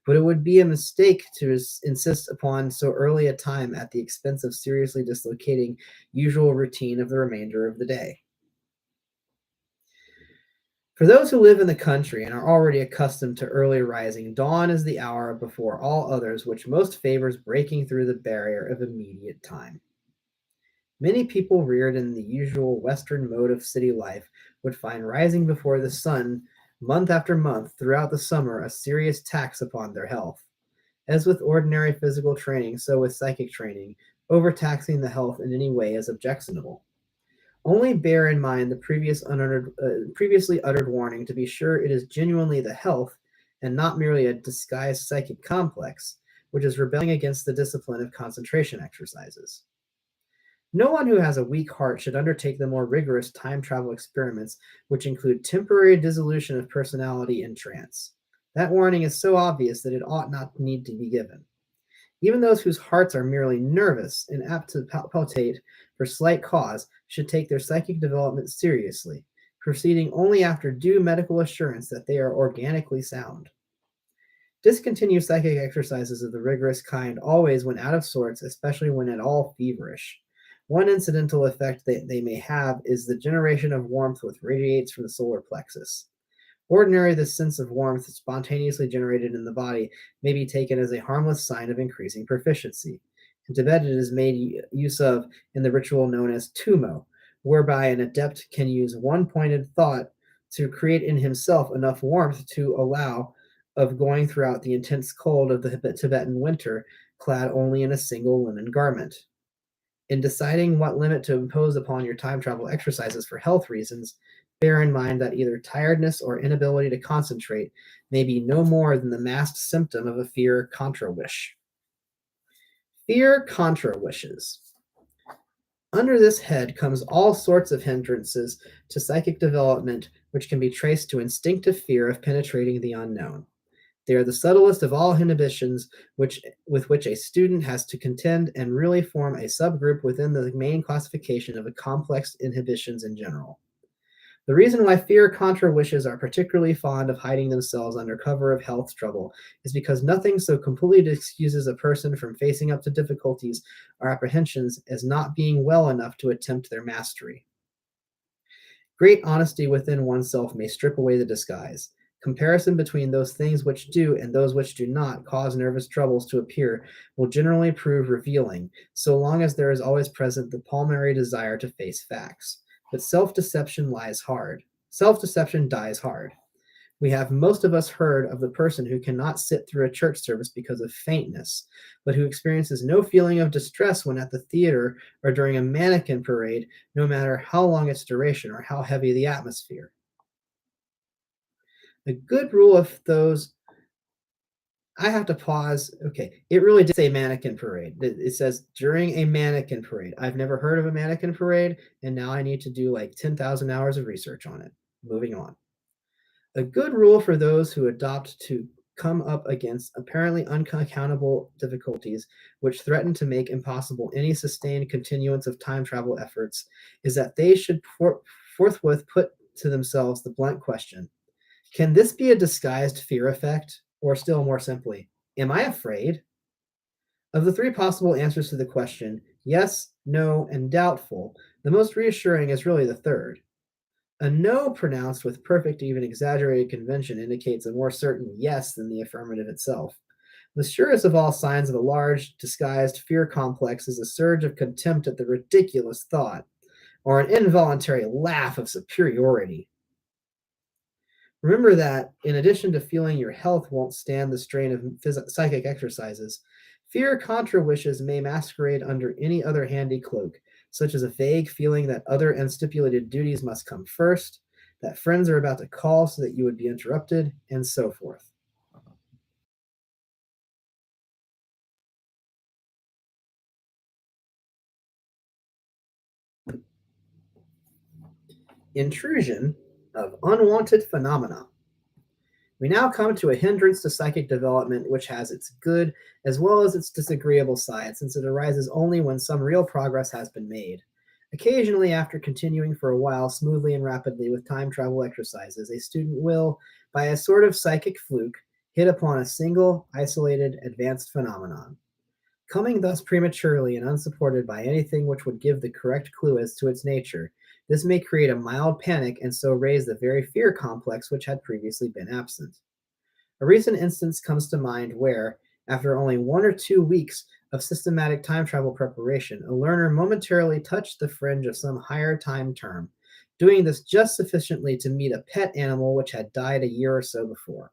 but it would be a mistake to insist upon so early a time at the expense of seriously dislocating usual routine of the remainder of the day. For those who live in the country and are already accustomed to early rising, dawn is the hour before all others which most favors breaking through the barrier of immediate time. Many people reared in the usual Western mode of city life would find rising before the sun month after month throughout the summer a serious tax upon their health. As with ordinary physical training, so with psychic training, overtaxing the health in any way is objectionable. Only bear in mind the previously uttered warning to be sure it is genuinely the health and not merely a disguised psychic complex, which is rebelling against the discipline of concentration exercises. No one who has a weak heart should undertake the more rigorous time travel experiments, which include temporary dissolution of personality in trance. That warning is so obvious that it ought not need to be given. Even those whose hearts are merely nervous and apt to palpitate for slight cause should take their psychic development seriously, proceeding only after due medical assurance that they are organically sound. Discontinue psychic exercises of the rigorous kind always when out of sorts, especially when at all feverish. One incidental effect that they may have is the generation of warmth which radiates from the solar plexus. Ordinarily, this sense of warmth spontaneously generated in the body may be taken as a harmless sign of increasing proficiency. In Tibet, it is made use of in the ritual known as tumo, whereby an adept can use one pointed thought to create in himself enough warmth to allow of going throughout the intense cold of the Tibetan winter, clad only in a single linen garment. In deciding what limit to impose upon your time travel exercises for health reasons, bear in mind that either tiredness or inability to concentrate may be no more than the masked symptom of a fear contra wish. Fear contra wishes. Under this head comes all sorts of hindrances to psychic development, which can be traced to instinctive fear of penetrating the unknown. They are the subtlest of all inhibitions with which a student has to contend and really form a subgroup within the main classification of the complex inhibitions in general. The reason why fear contra wishes are particularly fond of hiding themselves under cover of health trouble is because nothing so completely excuses a person from facing up to difficulties or apprehensions as not being well enough to attempt their mastery. Great honesty within oneself may strip away the disguise. Comparison between those things which do and those which do not cause nervous troubles to appear will generally prove revealing, so long as there is always present the pulmonary desire to face facts. But self-deception lies hard. Self-deception dies hard. We have most of us heard of the person who cannot sit through a church service because of faintness, but who experiences no feeling of distress when at the theater or during a mannequin parade, no matter how long its duration or how heavy the atmosphere. A good rule of those, I have to pause. Okay, it really did say mannequin parade. It says during a mannequin parade. I've never heard of a mannequin parade, and now I need to do like 10,000 hours of research on it. Moving on. A good rule for those who adopt to come up against apparently unaccountable difficulties which threaten to make impossible any sustained continuance of time travel efforts is that they should forthwith put to themselves the blunt question: can this be a disguised fear effect? Or still more simply, am I afraid? Of the three possible answers to the question, yes, no, and doubtful, the most reassuring is really the third. A no pronounced with perfect, even exaggerated convention indicates a more certain yes than the affirmative itself. The surest of all signs of a large, disguised fear complex is a surge of contempt at the ridiculous thought, or an involuntary laugh of superiority. Remember that, in addition to feeling your health won't stand the strain of psychic exercises, fear contra wishes may masquerade under any other handy cloak, such as a vague feeling that other and stipulated duties must come first, that friends are about to call so that you would be interrupted, and so forth. Intrusion of unwanted phenomena. We now come to a hindrance to psychic development which has its good as well as its disagreeable side, since it arises only when some real progress has been made. Occasionally, after continuing for a while smoothly and rapidly with time travel exercises, a student will, by a sort of psychic fluke, hit upon a single, isolated, advanced phenomenon. Coming thus prematurely and unsupported by anything which would give the correct clue as to its nature, this may create a mild panic and so raise the very fear complex which had previously been absent. A recent instance comes to mind where, after only 1 or 2 weeks of systematic time travel preparation, a learner momentarily touched the fringe of some higher time term, doing this just sufficiently to meet a pet animal which had died a year or so before.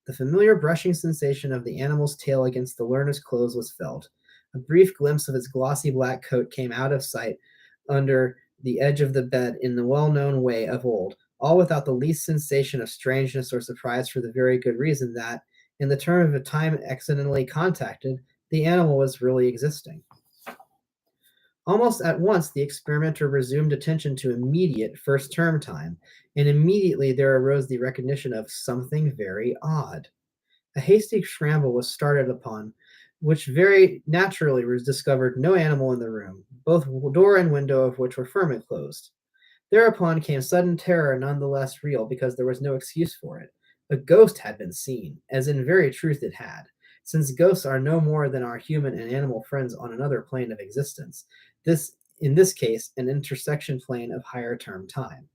The familiar brushing sensation of the animal's tail against the learner's clothes was felt. A brief glimpse of its glossy black coat came out of sight under the edge of the bed in the well known way of old, all without the least sensation of strangeness or surprise for the very good reason that, in the term of a time accidentally contacted, the animal was really existing. Almost at once, the experimenter resumed attention to immediate first term time, and immediately there arose the recognition of something very odd. A hasty scramble was started upon, which very naturally discovered no animal in the room, both door and window of which were firmly closed. Thereupon came sudden terror, none the less real because there was no excuse for it. A ghost had been seen, as in very truth it had, since ghosts are no more than our human and animal friends on another plane of existence. In this case, an intersection plane of higher term time.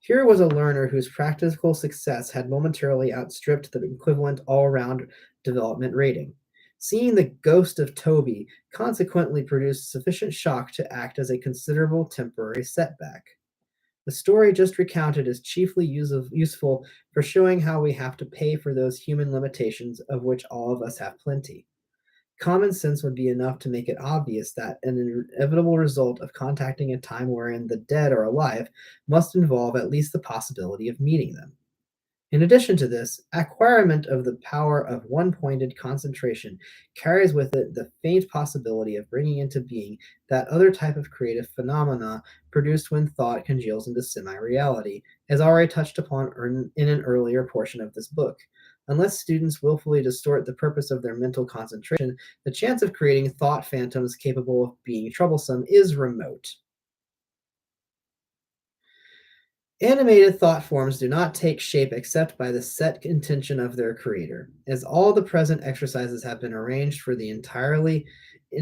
Here was a learner whose practical success had momentarily outstripped the equivalent all-round development rating. Seeing the ghost of Toby consequently produced sufficient shock to act as a considerable temporary setback. The story just recounted is chiefly useful for showing how we have to pay for those human limitations of which all of us have plenty. Common sense would be enough to make it obvious that an inevitable result of contacting a time wherein the dead are alive must involve at least the possibility of meeting them. In addition to this, acquirement of the power of one-pointed concentration carries with it the faint possibility of bringing into being that other type of creative phenomena produced when thought congeals into semi-reality, as already touched upon in an earlier portion of this book. Unless students willfully distort the purpose of their mental concentration, the chance of creating thought phantoms capable of being troublesome is remote. Animated thought forms do not take shape except by the set intention of their creator. As all the present exercises have been arranged for the entirely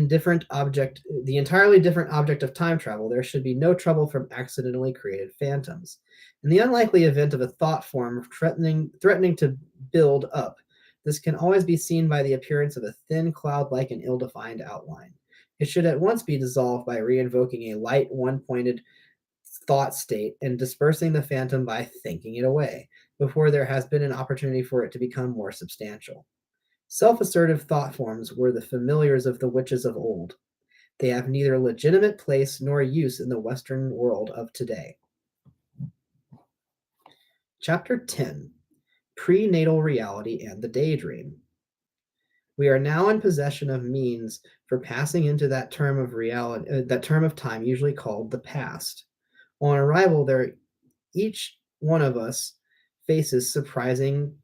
different object of time travel, there should be no trouble from accidentally created phantoms. In the unlikely event of a thought form threatening to build up, this can always be seen by the appearance of a thin cloud-like and ill-defined outline. It should at once be dissolved by reinvoking a light one-pointed thought state and dispersing the phantom by thinking it away before there has been an opportunity for it to become more substantial. Self assertive thought forms were the familiars of the witches of old. They have neither legitimate place nor use in the Western world of today. Chapter 10: Prenatal Reality and the Daydream. We are now in possession of means for passing into that term of reality, that term of time usually called the past. On arrival there, each one of us faces surprising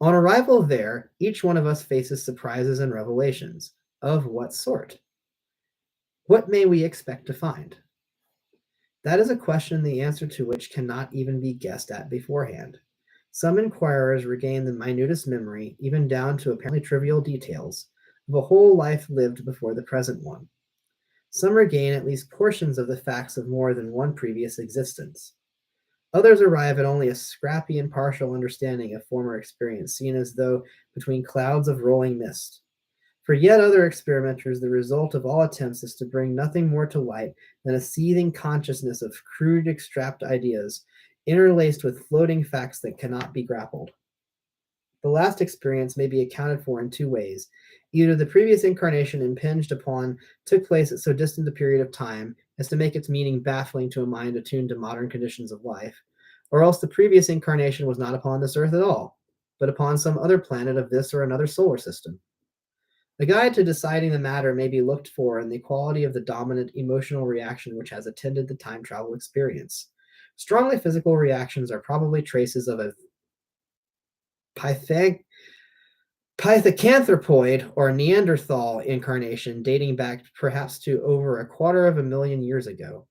On arrival there, each one of us faces surprises and revelations. Of what sort? What may we expect to find? That is a question the answer to which cannot even be guessed at beforehand. Some inquirers regain the minutest memory, even down to apparently trivial details, of a whole life lived before the present one. Some regain at least portions of the facts of more than one previous existence. Others arrive at only a scrappy and partial understanding of former experience, seen as though between clouds of rolling mist. For yet other experimenters, the result of all attempts is to bring nothing more to light than a seething consciousness of crude extract ideas, interlaced with floating facts that cannot be grappled. The last experience may be accounted for in two ways. Either the previous incarnation impinged upon took place at so distant a period of time as to make its meaning baffling to a mind attuned to modern conditions of life, or else the previous incarnation was not upon this earth at all, but upon some other planet of this or another solar system. A guide to deciding the matter may be looked for in the quality of the dominant emotional reaction which has attended the time travel experience. Strongly physical reactions are probably traces of a Pythag- Pithecanthropoid or Neanderthal incarnation dating back perhaps to over a quarter of a million years ago.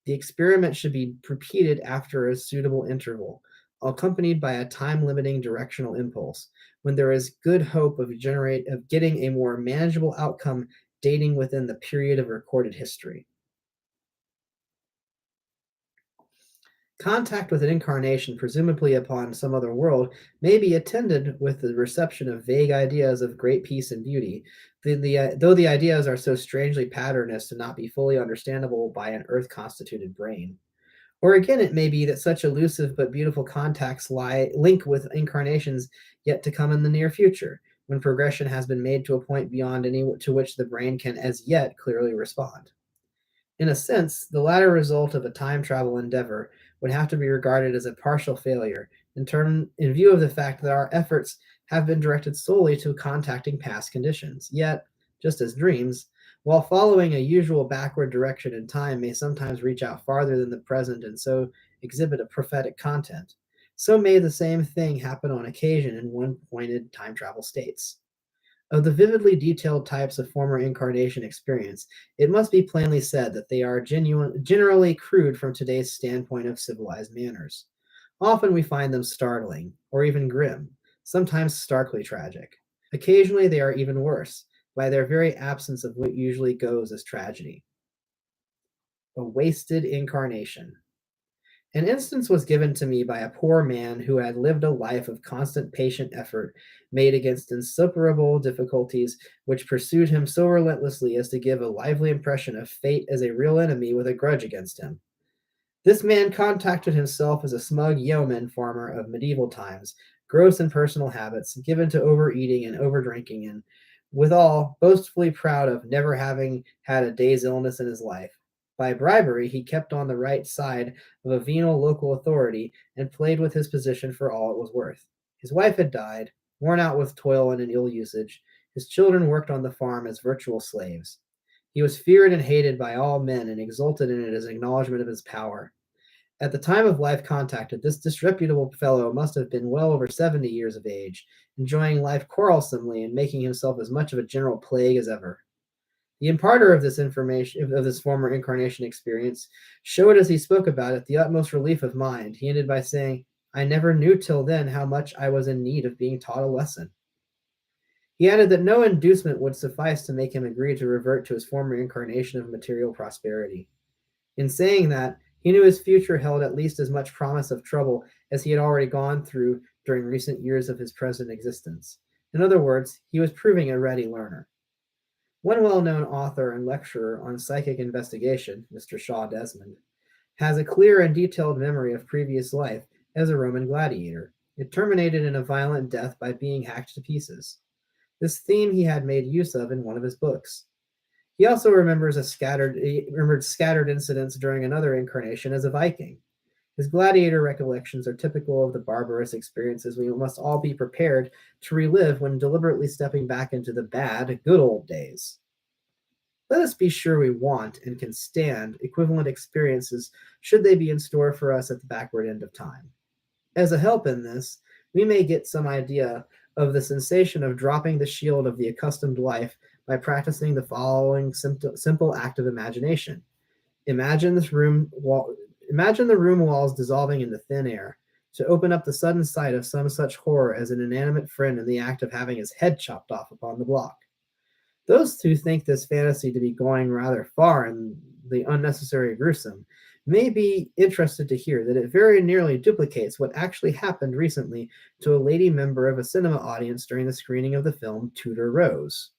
The experiment should be repeated after a suitable interval, accompanied by a time-limiting directional impulse, when there is good hope of getting a more manageable outcome dating within the period of recorded history. Contact with an incarnation, presumably upon some other world, may be attended with the reception of vague ideas of great peace and beauty, though the ideas are so strangely patterned as to not be fully understandable by an earth-constituted brain. Or again, it may be that such elusive but beautiful contacts link with incarnations yet to come in the near future, when progression has been made to a point beyond any to which the brain can as yet clearly respond. In a sense, the latter result of a time travel endeavor would have to be regarded as a partial failure, in view of the fact that our efforts have been directed solely to contacting past conditions. Yet, just as dreams, while following a usual backward direction in time may sometimes reach out farther than the present and so exhibit a prophetic content, so may the same thing happen on occasion in one-pointed time travel states. Of the vividly detailed types of former incarnation experience, it must be plainly said that they are generally crude from today's standpoint of civilized manners. Often we find them startling, or even grim, sometimes starkly tragic. Occasionally they are even worse, by their very absence of what usually goes as tragedy. A wasted incarnation. An instance was given to me by a poor man who had lived a life of constant patient effort made against insuperable difficulties, which pursued him so relentlessly as to give a lively impression of fate as a real enemy with a grudge against him. This man contacted himself as a smug yeoman farmer of medieval times, gross in personal habits, given to overeating and overdrinking, and withal boastfully proud of never having had a day's illness in his life. By bribery, he kept on the right side of a venal local authority and played with his position for all it was worth. His wife had died, worn out with toil and ill usage. His children worked on the farm as virtual slaves. He was feared and hated by all men and exulted in it as acknowledgment of his power. At the time of life contacted, this disreputable fellow must have been well over 70 years of age, enjoying life quarrelsomely and making himself as much of a general plague as ever. The imparter of this information of this former incarnation experience showed as he spoke about it the utmost relief of mind. He ended by saying, "I never knew till then how much I was in need of being taught a lesson." He added that no inducement would suffice to make him agree to revert to his former incarnation of material prosperity. In saying that, he knew his future held at least as much promise of trouble as he had already gone through during recent years of his present existence. In other words, he was proving a ready learner. One well-known author and lecturer on psychic investigation, Mr. Shaw Desmond, has a clear and detailed memory of previous life as a Roman gladiator. It terminated in a violent death by being hacked to pieces. This theme he had made use of in one of his books. He also remembered scattered incidents during another incarnation as a Viking. His gladiator recollections are typical of the barbarous experiences we must all be prepared to relive when deliberately stepping back into the bad, good old days. Let us be sure we want and can stand equivalent experiences should they be in store for us at the backward end of time. As a help in this, we may get some idea of the sensation of dropping the shield of the accustomed life by practicing the following simple act of imagination. Imagine Imagine the room walls dissolving into thin air, to open up the sudden sight of some such horror as an inanimate friend in the act of having his head chopped off upon the block. Those who think this fantasy to be going rather far and the unnecessary gruesome may be interested to hear that it very nearly duplicates what actually happened recently to a lady member of a cinema audience during the screening of the film Tudor Rose.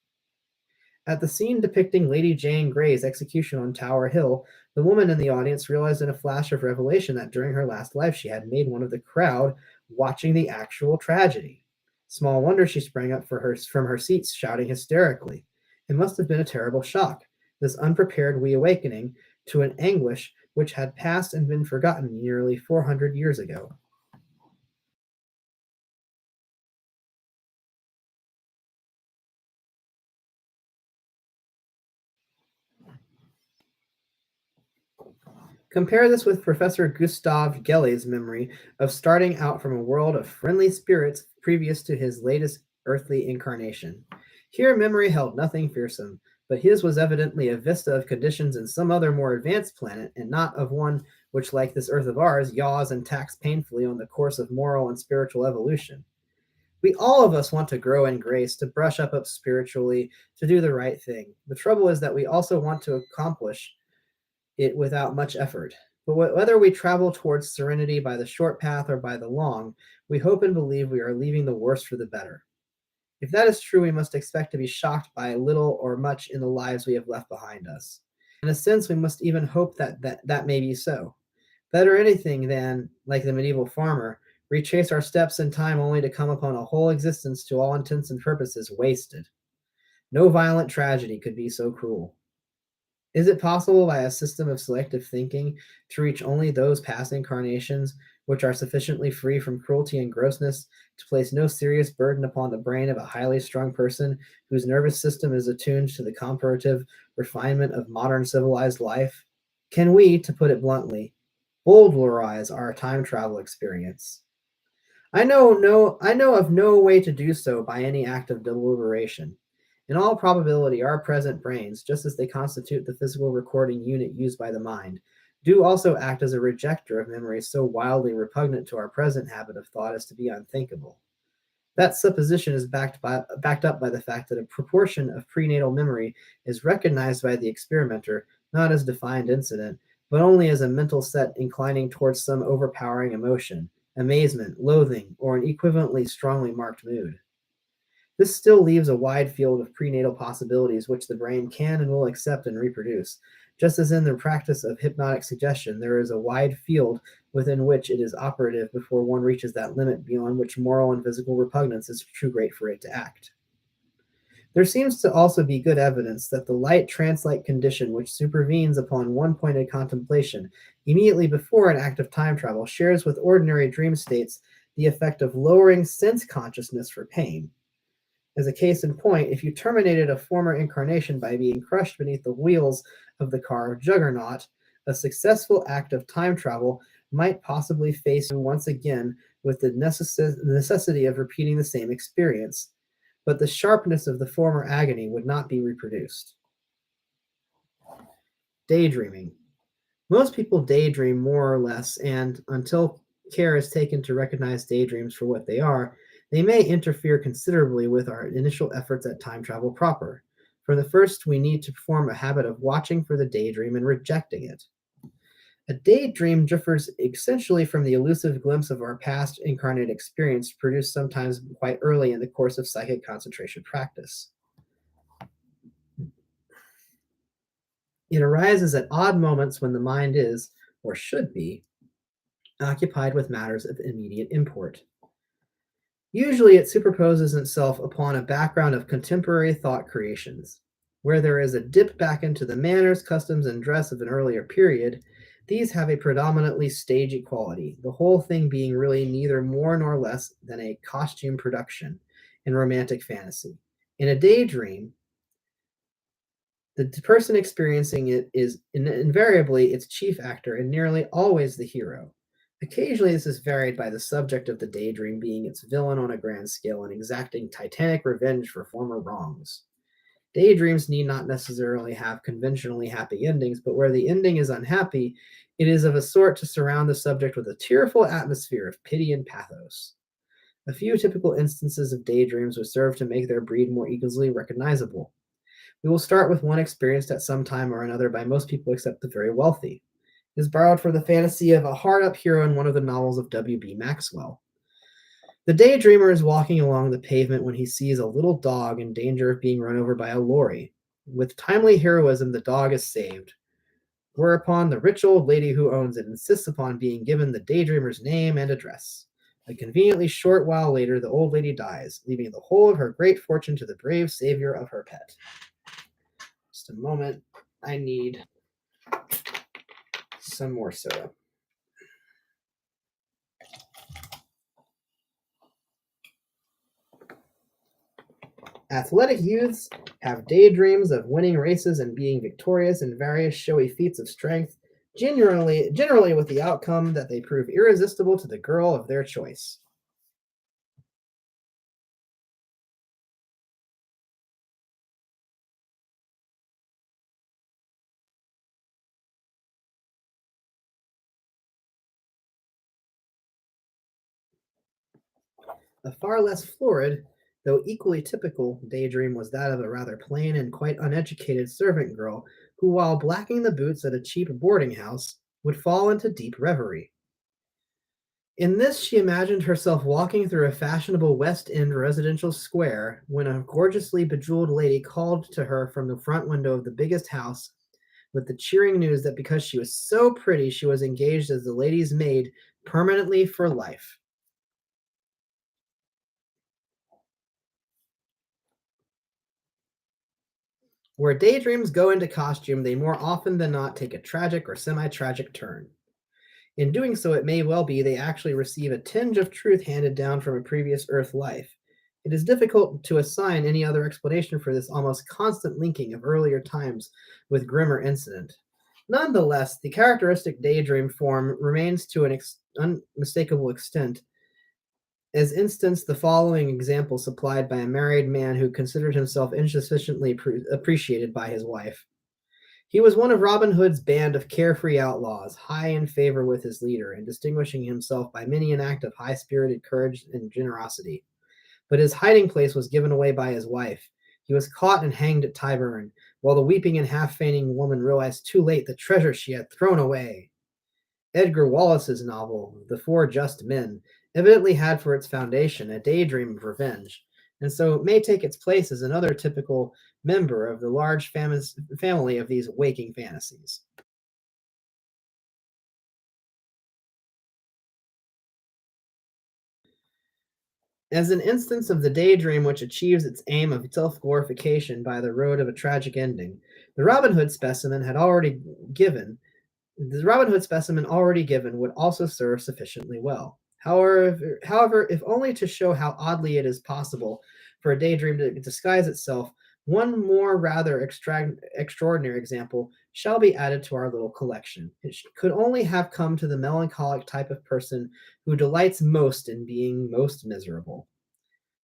At the scene depicting Lady Jane Grey's execution on Tower Hill, the woman in the audience realized in a flash of revelation that during her last life she had made one of the crowd watching the actual tragedy. Small wonder she sprang up from her seat, shouting hysterically. It must have been a terrible shock, this unprepared reawakening to an anguish which had passed and been forgotten nearly 400 years ago. Compare this with Professor Gustav Gelle's memory of starting out from a world of friendly spirits previous to his latest earthly incarnation. Here, memory held nothing fearsome, but his was evidently a vista of conditions in some other more advanced planet, and not of one which, like this earth of ours, yaws and tacks painfully on the course of moral and spiritual evolution. We all of us want to grow in grace, to brush up spiritually, to do the right thing. The trouble is that we also want to accomplish it without much effort. But whether we travel towards serenity by the short path or by the long, we hope and believe we are leaving the worse for the better. If that is true, we must expect to be shocked by little or much in the lives we have left behind us. In a sense, we must even hope that may be so. Better anything than, like the medieval farmer, retrace our steps in time only to come upon a whole existence to all intents and purposes wasted. No violent tragedy could be so cruel. Is it possible by a system of selective thinking to reach only those past incarnations which are sufficiently free from cruelty and grossness to place no serious burden upon the brain of a highly strung person whose nervous system is attuned to the comparative refinement of modern civilized life? Can we, to put it bluntly, bowdlerize our time travel experience? I know of no way to do so by any act of deliberation. In all probability, our present brains, just as they constitute the physical recording unit used by the mind, do also act as a rejector of memories so wildly repugnant to our present habit of thought as to be unthinkable. That supposition is backed up by the fact that a proportion of prenatal memory is recognized by the experimenter not as defined incident, but only as a mental set inclining towards some overpowering emotion, amazement, loathing, or an equivalently strongly marked mood. This still leaves a wide field of prenatal possibilities which the brain can and will accept and reproduce. Just as in the practice of hypnotic suggestion, there is a wide field within which it is operative before one reaches that limit beyond which moral and physical repugnance is too great for it to act. There seems to also be good evidence that the light trance-like condition which supervenes upon one-pointed contemplation immediately before an act of time travel shares with ordinary dream states the effect of lowering sense consciousness for pain. As a case in point, if you terminated a former incarnation by being crushed beneath the wheels of the car of Juggernaut, a successful act of time travel might possibly face you once again with the necessity of repeating the same experience, but the sharpness of the former agony would not be reproduced. Daydreaming. Most people daydream more or less, and until care is taken to recognize daydreams for what they are, they may interfere considerably with our initial efforts at time travel proper. For the first, we need to form a habit of watching for the daydream and rejecting it. A daydream differs essentially from the elusive glimpse of our past incarnate experience produced sometimes quite early in the course of psychic concentration practice. It arises at odd moments when the mind is, or should be, occupied with matters of immediate import. Usually it superposes itself upon a background of contemporary thought creations. Where there is a dip back into the manners, customs, and dress of an earlier period, these have a predominantly stagey quality, the whole thing being really neither more nor less than a costume production in romantic fantasy. In a daydream, the person experiencing it is invariably its chief actor and nearly always the hero. Occasionally, this is varied by the subject of the daydream being its villain on a grand scale and exacting titanic revenge for former wrongs. Daydreams need not necessarily have conventionally happy endings, but where the ending is unhappy, it is of a sort to surround the subject with a tearful atmosphere of pity and pathos. A few typical instances of daydreams would serve to make their breed more easily recognizable. We will start with one experienced at some time or another by most people except the very wealthy. It is borrowed from the fantasy of a hard-up hero in one of the novels of W.B. Maxwell. The daydreamer is walking along the pavement when he sees a little dog in danger of being run over by a lorry. With timely heroism, the dog is saved, whereupon the rich old lady who owns it insists upon being given the daydreamer's name and address. A conveniently short while later, the old lady dies, leaving the whole of her great fortune to the brave savior of her pet. Just a moment. I need some more soda. Athletic youths have daydreams of winning races and being victorious in various showy feats of strength, generally with the outcome that they prove irresistible to the girl of their choice. A far less florid, though equally typical, daydream was that of a rather plain and quite uneducated servant girl who, while blacking the boots at a cheap boarding house, would fall into deep reverie. In this, she imagined herself walking through a fashionable West End residential square when a gorgeously bejeweled lady called to her from the front window of the biggest house with the cheering news that because she was so pretty, she was engaged as the lady's maid permanently for life. Where daydreams go into costume, they more often than not take a tragic or semi tragic turn. In doing so, it may well be they actually receive a tinge of truth handed down from a previous Earth life. It is difficult to assign any other explanation for this almost constant linking of earlier times with grimmer incident. Nonetheless, the characteristic daydream form remains to an unmistakable extent, as instanced the following example supplied by a married man who considered himself insufficiently appreciated by his wife. He was one of Robin Hood's band of carefree outlaws, high in favor with his leader, and distinguishing himself by many an act of high-spirited courage and generosity. But his hiding place was given away by his wife. He was caught and hanged at Tyburn, while the weeping and half-fainting woman realized too late the treasure she had thrown away. Edgar Wallace's novel, The Four Just Men, evidently had for its foundation a daydream of revenge, and so it may take its place as another typical member of the large family of these waking fantasies. As an instance of the daydream which achieves its aim of self-glorification by the road of a tragic ending, the Robin Hood specimen had already given the Robin Hood specimen already given would also serve sufficiently well. However, if only to show how oddly it is possible for a daydream to disguise itself, one more rather extraordinary example shall be added to our little collection. It could only have come to the melancholic type of person who delights most in being most miserable.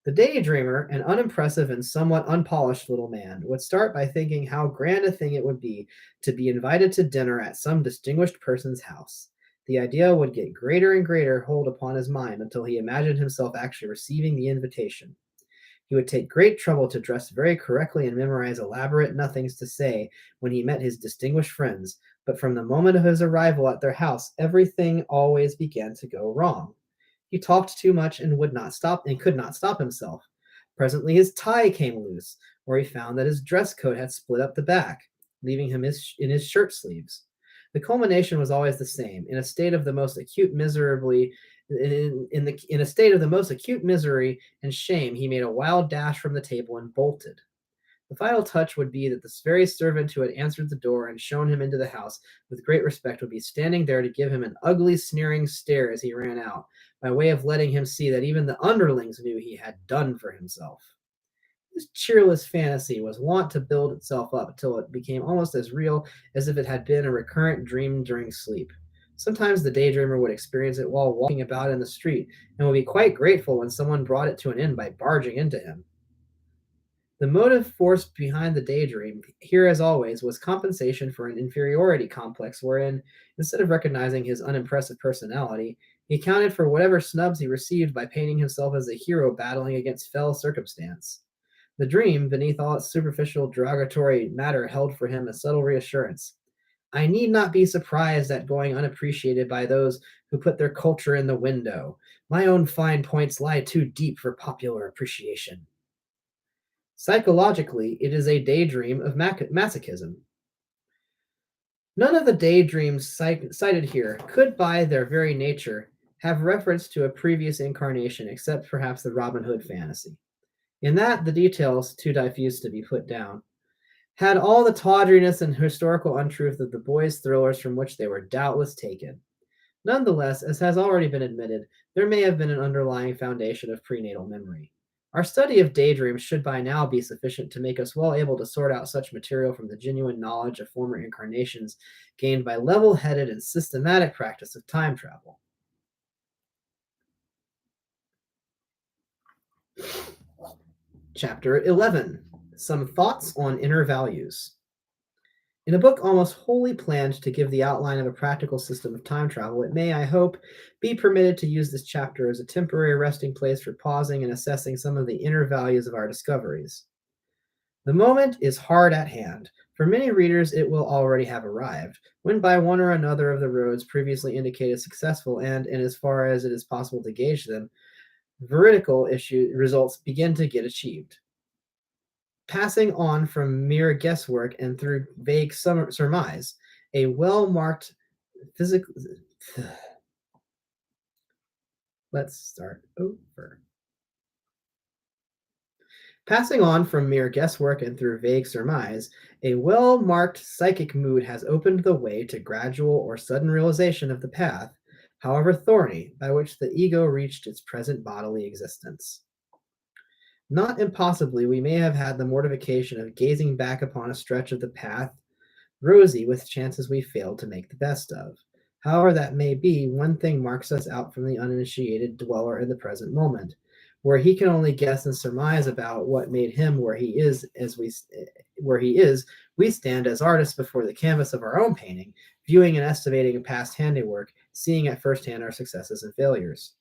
The daydreamer, an unimpressive and somewhat unpolished little man, would start by thinking how grand a thing it would be to be invited to dinner at some distinguished person's house. The idea would get greater and greater hold upon his mind until he imagined himself actually receiving the invitation. He would take great trouble to dress very correctly and memorize elaborate nothings to say when he met his distinguished friends, but from the moment of his arrival at their house, everything always began to go wrong. He talked too much and would not stop and could not stop himself. Presently his tie came loose, or he found that his dress coat had split up the back, leaving him in his shirt sleeves. The culmination was always the same. In a state of the most acute miserably in a state of the most acute misery and shame, he made a wild dash from the table and bolted. The final touch would be that this very servant who had answered the door and shown him into the house with great respect would be standing there to give him an ugly, sneering stare as he ran out, by way of letting him see that even the underlings knew he had done for himself. This cheerless fantasy was wont to build itself up till it became almost as real as if it had been a recurrent dream during sleep. Sometimes the daydreamer would experience it while walking about in the street, and would be quite grateful when someone brought it to an end by barging into him. The motive force behind the daydream, here as always, was compensation for an inferiority complex wherein, instead of recognizing his unimpressive personality, he accounted for whatever snubs he received by painting himself as a hero battling against fell circumstance. The dream, beneath all its superficial derogatory matter, held for him a subtle reassurance. I need not be surprised at going unappreciated by those who put their culture in the window. My own fine points lie too deep for popular appreciation. Psychologically, it is a daydream of masochism. None of the daydreams cited here could, by their very nature, have reference to a previous incarnation, except perhaps the Robin Hood fantasy. In that, the details, too diffuse to be put down, had all the tawdriness and historical untruth of the boys' thrillers from which they were doubtless taken. Nonetheless, as has already been admitted, there may have been an underlying foundation of prenatal memory. Our study of daydreams should by now be sufficient to make us well able to sort out such material from the genuine knowledge of former incarnations gained by level headed and systematic practice of time travel. Chapter 11. Some Thoughts on Inner Values. In a book almost wholly planned to give the outline of a practical system of time travel, it may, I hope, be permitted to use this chapter as a temporary resting place for pausing and assessing some of the inner values of our discoveries. The moment is hard at hand. For many readers, it will already have arrived, when by one or another of the roads previously indicated successful and, in as far as it is possible to gauge them, veridical results begin to get achieved. Passing on from mere guesswork and through vague surmise, a well-marked physical. Let's start over. Passing on from mere guesswork and through vague surmise, a well-marked psychic mood has opened the way to gradual or sudden realization of the path, however thorny, by which the ego reached its present bodily existence. Not impossibly, we may have had the mortification of gazing back upon a stretch of the path, rosy with chances we failed to make the best of. However that may be, one thing marks us out from the uninitiated dweller in the present moment, where he can only guess and surmise about what made him where he is. We stand as artists before the canvas of our own painting, viewing and estimating a past handiwork, seeing at first hand our successes and failures.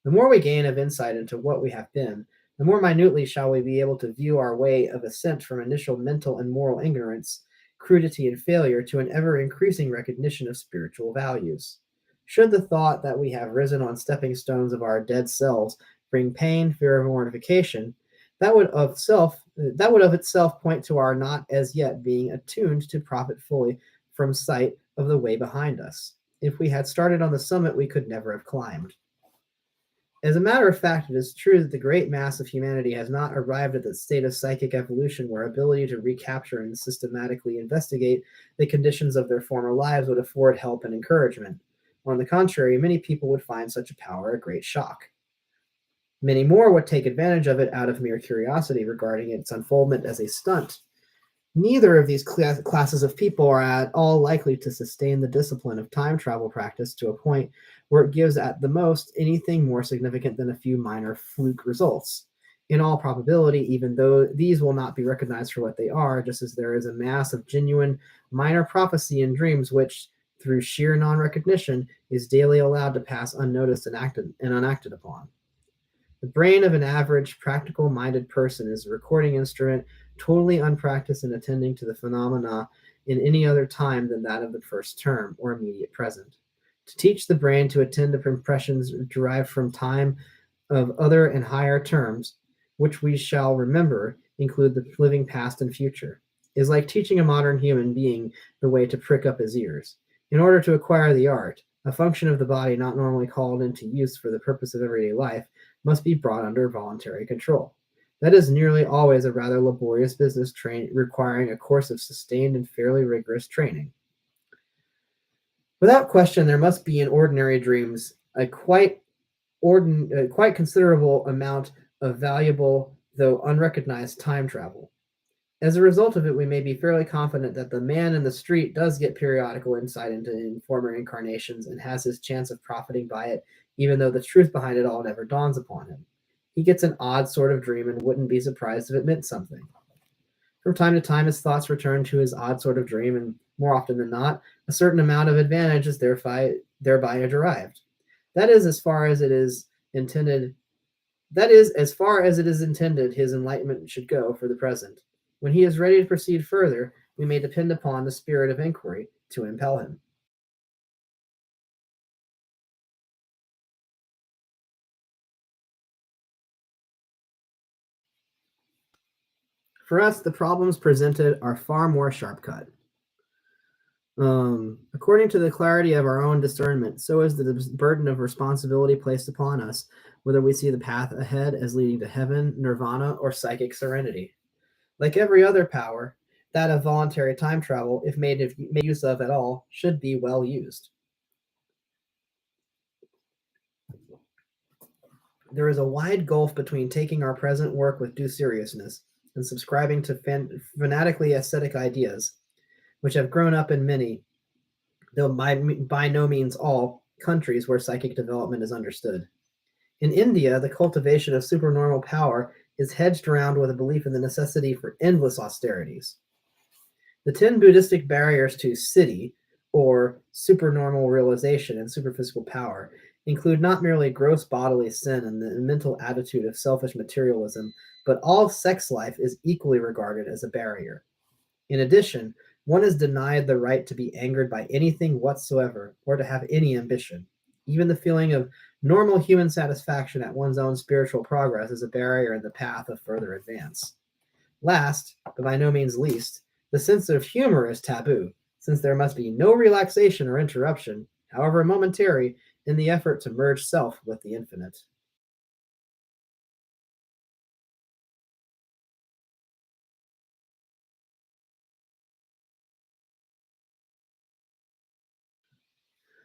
The more we gain of insight into what we have been, the more minutely shall we be able to view our way of ascent from initial mental and moral ignorance, crudity, and failure to an ever-increasing recognition of spiritual values. Should the thought that we have risen on stepping stones of our dead selves bring pain, fear, or mortification, that would of itself point to our not as yet being attuned to profit fully from sight of the way behind us. If we had started on the summit, we could never have climbed. As a matter of fact, it is true that the great mass of humanity has not arrived at the state of psychic evolution where ability to recapture and systematically investigate the conditions of their former lives would afford help and encouragement. On the contrary, many people would find such a power a great shock. Many more would take advantage of it out of mere curiosity regarding its unfoldment as a stunt. Neither of these classes of people are at all likely to sustain the discipline of time travel practice to a point where it gives at the most anything more significant than a few minor fluke results. In all probability, even though these will not be recognized for what they are, just as there is a mass of genuine minor prophecy in dreams which, through sheer non recognition, is daily allowed to pass unnoticed and unacted upon. The brain of an average, practical minded person is a recording instrument totally unpracticed in attending to the phenomena in any other time than that of the first term or immediate present. To teach the brain to attend to impressions derived from time of other and higher terms, which we shall remember include the living past and future, is like teaching a modern human being the way to prick up his ears. In order to acquire the art, a function of the body not normally called into use for the purpose of everyday life must be brought under voluntary control. That is nearly always a rather laborious business requiring a course of sustained and fairly rigorous training. Without question, there must be in ordinary dreams a quite considerable amount of valuable, though unrecognized, time travel. As a result of it, we may be fairly confident that the man in the street does get periodical insight into former incarnations and has his chance of profiting by it, even though the truth behind it all never dawns upon him. He gets an odd sort of dream and wouldn't be surprised if it meant something. From time to time, his thoughts return to his odd sort of dream, and more often than not, a certain amount of advantage is thereby derived. That is, as far as it is intended, his enlightenment should go for the present. When he is ready to proceed further, we may depend upon the spirit of inquiry to impel him. For us, the problems presented are far more sharp cut. According to the clarity of our own discernment, so is the burden of responsibility placed upon us, whether we see the path ahead as leading to heaven, nirvana, or psychic serenity. Like every other power, that of voluntary time travel, if made use of at all, should be well used. There is a wide gulf between taking our present work with due seriousness and subscribing to fanatically ascetic ideas, which have grown up in many, though by no means all, countries where psychic development is understood. In India, the cultivation of supernormal power is hedged around with a belief in the necessity for endless austerities. The 10 Buddhistic barriers to siddhi, or supernormal realization and superphysical power, include not merely gross bodily sin and the mental attitude of selfish materialism, but all sex life is equally regarded as a barrier. In addition, one is denied the right to be angered by anything whatsoever or to have any ambition. Even the feeling of normal human satisfaction at one's own spiritual progress is a barrier in the path of further advance. Last, but by no means least, the sense of humor is taboo, since there must be no relaxation or interruption, however momentary, in the effort to merge self with the infinite.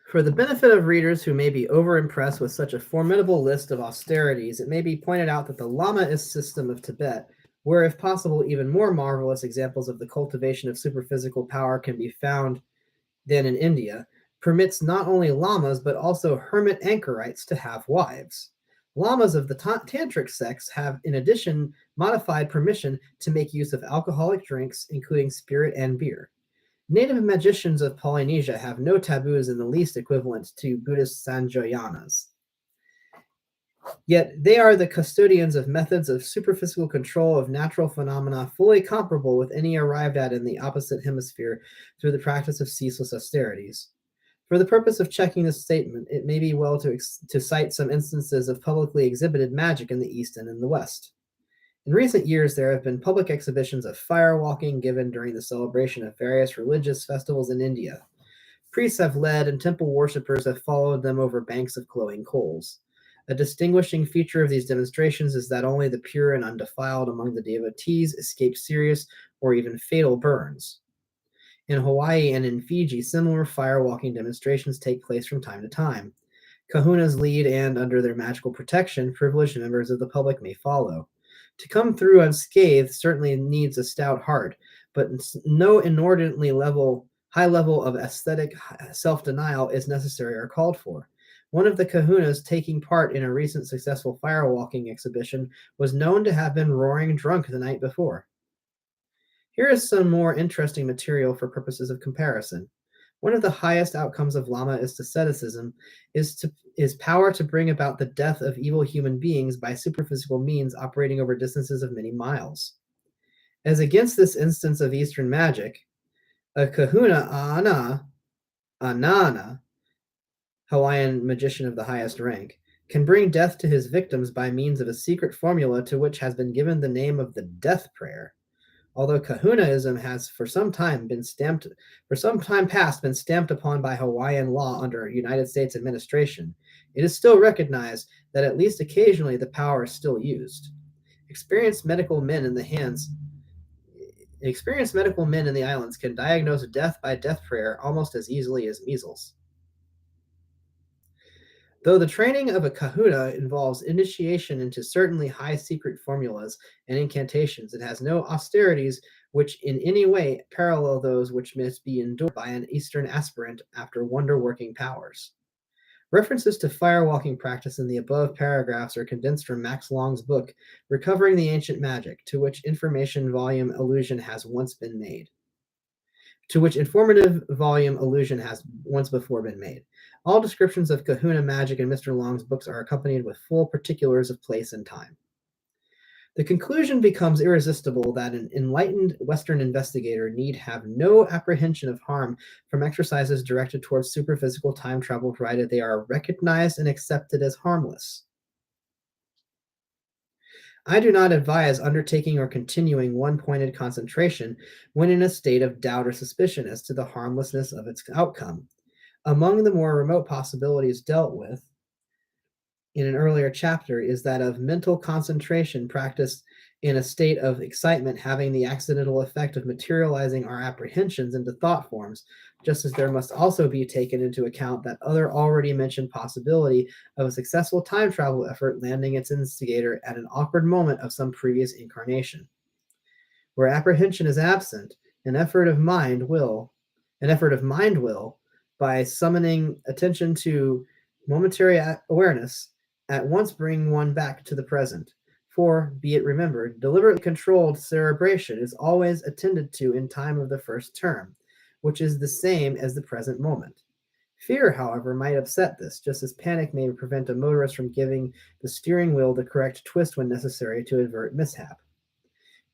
For the benefit of readers who may be overimpressed with such a formidable list of austerities, it may be pointed out that the Lamaist system of Tibet, where if possible even more marvelous examples of the cultivation of superphysical power can be found than in India, permits not only lamas but also hermit anchorites to have wives. Lamas of the tantric sects have, in addition, modified permission to make use of alcoholic drinks, including spirit and beer. Native magicians of Polynesia have no taboos in the least equivalent to Buddhist Sanjoyanas. Yet they are the custodians of methods of superphysical control of natural phenomena fully comparable with any arrived at in the opposite hemisphere through the practice of ceaseless austerities. For the purpose of checking this statement, it may be well to cite some instances of publicly exhibited magic in the East and in the West. In recent years, there have been public exhibitions of firewalking given during the celebration of various religious festivals in India. Priests have led, and temple worshippers have followed them over banks of glowing coals. A distinguishing feature of these demonstrations is that only the pure and undefiled among the devotees escape serious or even fatal burns. In Hawaii and in Fiji, similar firewalking demonstrations take place from time to time. Kahunas lead, and under their magical protection, privileged members of the public may follow. To come through unscathed certainly needs a stout heart, but no inordinately high level of aesthetic self-denial is necessary or called for. One of the kahunas taking part in a recent successful firewalking exhibition was known to have been roaring drunk the night before. Here is some more interesting material for purposes of comparison. One of the highest outcomes of Lamaist asceticism is power to bring about the death of evil human beings by superphysical means operating over distances of many miles. As against this instance of Eastern magic, a kahuna Anana, Hawaiian magician of the highest rank, can bring death to his victims by means of a secret formula to which has been given the name of the death prayer. Although kahunaism has for some time past been stamped upon by Hawaiian law under United States administration, it is still recognized that at least occasionally the power is still used. Experienced medical men in the islands can diagnose death by death prayer almost as easily as measles. Though the training of a kahuna involves initiation into certainly high secret formulas and incantations, it has no austerities which in any way parallel those which must be endured by an Eastern aspirant after wonder-working powers. References to firewalking practice in the above paragraphs are condensed from Max Long's book, Recovering the Ancient Magic, to which informative volume allusion has once before been made. All descriptions of kahuna magic in Mr. Long's books are accompanied with full particulars of place and time. The conclusion becomes irresistible that an enlightened Western investigator need have no apprehension of harm from exercises directed towards superphysical time travel, provided they are recognized and accepted as harmless. I do not advise undertaking or continuing one-pointed concentration when in a state of doubt or suspicion as to the harmlessness of its outcome. Among the more remote possibilities dealt with in an earlier chapter is that of mental concentration practiced in a state of excitement having the accidental effect of materializing our apprehensions into thought forms, just as there must also be taken into account that other already mentioned possibility of a successful time travel effort landing its instigator at an awkward moment of some previous incarnation. Where apprehension is absent, an effort of mind will, by summoning attention to momentary awareness, at once bring one back to the present. For, be it remembered, deliberately controlled cerebration is always attended to in time of the first term, which is the same as the present moment. Fear, however, might upset this, just as panic may prevent a motorist from giving the steering wheel the correct twist when necessary to avert mishap.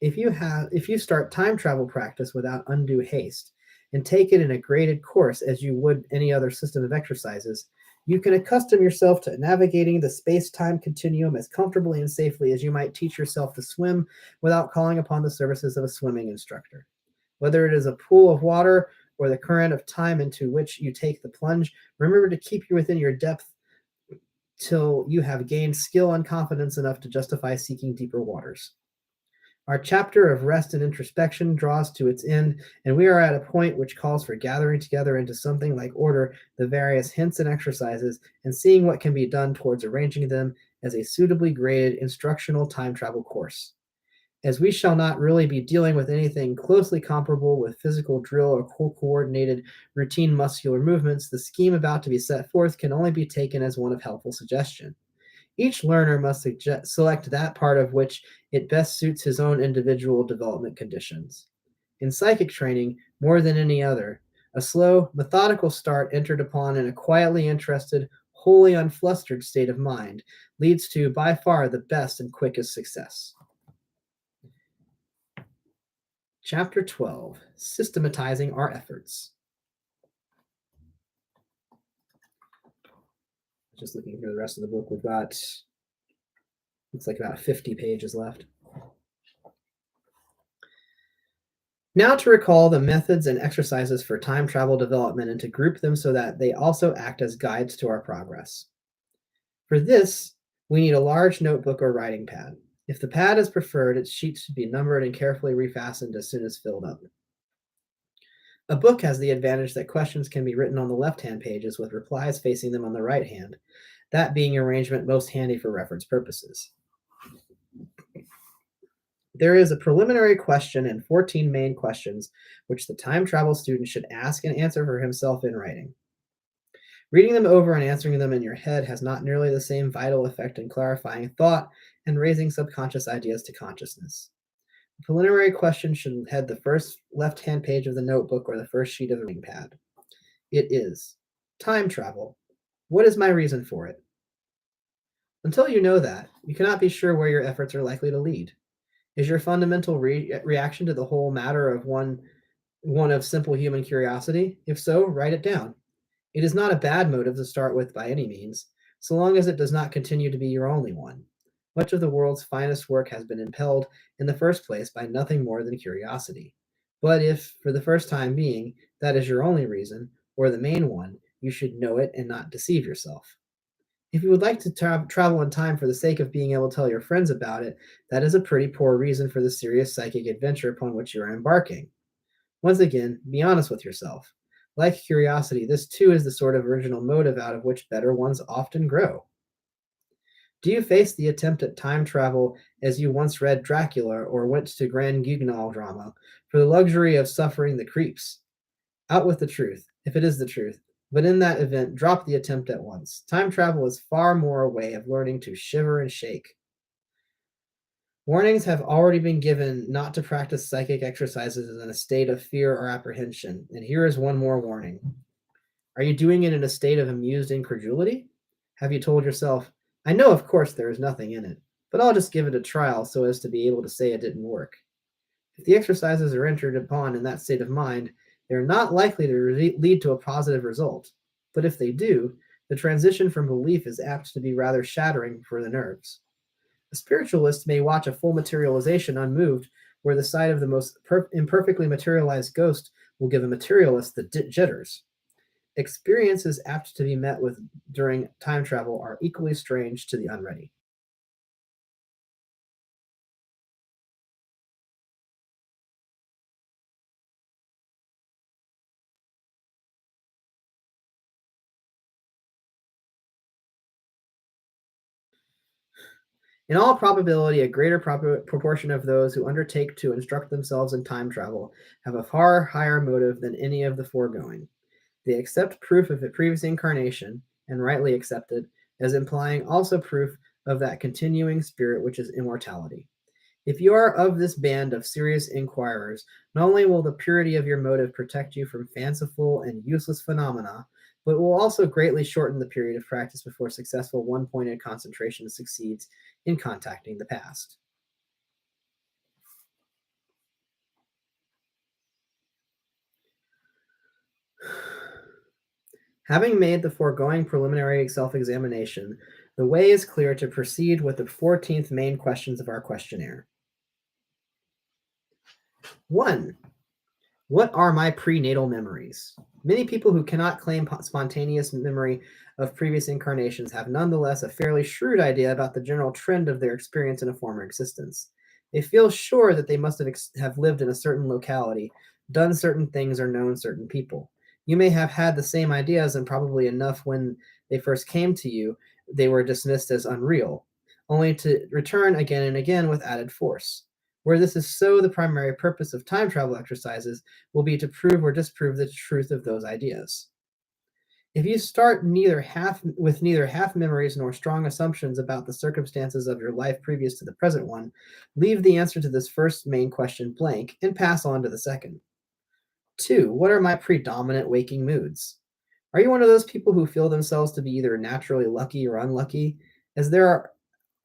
If you start time travel practice without undue haste and take it in a graded course as you would any other system of exercises, you can accustom yourself to navigating the space-time continuum as comfortably and safely as you might teach yourself to swim without calling upon the services of a swimming instructor. Whether it is a pool of water or the current of time into which you take the plunge, remember to keep you within your depth till you have gained skill and confidence enough to justify seeking deeper waters. Our chapter of rest and introspection draws to its end, and we are at a point which calls for gathering together into something like order the various hints and exercises and seeing what can be done towards arranging them as a suitably graded instructional time travel course. As we shall not really be dealing with anything closely comparable with physical drill or coordinated routine muscular movements, the scheme about to be set forth can only be taken as one of helpful suggestion. Each learner must select that part of which it best suits his own individual development conditions. In psychic training, more than any other, a slow, methodical start entered upon in a quietly interested, wholly unflustered state of mind leads to by far the best and quickest success. Chapter 12, Systematizing Our Efforts. Just looking through the rest of the book, we've got, looks like about 50 pages left. Now to recall the methods and exercises for time travel development and to group them so that they also act as guides to our progress. For this, We need a large notebook or writing pad. If the pad is preferred, its sheets should be numbered and carefully refastened as soon as filled up. A book has the advantage that questions can be written on the left-hand pages with replies facing them on the right hand, that being an arrangement most handy for reference purposes. There is a preliminary question and 14 main questions which the time travel student should ask and answer for himself in writing. Reading them over and answering them in your head has not nearly the same vital effect in clarifying thought and raising subconscious ideas to consciousness. The preliminary question should head the first left-hand page of the notebook or the first sheet of the writing pad. It is time travel. What is my reason for it? Until you know that, you cannot be sure where your efforts are likely to lead. Is your fundamental reaction to the whole matter of one of simple human curiosity? If so, write it down. It is not a bad motive to start with by any means, so long as it does not continue to be your only one. Much of the world's finest work has been impelled in the first place by nothing more than curiosity. But if, for the first time being, that is your only reason, or the main one, you should know it and not deceive yourself. If you would like to travel in time for the sake of being able to tell your friends about it, that is a pretty poor reason for the serious psychic adventure upon which you are embarking. Once again, be honest with yourself. Like curiosity, this too is the sort of original motive out of which better ones often grow. Do you face the attempt at time travel as you once read Dracula or went to Grand Guignol drama for the luxury of suffering the creeps? Out with the truth, if it is the truth. But in that event, drop the attempt at once. Time travel is far more a way of learning to shiver and shake. Warnings have already been given not to practice psychic exercises in a state of fear or apprehension, and here is one more warning. Are you doing it in a state of amused incredulity? Have you told yourself, I know of course there is nothing in it, but I'll just give it a trial so as to be able to say it didn't work? If the exercises are entered upon in that state of mind, they are not likely to lead to a positive result. But if they do, the transition from belief is apt to be rather shattering for the nerves. A spiritualist may watch a full materialization unmoved, where the sight of the most imperfectly materialized ghost will give a materialist the jitters. Experiences apt to be met with during time travel are equally strange to the unready. In all probability, a greater proportion of those who undertake to instruct themselves in time travel have a far higher motive than any of the foregoing. They accept proof of a previous incarnation, and rightly accepted, as implying also proof of that continuing spirit which is immortality. If you are of this band of serious inquirers, not only will the purity of your motive protect you from fanciful and useless phenomena, but will also greatly shorten the period of practice before successful one pointed concentration succeeds in contacting the past. Having made the foregoing preliminary self examination, the way is clear to proceed with the 14th main questions of our questionnaire. 1. What are my prenatal memories? Many people who cannot claim spontaneous memory of previous incarnations have nonetheless a fairly shrewd idea about the general trend of their experience in a former existence. They feel sure that they must have lived in a certain locality, done certain things, or known certain people. You may have had the same ideas, and probably enough when they first came to you, they were dismissed as unreal, only to return again and again with added force. Where this is so, the primary purpose of time travel exercises will be to prove or disprove the truth of those ideas. If you start with neither half memories nor strong assumptions about the circumstances of your life previous to the present one, leave the answer to this first main question blank and pass on to the second. 2. What are my predominant waking moods? Are you one of those people who feel themselves to be either naturally lucky or unlucky? As there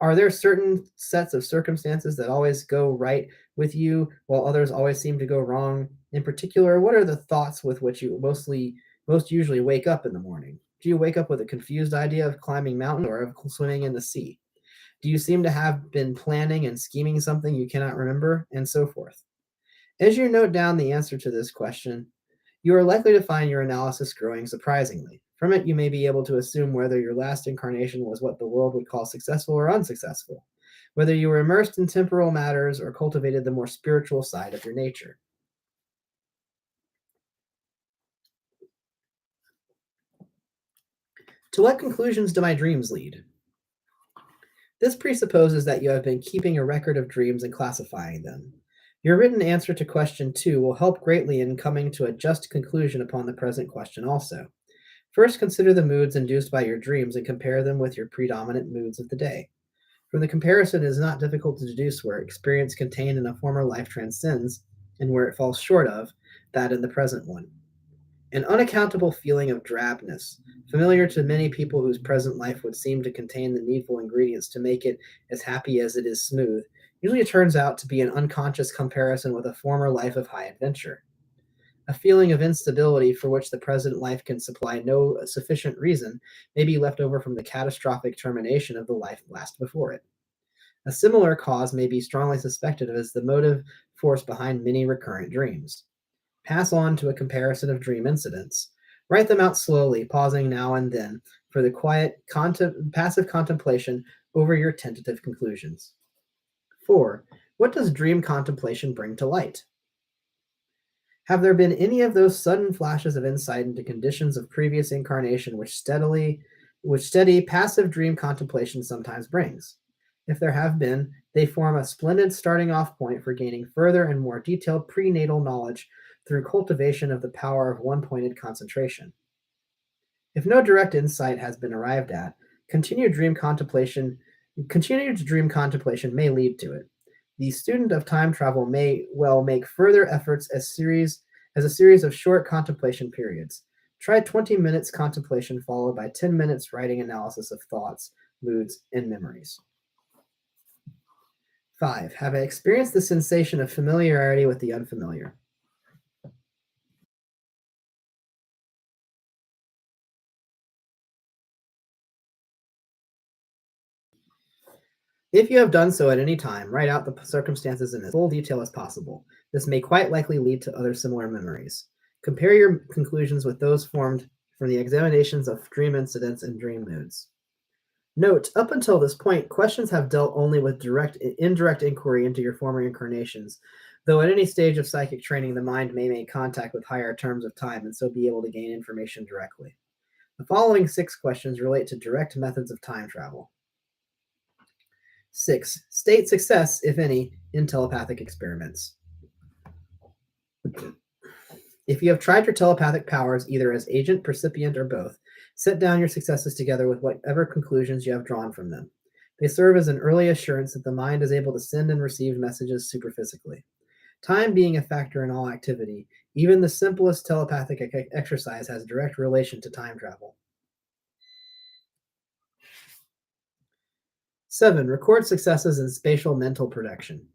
are there certain sets of circumstances that always go right with you while others always seem to go wrong? In particular, what are the thoughts with which you most usually wake up in the morning? Do you wake up with a confused idea of climbing mountains or of swimming in the sea? Do you seem to have been planning and scheming something you cannot remember, and so forth? As you note down the answer to this question, you are likely to find your analysis growing surprisingly. From it, you may be able to assume whether your last incarnation was what the world would call successful or unsuccessful, whether you were immersed in temporal matters or cultivated the more spiritual side of your nature. To what conclusions do my dreams lead? This presupposes that you have been keeping a record of dreams and classifying them. Your written answer to question 2 will help greatly in coming to a just conclusion upon the present question also. First, consider the moods induced by your dreams and compare them with your predominant moods of the day. From the comparison, it is not difficult to deduce where experience contained in a former life transcends, and where it falls short of that in the present one. An unaccountable feeling of drabness, familiar to many people whose present life would seem to contain the needful ingredients to make it as happy as it is smooth, usually turns out to be an unconscious comparison with a former life of high adventure. A feeling of instability for which the present life can supply no sufficient reason may be left over from the catastrophic termination of the life last before it. A similar cause may be strongly suspected as the motive force behind many recurrent dreams. Pass on to a comparison of dream incidents. Write them out slowly, pausing now and then for the quiet, passive contemplation over your tentative conclusions. 4. What does dream contemplation bring to light? Have there been any of those sudden flashes of insight into conditions of previous incarnation which steady passive dream contemplation sometimes brings? If there have been, they form a splendid starting off point for gaining further and more detailed prenatal knowledge through cultivation of the power of one-pointed concentration. If no direct insight has been arrived at, continued dream contemplation may lead to it. The student of time travel may well make further efforts as a series of short contemplation periods. Try 20 minutes contemplation followed by 10 minutes writing analysis of thoughts, moods, and memories. 5. Have I experienced the sensation of familiarity with the unfamiliar? If you have done so at any time, write out the circumstances in as full detail as possible. This may quite likely lead to other similar memories. Compare your conclusions with those formed from the examinations of dream incidents and dream moods. Note, up until this point, questions have dealt only with indirect inquiry into your former incarnations, though at any stage of psychic training, the mind may make contact with higher terms of time and so be able to gain information directly. The following 6 questions relate to direct methods of time travel. 6. State success, if any, in telepathic experiments. If you have tried your telepathic powers either as agent, percipient, or both, set down your successes together with whatever conclusions you have drawn from them. They serve as an early assurance that the mind is able to send and receive messages superphysically. Time being a factor in all activity, even the simplest telepathic exercise has direct relation to time travel. 7. Record successes in spatial mental projection.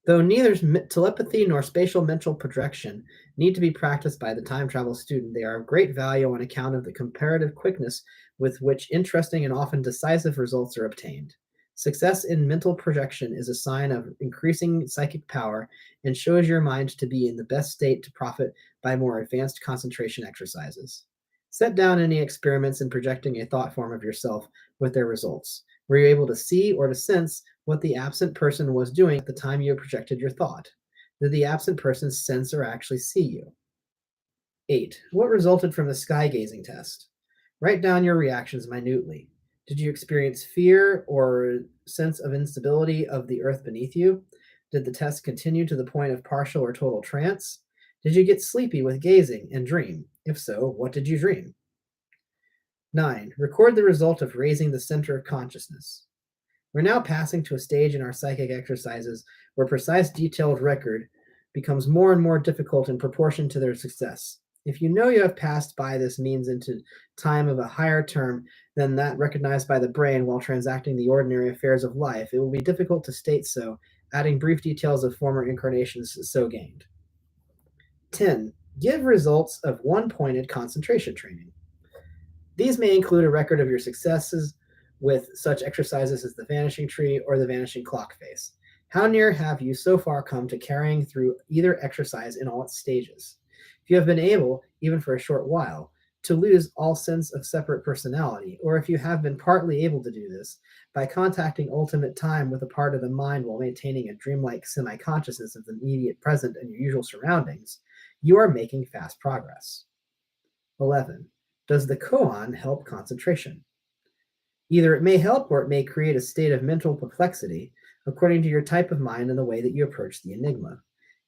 Though neither telepathy nor spatial mental projection need to be practiced by the time travel student, they are of great value on account of the comparative quickness with which interesting and often decisive results are obtained. Success in mental projection is a sign of increasing psychic power and shows your mind to be in the best state to profit by more advanced concentration exercises. Set down any experiments in projecting a thought form of yourself with their results. Were you able to see or to sense what the absent person was doing at the time you projected your thought? Did the absent person sense or actually see you? 8. What resulted from the sky gazing test? Write down your reactions minutely. Did you experience fear or sense of instability of the earth beneath you? Did the test continue to the point of partial or total trance? Did you get sleepy with gazing and dream? If so, what did you dream? 9. Record the result of raising the center of consciousness. We're now passing to a stage in our psychic exercises where precise detailed record becomes more and more difficult in proportion to their success. If you know you have passed by this means into time of a higher term than that recognized by the brain while transacting the ordinary affairs of life, it will be difficult to state so, adding brief details of former incarnations so gained. 10. Give results of one-pointed concentration training. These may include a record of your successes with such exercises as the vanishing tree or the vanishing clock face. How near have you so far come to carrying through either exercise in all its stages? If you have been able, even for a short while, to lose all sense of separate personality, or if you have been partly able to do this, by contacting ultimate time with a part of the mind while maintaining a dreamlike semi consciousness of the immediate present and your usual surroundings, you are making fast progress. 11. Does the koan help concentration? Either it may help or it may create a state of mental perplexity according to your type of mind and the way that you approach the enigma.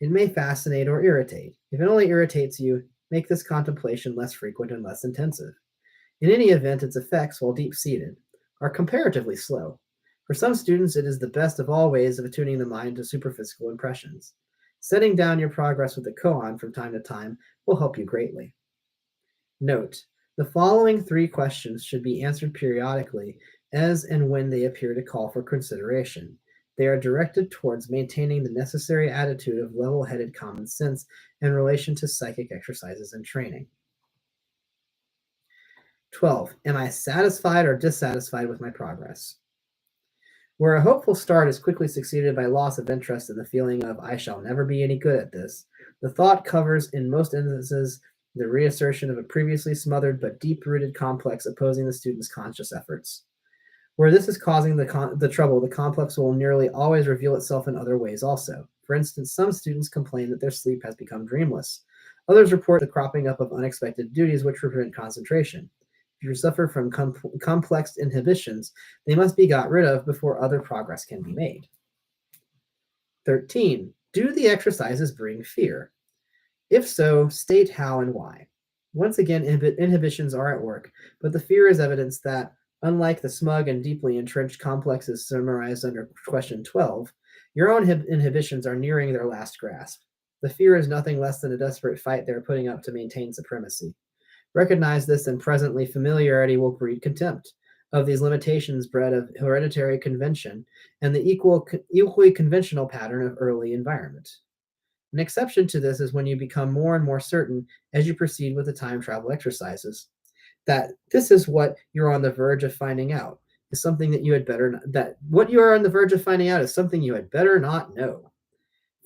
It may fascinate or irritate. If it only irritates you, make this contemplation less frequent and less intensive. In any event, its effects, while deep-seated, are comparatively slow. For some students, it is the best of all ways of attuning the mind to superphysical impressions. Setting down your progress with the koan from time to time will help you greatly. Note, the following 3 questions should be answered periodically as and when they appear to call for consideration. They are directed towards maintaining the necessary attitude of level-headed common sense in relation to psychic exercises and training. 12. Am I satisfied or dissatisfied with my progress? Where a hopeful start is quickly succeeded by loss of interest and the feeling of I shall never be any good at this, the thought covers in most instances the reassertion of a previously smothered but deep-rooted complex opposing the student's conscious efforts. Where this is causing the trouble, the complex will nearly always reveal itself in other ways also. For instance, some students complain that their sleep has become dreamless. Others report the cropping up of unexpected duties which prevent concentration. If you suffer from complex inhibitions, they must be got rid of before other progress can be made. 13. Do the exercises bring fear? If so, state how and why. Once again, inhibitions are at work, but the fear is evidence that, unlike the smug and deeply entrenched complexes summarized under question 12, your own inhibitions are nearing their last grasp. The fear is nothing less than a desperate fight they are putting up to maintain supremacy. Recognize this, and presently familiarity will breed contempt of these limitations bred of hereditary convention and the equally conventional pattern of early environment. An exception to this is when you become more and more certain as you proceed with the time travel exercises that this is what you're on the verge of finding out is something that you had better that what you are on the verge of finding out is something you had better not know.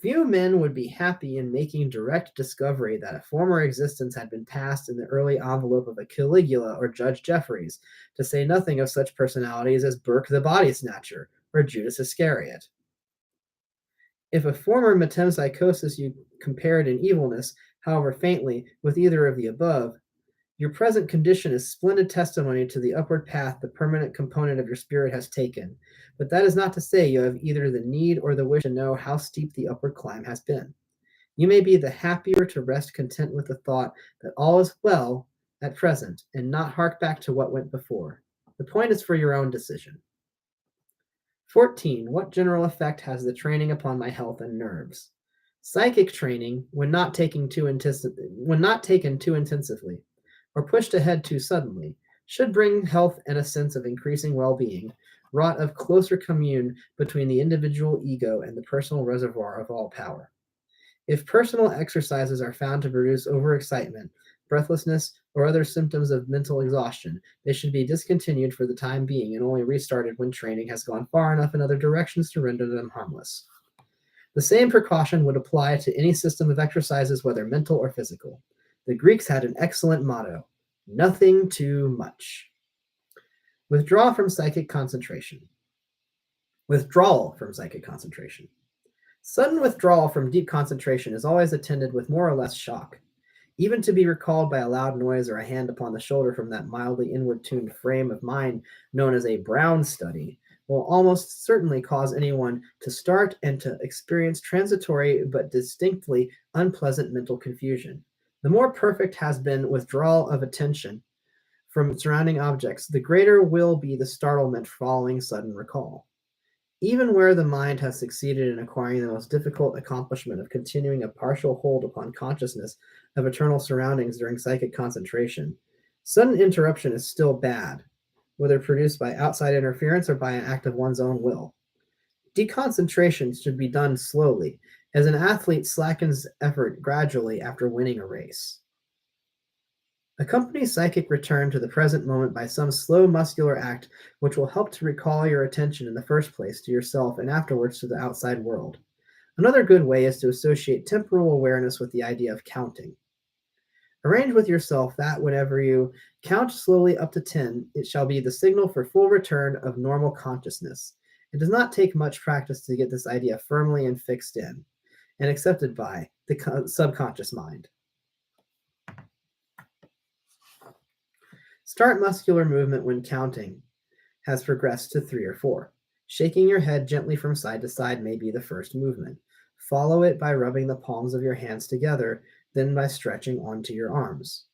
Few men would be happy in making direct discovery that a former existence had been passed in the early envelope of a Caligula or Judge Jeffreys, to say nothing of such personalities as Burke the Body Snatcher or Judas Iscariot. If a former metempsychosis you compared in evilness, however faintly, with either of the above, your present condition is splendid testimony to the upward path the permanent component of your spirit has taken, but that is not to say you have either the need or the wish to know how steep the upward climb has been. You may be the happier to rest content with the thought that all is well at present, and not hark back to what went before. The point is for your own decision. 14. What general effect has the training upon my health and nerves? Psychic training, when not taken too intensively, or pushed ahead too suddenly, should bring health and a sense of increasing well-being, wrought of closer commune between the individual ego and the personal reservoir of all power. If personal exercises are found to produce overexcitement, breathlessness, or other symptoms of mental exhaustion, they should be discontinued for the time being and only restarted when training has gone far enough in other directions to render them harmless. The same precaution would apply to any system of exercises, whether mental or physical. The Greeks had an excellent motto: nothing too much. Withdrawal from psychic concentration. Withdrawal from psychic concentration. Sudden withdrawal from deep concentration is always attended with more or less shock. Even to be recalled by a loud noise or a hand upon the shoulder from that mildly inward-tuned frame of mind known as a brown study will almost certainly cause anyone to start and to experience transitory but distinctly unpleasant mental confusion. The more perfect has been withdrawal of attention from surrounding objects, the greater will be the startlement following sudden recall. Even where the mind has succeeded in acquiring the most difficult accomplishment of continuing a partial hold upon consciousness of eternal surroundings during psychic concentration, sudden interruption is still bad, whether produced by outside interference or by an act of one's own will. Deconcentration should be done slowly, as an athlete slackens effort gradually after winning a race. Accompany psychic return to the present moment by some slow muscular act which will help to recall your attention in the first place to yourself and afterwards to the outside world. Another good way is to associate temporal awareness with the idea of counting. Arrange with yourself that whenever you count slowly up to 10, it shall be the signal for full return of normal consciousness. It does not take much practice to get this idea firmly and fixed in and accepted by the subconscious mind. Start muscular movement when counting has progressed to 3 or 4. Shaking your head gently from side to side may be the first movement. Follow it by rubbing the palms of your hands together, then by stretching your arms.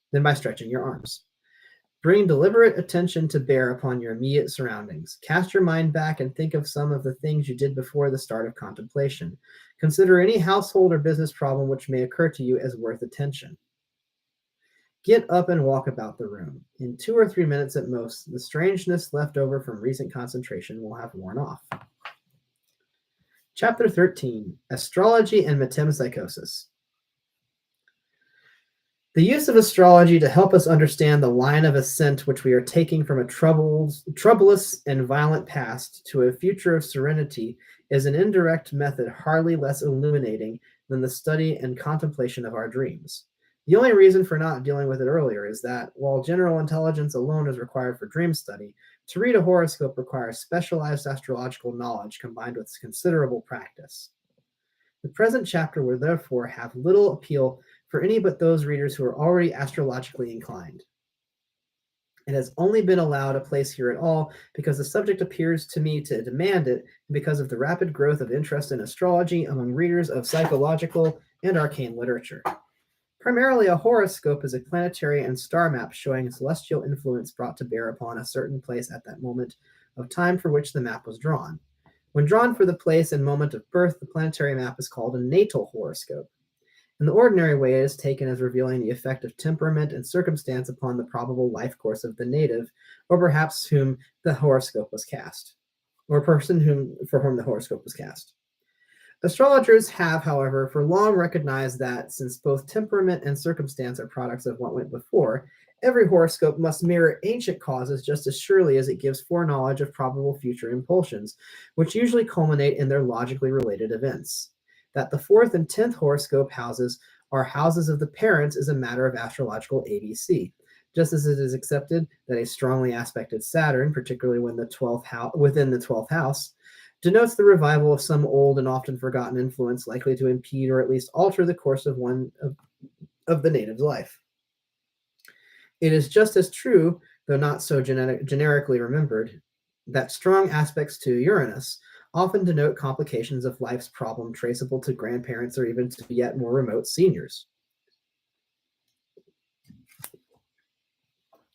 Bring deliberate attention to bear upon your immediate surroundings. Cast your mind back and think of some of the things you did before the start of contemplation. Consider any household or business problem which may occur to you as worth attention. Get up and walk about the room. In 2 or 3 minutes at most, the strangeness left over from recent concentration will have worn off. Chapter 13, Astrology and Metempsychosis. The use of astrology to help us understand the line of ascent which we are taking from a troublous and violent past to a future of serenity is an indirect method hardly less illuminating than the study and contemplation of our dreams. The only reason for not dealing with it earlier is that, while general intelligence alone is required for dream study, to read a horoscope requires specialized astrological knowledge combined with considerable practice. The present chapter will therefore have little appeal for any but those readers who are already astrologically inclined. It has only been allowed a place here at all because the subject appears to me to demand it, and because of the rapid growth of interest in astrology among readers of psychological and arcane literature. Primarily, a horoscope is a planetary and star map showing celestial influence brought to bear upon a certain place at that moment of time for which the map was drawn. When drawn for the place and moment of birth, the planetary map is called a natal horoscope. In the ordinary way, it is taken as revealing the effect of temperament and circumstance upon the probable life course of the native, or perhaps whom the horoscope was cast, or person for whom the horoscope was cast. Astrologers have, however, for long recognized that, since both temperament and circumstance are products of what went before, every horoscope must mirror ancient causes just as surely as it gives foreknowledge of probable future impulsions, which usually culminate in their logically related events. That the 4th and 10th horoscope houses are houses of the parents is a matter of astrological ABC, just as it is accepted that a strongly aspected Saturn, particularly within the 12th house, denotes the revival of some old and often forgotten influence likely to impede or at least alter the course of one of the native's life. It is just as true, though not so generically remembered, that strong aspects to Uranus often denote complications of life's problem traceable to grandparents or even to yet more remote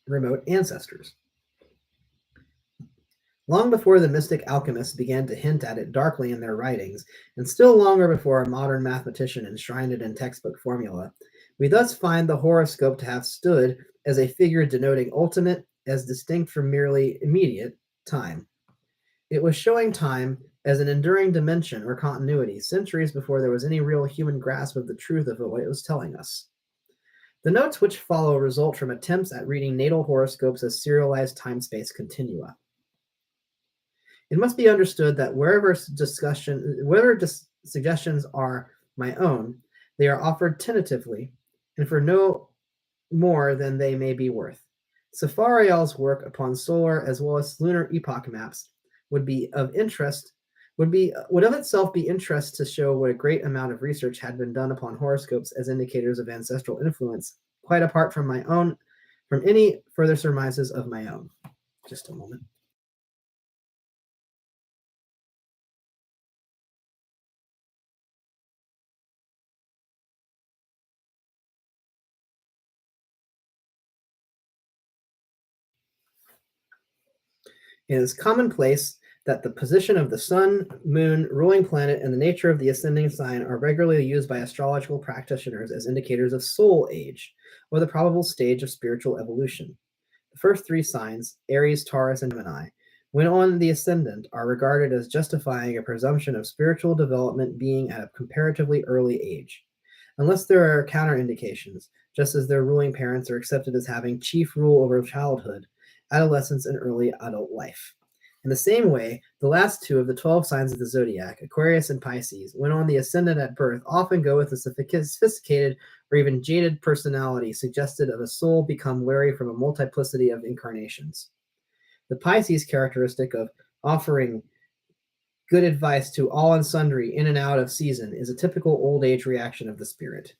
remote ancestors. Long before the mystic alchemists began to hint at it darkly in their writings, and still longer before a modern mathematician enshrined it in textbook formula, we thus find the horoscope to have stood as a figure denoting ultimate, as distinct from merely immediate, time. It was showing time as an enduring dimension or continuity centuries before there was any real human grasp of the truth of what it was telling us. The notes which follow result from attempts at reading natal horoscopes as serialized time-space continua. It must be understood that wherever suggestions are my own, they are offered tentatively and for no more than they may be worth. Safariel's work upon solar as well as lunar epoch maps would of itself be interest to show what a great amount of research had been done upon horoscopes as indicators of ancestral influence, quite apart from any further surmises of my own. Just a moment. It is commonplace that the position of the sun, moon, ruling planet, and the nature of the ascending sign are regularly used by astrological practitioners as indicators of soul age, or the probable stage of spiritual evolution. The first 3 signs, Aries, Taurus, and Gemini, when on the ascendant, are regarded as justifying a presumption of spiritual development being at a comparatively early age, unless there are counterindications, just as their ruling parents are accepted as having chief rule over childhood, adolescence, and early adult life. In the same way, the last 2 of the 12 signs of the zodiac, Aquarius and Pisces, when on the ascendant at birth, often go with a sophisticated or even jaded personality suggested of a soul become wary from a multiplicity of incarnations. The Pisces characteristic of offering good advice to all and sundry in and out of season is a typical old age reaction of the spirit.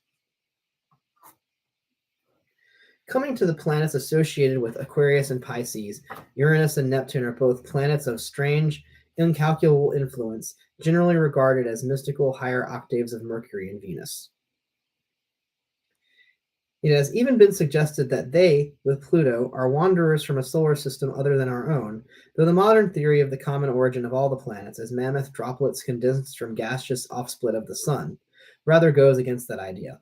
Coming to the planets associated with Aquarius and Pisces, Uranus and Neptune are both planets of strange, incalculable influence, generally regarded as mystical higher octaves of Mercury and Venus. It has even been suggested that they, with Pluto, are wanderers from a solar system other than our own, though the modern theory of the common origin of all the planets as mammoth droplets condensed from gaseous offsplit of the Sun rather goes against that idea.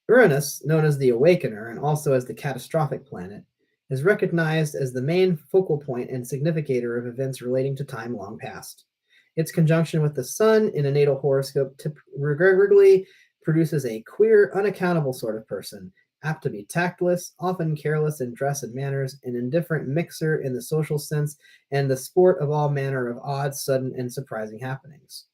Uranus, known as the Awakener and also as the catastrophic planet, is recognized as the main focal point and significator of events relating to time long past. Its conjunction with the Sun in a natal horoscope regularly produces a queer, unaccountable sort of person, apt to be tactless, often careless in dress and manners, an indifferent mixer in the social sense, and the sport of all manner of odd, sudden, and surprising happenings.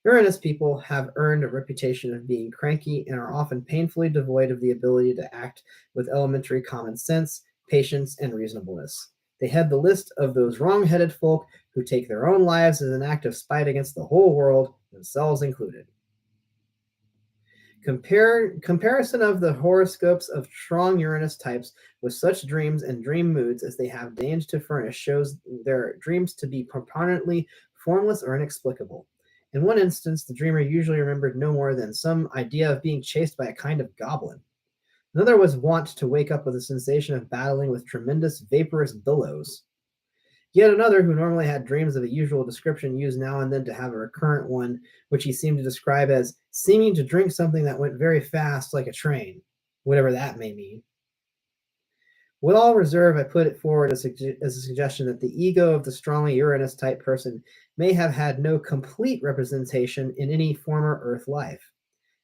Uranus people have earned a reputation of being cranky and are often painfully devoid of the ability to act with elementary common sense, patience, and reasonableness. They head the list of those wrong-headed folk who take their own lives as an act of spite against the whole world, themselves included. Comparison of the horoscopes of strong Uranus types with such dreams and dream moods as they have deigned to furnish shows their dreams to be prominently formless or inexplicable. In one instance, the dreamer usually remembered no more than some idea of being chased by a kind of goblin. Another was wont to wake up with a sensation of battling with tremendous vaporous billows. Yet another, who normally had dreams of a usual description, used now and then to have a recurrent one, which he seemed to describe as seeming to drink something that went very fast like a train, whatever that may mean. With all reserve, I put it forward as a suggestion that the ego of the strongly Uranus type person may have had no complete representation in any former Earth life.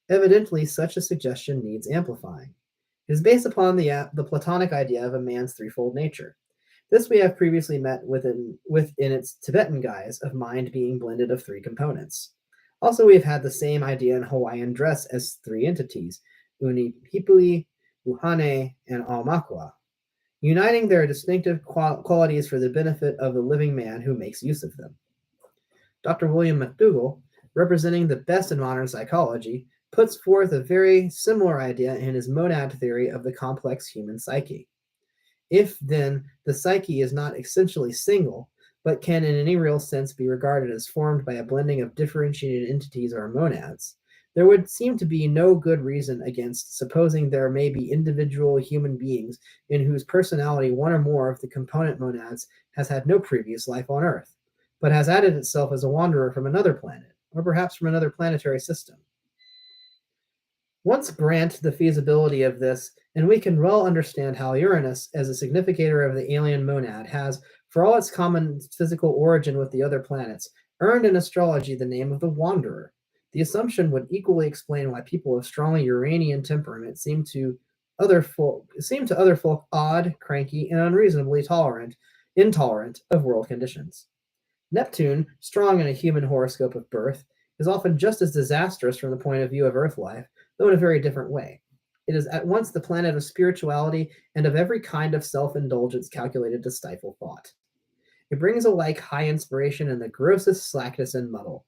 Evidently, such a suggestion needs amplifying. It is based upon the Platonic idea of a man's threefold nature. This we have previously met within its Tibetan guise of mind being blended of three components. Also, we have had the same idea in Hawaiian dress as three entities, Unihipuli, Uhane, and Aumakua, uniting their distinctive qualities for the benefit of the living man who makes use of them. Dr. William McDougall, representing the best in modern psychology, puts forth a very similar idea in his monad theory of the complex human psyche. If, then, the psyche is not essentially single, but can in any real sense be regarded as formed by a blending of differentiated entities or monads, there would seem to be no good reason against supposing there may be individual human beings in whose personality one or more of the component monads has had no previous life on Earth, but has added itself as a wanderer from another planet, or perhaps from another planetary system. Once grant the feasibility of this, and we can well understand how Uranus, as a significator of the alien monad, has, for all its common physical origin with the other planets, earned in astrology the name of the Wanderer. The assumption would equally explain why people of strongly Uranian temperament seem to other folk odd, cranky, and unreasonably intolerant of world conditions. Neptune, strong in a human horoscope of birth, is often just as disastrous from the point of view of Earth life, though in a very different way. It is at once the planet of spirituality and of every kind of self-indulgence calculated to stifle thought. It brings alike high inspiration and the grossest slackness and muddle.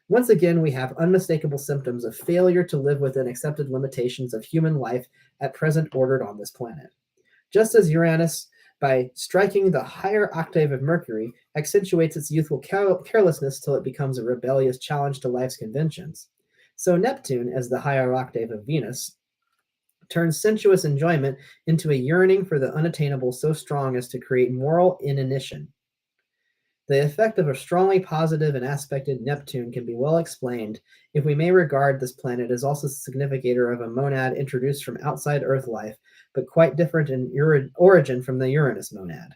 Once again, we have unmistakable symptoms of failure to live within accepted limitations of human life at present ordered on this planet. Just as Uranus, by striking the higher octave of Mercury, accentuates its youthful carelessness till it becomes a rebellious challenge to life's conventions, so Neptune, as the higher octave of Venus, turns sensuous enjoyment into a yearning for the unattainable so strong as to create moral inanition. The effect of a strongly positive and aspected Neptune can be well explained if we may regard this planet as also the significator of a monad introduced from outside Earth life, but quite different in origin from the Uranus monad.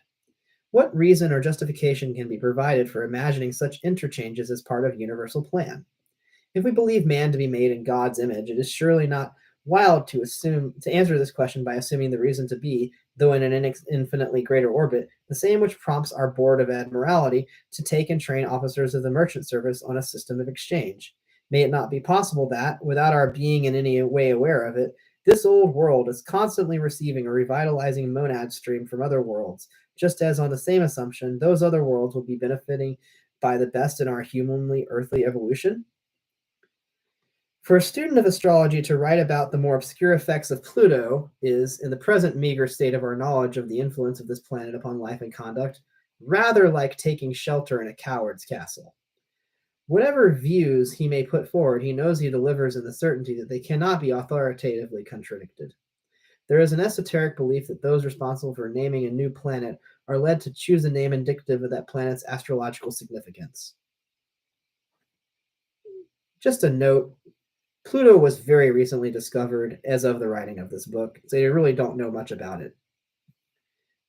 What reason or justification can be provided for imagining such interchanges as part of universal plan? If we believe man to be made in God's image, it is surely not wild to answer this question by assuming the reason to be, though in an infinitely greater orbit, the same which prompts our Board of Admiralty to take and train officers of the merchant service on a system of exchange, May it not be possible that, without our being in any way aware of it, this old world is constantly receiving a revitalizing monad stream from other worlds, just as on the same assumption, those other worlds will be benefiting by the best in our humanly earthly evolution? For a student of astrology to write about the more obscure effects of Pluto is, in the present meager state of our knowledge of the influence of this planet upon life and conduct, rather like taking shelter in a coward's castle. Whatever views he may put forward, he knows he delivers in the certainty that they cannot be authoritatively contradicted. There is an esoteric belief that those responsible for naming a new planet are led to choose a name indicative of that planet's astrological significance. Just a note, Pluto was very recently discovered as of the writing of this book, so you really don't know much about it.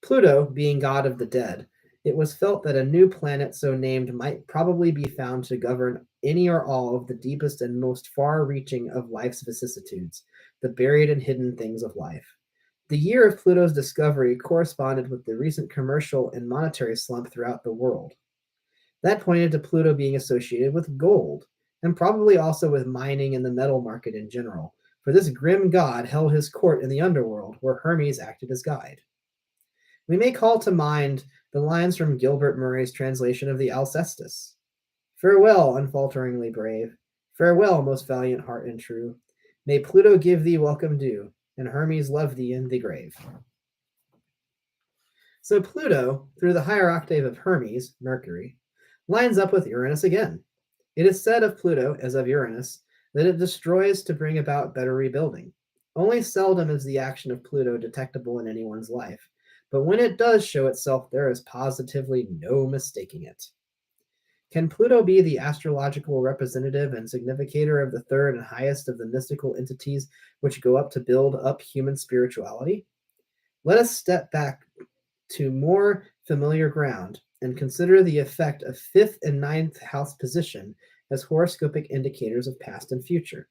Pluto, being god of the dead, it was felt that a new planet so named might probably be found to govern any or all of the deepest and most far-reaching of life's vicissitudes, the buried and hidden things of life. The year of Pluto's discovery corresponded with the recent commercial and monetary slump throughout the world. That pointed to Pluto being associated with gold, and probably also with mining and the metal market in general, for this grim god held his court in the underworld, where Hermes acted as guide. We may call to mind the lines from Gilbert Murray's translation of the Alcestis. Farewell, unfalteringly brave. Farewell, most valiant heart and true. May Pluto give thee welcome due, and Hermes love thee in the grave. So Pluto, through the higher octave of Hermes, Mercury, lines up with Uranus again. It is said of Pluto, as of Uranus, that it destroys to bring about better rebuilding. Only seldom is the action of Pluto detectable in anyone's life, but when it does show itself, there is positively no mistaking it. Can Pluto be the astrological representative and significator of the third and highest of the mystical entities which go up to build up human spirituality? Let us step back to more familiar ground and consider the effect of fifth and ninth house position as horoscopic indicators of past and future.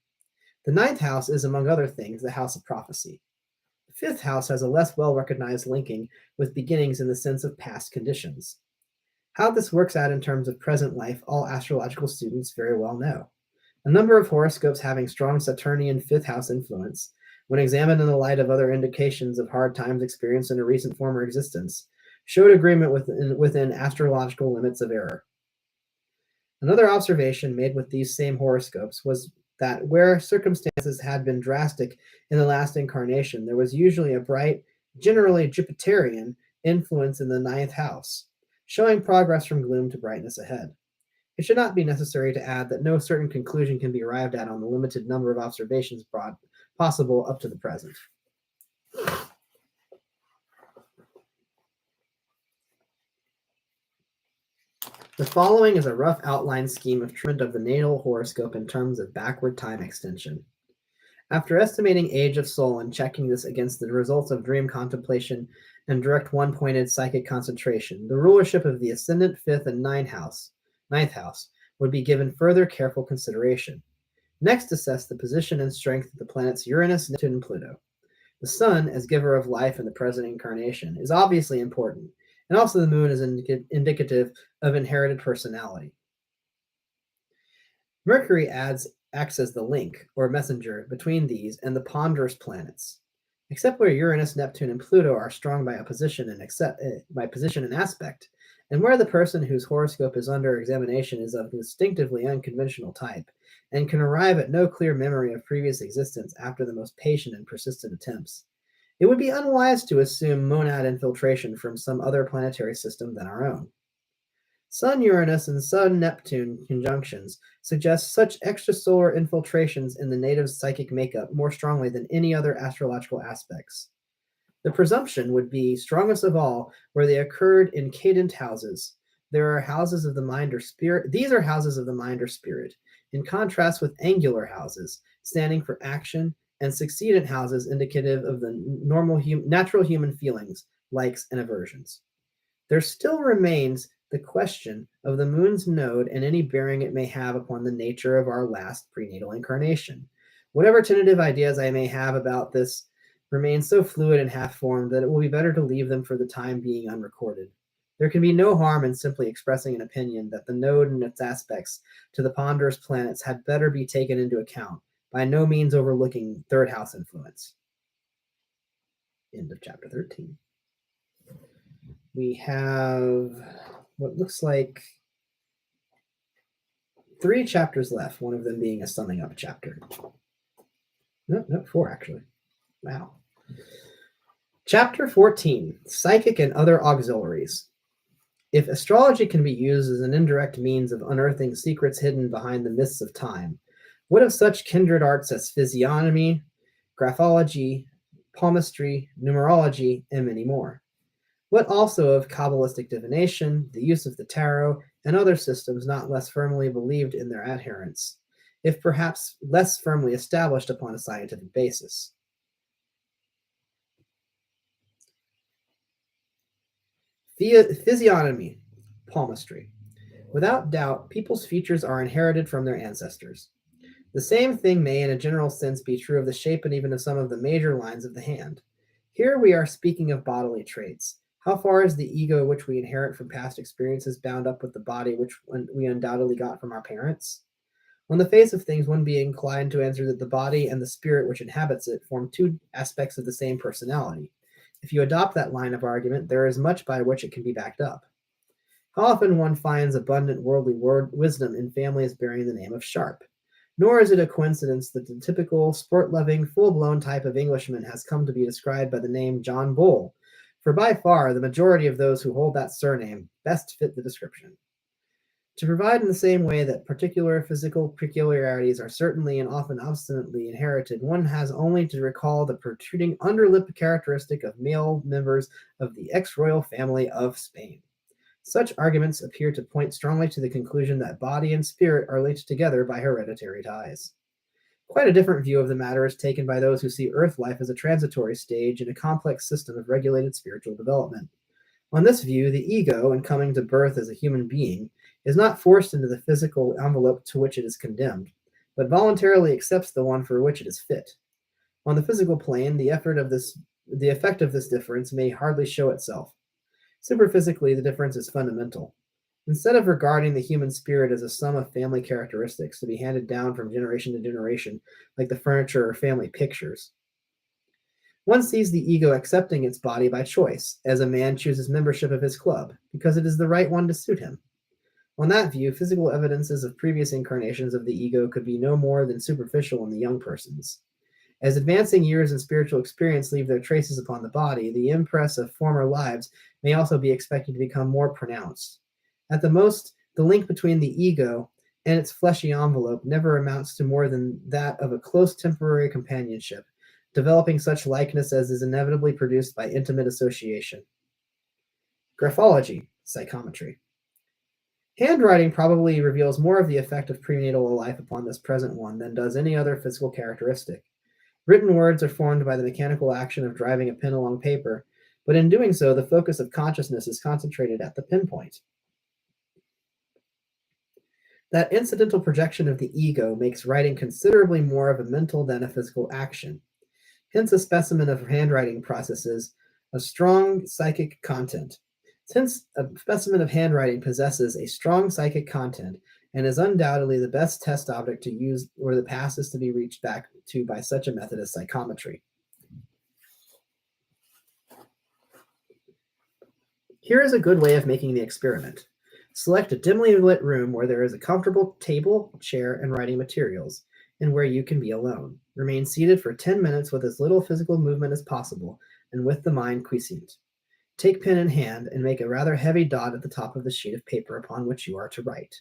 The ninth house is, among other things, the house of prophecy. The fifth house has a less well-recognized linking with beginnings in the sense of past conditions. How this works out in terms of present life, all astrological students very well know. A number of horoscopes having strong Saturnian fifth house influence, when examined in the light of other indications of hard times experienced in a recent former existence, showed agreement within astrological limits of error. Another observation made with these same horoscopes was that where circumstances had been drastic in the last incarnation, there was usually a bright, generally Jupiterian influence in the ninth house, showing progress from gloom to brightness ahead. It should not be necessary to add that no certain conclusion can be arrived at on the limited number of observations brought possible up to the present. The following is a rough outline scheme of treatment of the natal horoscope in terms of backward time extension. After estimating age of soul and checking this against the results of dream contemplation and direct one-pointed psychic concentration, the rulership of the ascendant fifth and ninth house would be given further careful consideration. Next, assess the position and strength of the planets Uranus, Neptune, and Pluto. The sun, as giver of life in the present incarnation, is obviously important, and also the moon is indicative of inherited personality. Mercury acts as the link, or messenger, between these and the ponderous planets. Except where Uranus, Neptune, and Pluto are strong by position and aspect, and where the person whose horoscope is under examination is of distinctively unconventional type, and can arrive at no clear memory of previous existence after the most patient and persistent attempts, it would be unwise to assume monad infiltration from some other planetary system than our own. Sun-Uranus and Sun-Neptune conjunctions suggest such extrasolar infiltrations in the native psychic makeup more strongly than any other astrological aspects. The presumption would be strongest of all where they occurred in cadent houses. There are houses of the mind or spirit. These are houses of the mind or spirit, in contrast with angular houses, standing for action, and succedent houses indicative of the natural human feelings, likes, and aversions. There still remains the question of the moon's node and any bearing it may have upon the nature of our last prenatal incarnation. Whatever tentative ideas I may have about this remain so fluid and half-formed that it will be better to leave them for the time being unrecorded. There can be no harm in simply expressing an opinion that the node and its aspects to the ponderous planets had better be taken into account, by no means overlooking third house influence. End of chapter 13. We have what looks like 3 chapters left, one of them being a summing up chapter. No, 4 actually. Wow. Chapter 14, Psychic and Other Auxiliaries. If astrology can be used as an indirect means of unearthing secrets hidden behind the mists of time, what of such kindred arts as physiognomy, graphology, palmistry, numerology, and many more? What also of Kabbalistic divination, the use of the tarot, and other systems not less firmly believed in their adherents, if perhaps less firmly established upon a scientific basis? Physiognomy, palmistry. Without doubt, people's features are inherited from their ancestors. The same thing may, in a general sense, be true of the shape and even of some of the major lines of the hand. Here we are speaking of bodily traits. How far is the ego which we inherit from past experiences bound up with the body which we undoubtedly got from our parents? On the face of things, one be inclined to answer that the body and the spirit which inhabits it form 2 aspects of the same personality. If you adopt that line of argument, there is much by which it can be backed up. How often one finds abundant worldly wisdom in families bearing the name of Sharp. Nor is it a coincidence that the typical sport-loving, full-blown type of Englishman has come to be described by the name John Bull, for by far the majority of those who hold that surname best fit the description. To provide in the same way that particular physical peculiarities are certainly and often obstinately inherited, one has only to recall the protruding underlip characteristic of male members of the ex-royal family of Spain. Such arguments appear to point strongly to the conclusion that body and spirit are linked together by hereditary ties. Quite a different view of the matter is taken by those who see Earth life as a transitory stage in a complex system of regulated spiritual development. On this view, the ego, in coming to birth as a human being, is not forced into the physical envelope to which it is condemned, but voluntarily accepts the one for which it is fit. On the physical plane, the effect of this difference may hardly show itself. Superphysically, the difference is fundamental. Instead of regarding the human spirit as a sum of family characteristics to be handed down from generation to generation, like the furniture or family pictures, one sees the ego accepting its body by choice, as a man chooses membership of his club, because it is the right one to suit him. On that view, physical evidences of previous incarnations of the ego could be no more than superficial in the young persons. As advancing years and spiritual experience leave their traces upon the body, the impress of former lives may also be expected to become more pronounced. At the most, the link between the ego and its fleshy envelope never amounts to more than that of a close temporary companionship, developing such likeness as is inevitably produced by intimate association. Graphology, psychometry. Handwriting probably reveals more of the effect of prenatal life upon this present one than does any other physical characteristic. Written words are formed by the mechanical action of driving a pen along paper, but in doing so, the focus of consciousness is concentrated at the pinpoint. That incidental projection of the ego makes writing considerably more of a mental than a physical action. Hence, a specimen of handwriting processes a strong psychic content. Since a specimen of handwriting possesses a strong psychic content and is undoubtedly the best test object to use where the past is to be reached back to by such a method as psychometry. Here is a good way of making the experiment. Select a dimly lit room where there is a comfortable table, chair, and writing materials, and where you can be alone. Remain seated for 10 minutes with as little physical movement as possible, and with the mind quiescent. Take pen in hand and make a rather heavy dot at the top of the sheet of paper upon which you are to write.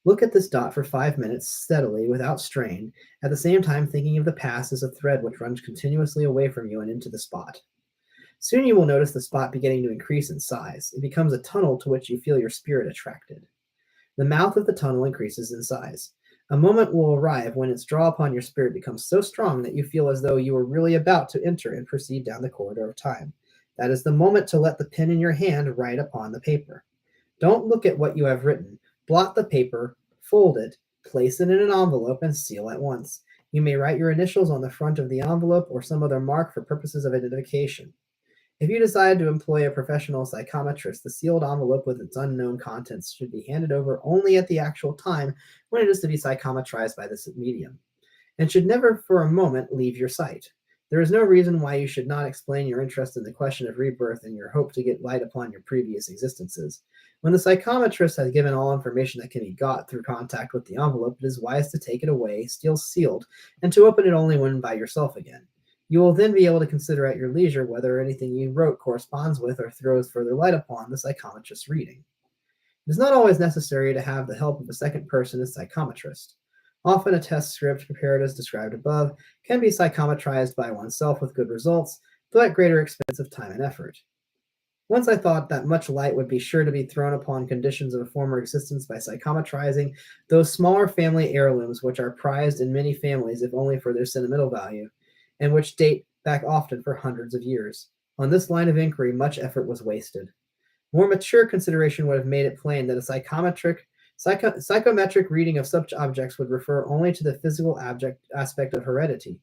Look at this dot for 5 minutes steadily, without strain, at the same time thinking of the past as a thread which runs continuously away from you and into the spot. Soon you will notice the spot beginning to increase in size. It becomes a tunnel to which you feel your spirit attracted. The mouth of the tunnel increases in size. A moment will arrive when its draw upon your spirit becomes so strong that you feel as though you were really about to enter and proceed down the corridor of time. That is the moment to let the pen in your hand write upon the paper. Don't look at what you have written. Blot the paper, fold it, place it in an envelope, and seal at once. You may write your initials on the front of the envelope or some other mark for purposes of identification. If you decide to employ a professional psychometrist, the sealed envelope with its unknown contents should be handed over only at the actual time when it is to be psychometrized by this medium, and should never for a moment leave your sight. There is no reason why you should not explain your interest in the question of rebirth and your hope to get light upon your previous existences. When the psychometrist has given all information that can be got through contact with the envelope, it is wise to take it away, still sealed, and to open it only when by yourself again. You will then be able to consider at your leisure whether anything you wrote corresponds with or throws further light upon the psychometrist's reading. It is not always necessary to have the help of a second person as psychometrist. Often a test script prepared as described above can be psychometrized by oneself with good results, though at greater expense of time and effort. Once I thought that much light would be sure to be thrown upon conditions of a former existence by psychometrizing those smaller family heirlooms which are prized in many families if only for their sentimental value, and which date back often for hundreds of years. On this line of inquiry, much effort was wasted. More mature consideration would have made it plain that a psychometric reading of such objects would refer only to the physical aspect of heredity.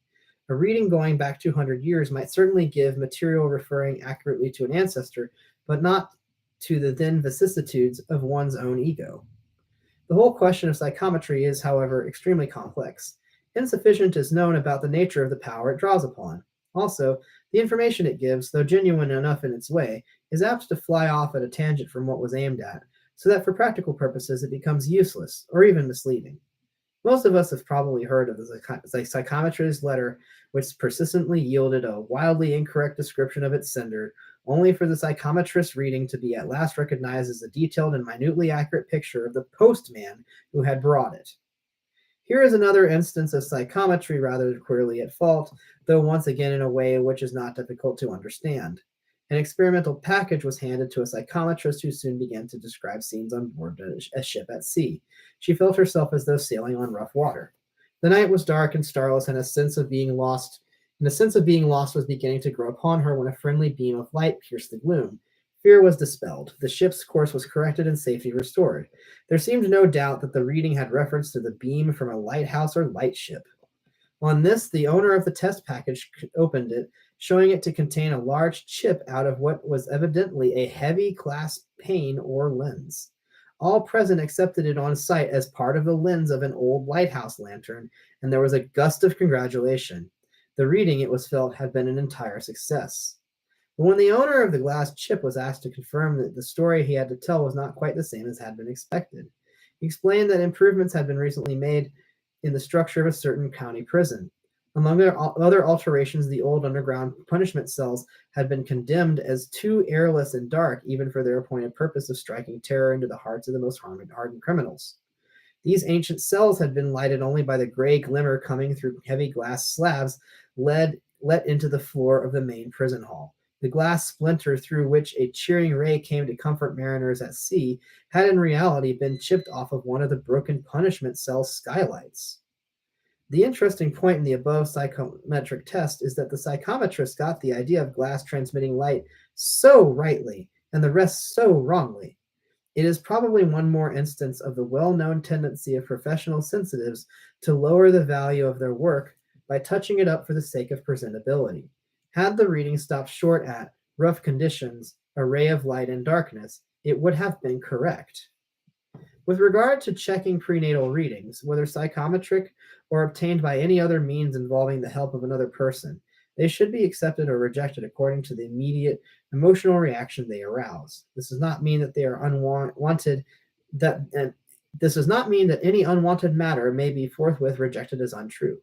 A reading going back 200 years might certainly give material referring accurately to an ancestor, but not to the then vicissitudes of one's own ego. The whole question of psychometry is, however, extremely complex. Insufficient is known about the nature of the power it draws upon. Also, the information it gives, though genuine enough in its way, is apt to fly off at a tangent from what was aimed at, so that for practical purposes it becomes useless or even misleading. Most of us have probably heard of the psychometrist's letter, which persistently yielded a wildly incorrect description of its sender, only for the psychometrist's reading to be at last recognized as a detailed and minutely accurate picture of the postman who had brought it. Here is another instance of psychometry rather queerly at fault, though once again in a way which is not difficult to understand. An experimental package was handed to a psychometrist who soon began to describe scenes on board a ship at sea. She felt herself as though sailing on rough water. The night was dark and starless, and a sense of being lost was beginning to grow upon her when a friendly beam of light pierced the gloom. Fear was dispelled. The ship's course was corrected and safety restored. There seemed no doubt that the reading had reference to the beam from a lighthouse or lightship. On this, the owner of the test package opened it, showing it to contain a large chip out of what was evidently a heavy glass pane or lens. All present accepted it on sight as part of the lens of an old lighthouse lantern, and there was a gust of congratulation. The reading, it was felt, had been an entire success. But when the owner of the glass chip was asked to confirm that the story he had to tell was not quite the same as had been expected, he explained that improvements had been recently made in the structure of a certain county prison. Among other alterations, the old underground punishment cells had been condemned as too airless and dark, even for their appointed purpose of striking terror into the hearts of the most hardened criminals. These ancient cells had been lighted only by the gray glimmer coming through heavy glass slabs let into the floor of the main prison hall. The glass splinter through which a cheering ray came to comfort mariners at sea had in reality been chipped off of one of the broken punishment cell skylights. The interesting point in the above psychometric test is that the psychometrist got the idea of glass transmitting light so rightly and the rest so wrongly. It is probably one more instance of the well-known tendency of professional sensitives to lower the value of their work by touching it up for the sake of presentability. Had the reading stopped short at rough conditions, a ray of light and darkness, it would have been correct. With regard to checking prenatal readings, whether psychometric or obtained by any other means involving the help of another person, they should be accepted or rejected according to the immediate emotional reaction they arouse. This does not mean that they are unwanted. This does not mean that any unwanted matter may be forthwith rejected as untrue.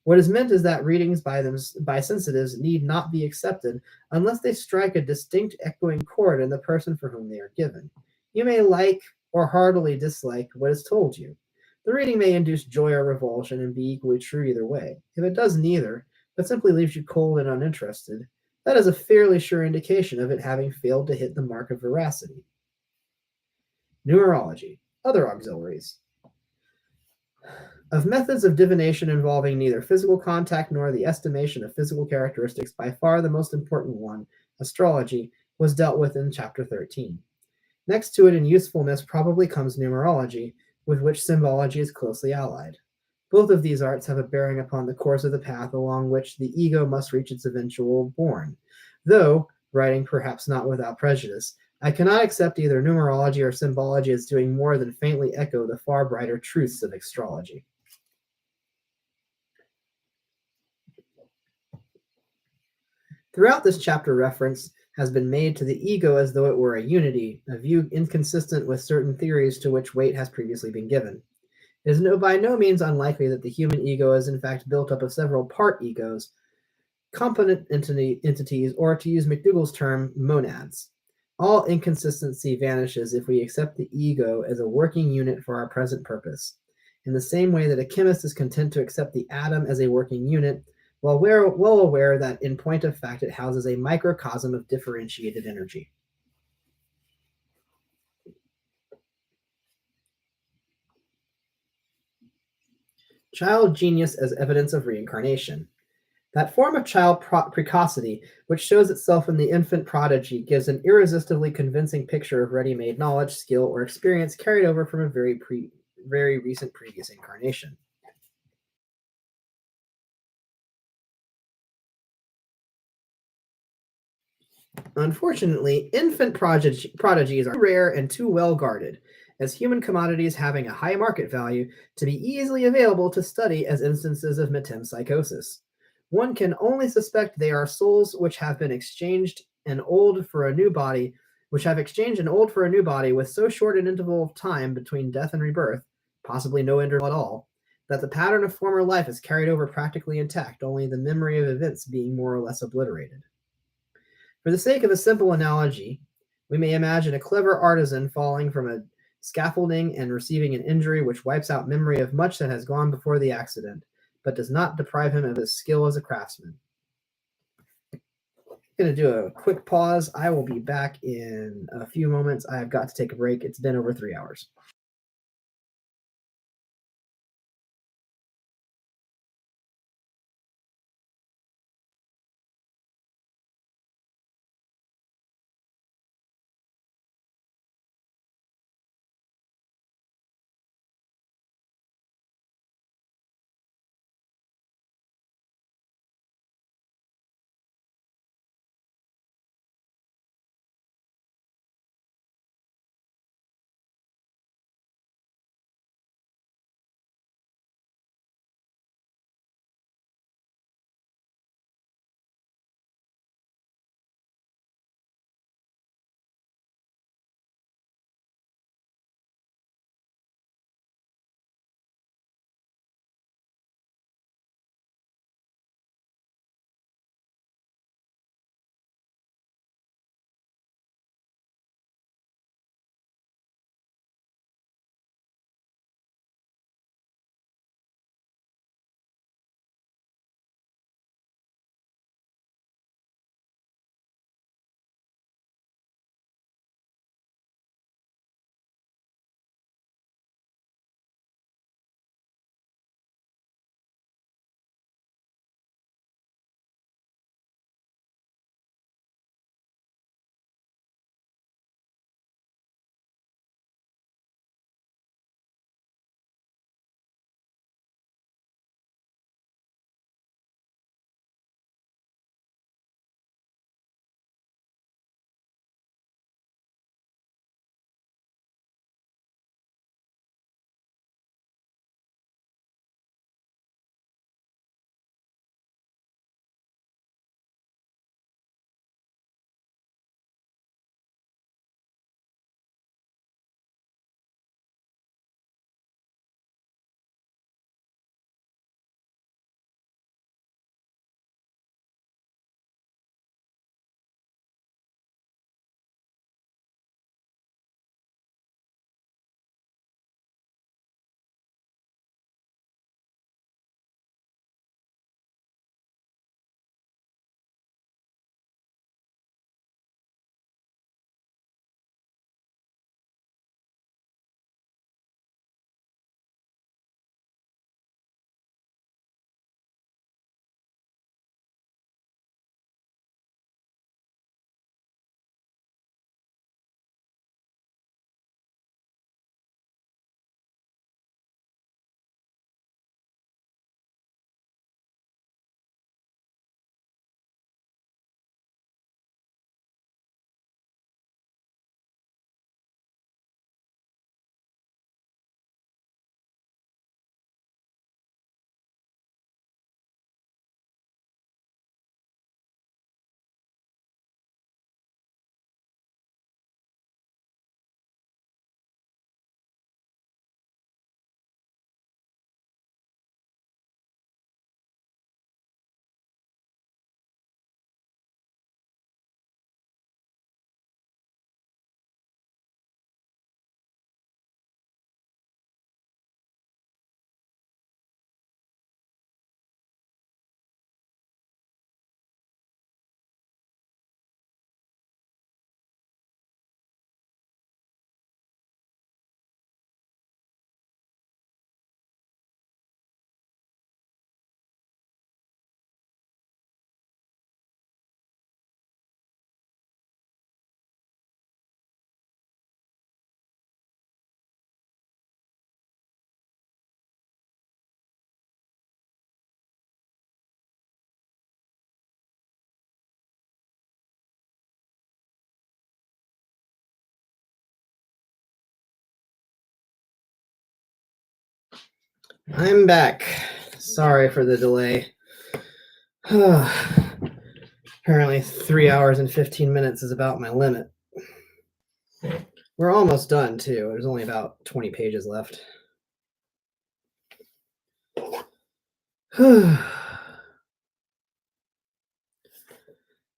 What is meant is that readings by sensitives need not be accepted unless they strike a distinct echoing chord in the person for whom they are given. You may like or heartily dislike what is told you. The reading may induce joy or revulsion and be equally true either way. If it does neither, but simply leaves you cold and uninterested, that is a fairly sure indication of it having failed to hit the mark of veracity. Numerology. Other auxiliaries. Of methods of divination involving neither physical contact nor the estimation of physical characteristics, by far the most important one, astrology, was dealt with in Chapter 13. Next to it in usefulness probably comes numerology, with which symbology is closely allied. Both of these arts have a bearing upon the course of the path along which the ego must reach its eventual bourne, though writing perhaps not without prejudice, I cannot accept either numerology or symbology as doing more than faintly echo the far brighter truths of astrology. Throughout this chapter, reference has been made to the ego as though it were a unity, a view inconsistent with certain theories to which weight has previously been given. It is by no means unlikely that the human ego is in fact built up of several part egos, component entities, or to use McDougall's term, monads. All inconsistency vanishes if we accept the ego as a working unit for our present purpose. In the same way that a chemist is content to accept the atom as a working unit, while we're well aware that in point of fact it houses a microcosm of differentiated energy. Child genius as evidence of reincarnation. That form of child precocity, which shows itself in the infant prodigy, gives an irresistibly convincing picture of ready-made knowledge, skill, or experience carried over from a very recent previous incarnation. Unfortunately, infant prodigies are too rare and too well guarded, as human commodities having a high market value, to be easily available to study as instances of metempsychosis. One can only suspect they are souls which have been exchanged an old for a new body, which have exchanged an old for a new body with so short an interval of time between death and rebirth, possibly no interval at all, that the pattern of former life is carried over practically intact, only the memory of events being more or less obliterated. For the sake of a simple analogy, we may imagine a clever artisan falling from a scaffolding and receiving an injury which wipes out memory of much that has gone before the accident, but does not deprive him of his skill as a craftsman. I'm going to do a quick pause. I will be back in a few moments. I have got to take a break. It's been over 3 hours. I'm back. Sorry for the delay. Apparently 3 hours and 15 minutes is about my limit. We're almost done, too. There's only about 20 pages left.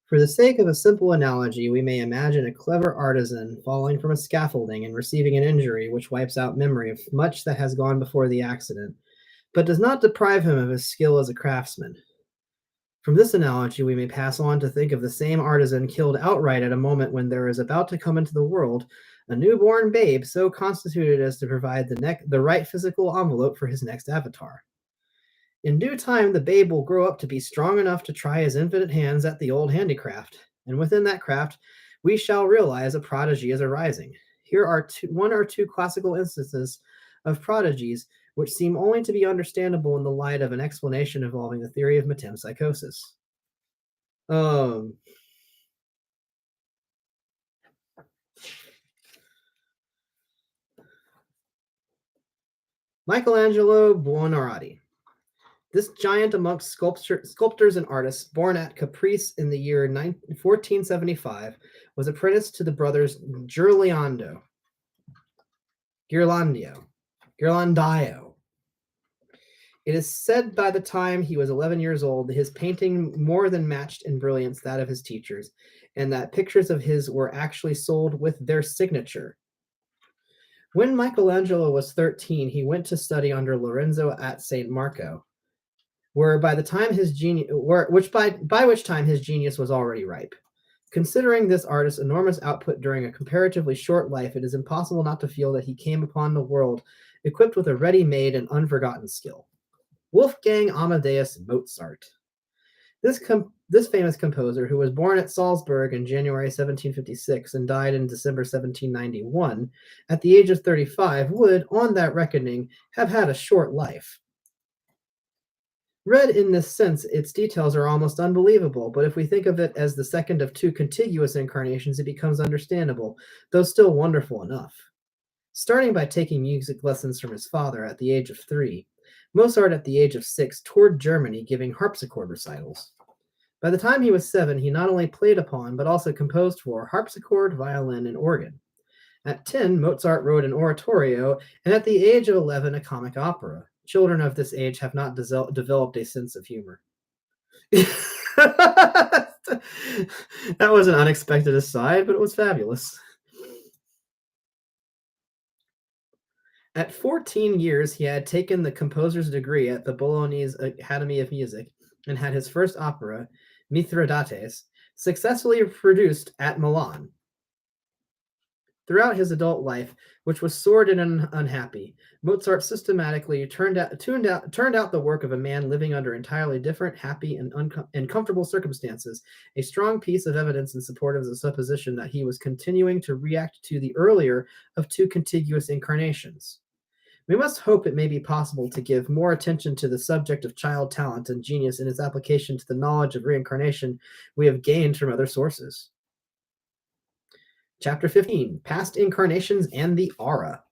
For the sake of a simple analogy, we may imagine a clever artisan falling from a scaffolding and receiving an injury which wipes out memory of much that has gone before the accident, but does not deprive him of his skill as a craftsman. From this analogy, we may pass on to think of the same artisan killed outright at a moment when there is about to come into the world a newborn babe so constituted as to provide the right physical envelope for his next avatar. In due time, the babe will grow up to be strong enough to try his infinite hands at the old handicraft, and within that craft, we shall realize a prodigy is arising. Here are one or two classical instances of prodigies which seem only to be understandable in the light of an explanation involving the theory of metempsychosis. Michelangelo Buonarroti. This giant amongst sculptors and artists, born at Caprice in the year 1475, was apprenticed to the brothers Ghirlandaio. It is said by the time he was 11 years old, his painting more than matched in brilliance that of his teachers, and that pictures of his were actually sold with their signature. When Michelangelo was 13, he went to study under Lorenzo at St. Marco, where by the time his genius, by which time his genius was already ripe. Considering this artist's enormous output during a comparatively short life, it is impossible not to feel that he came upon the world equipped with a ready-made and unforgotten skill. Wolfgang Amadeus Mozart. This famous composer, who was born at Salzburg in January 1756 and died in December 1791, at the age of 35, would, on that reckoning, have had a short life. Read in this sense, its details are almost unbelievable, but if we think of it as the second of two contiguous incarnations, it becomes understandable, though still wonderful enough. Starting by taking music lessons from his father at the age of 3, Mozart at the age of 6 toured Germany giving harpsichord recitals. By the time he was 7, he not only played upon, but also composed for harpsichord, violin, and organ. At 10, Mozart wrote an oratorio, and at the age of 11, a comic opera. Children of this age have not developed a sense of humor. That was an unexpected aside, but it was fabulous. At 14 years, he had taken the composer's degree at the Bolognese Academy of Music and had his first opera, Mithridates, successfully produced at Milan. Throughout his adult life, which was sordid and unhappy, Mozart systematically turned out the work of a man living under entirely different, happy, and comfortable circumstances, a strong piece of evidence in support of the supposition that he was continuing to react to the earlier of two contiguous incarnations. We must hope it may be possible to give more attention to the subject of child talent and genius in its application to the knowledge of reincarnation we have gained from other sources. Chapter 15, Past Incarnations and the Aura.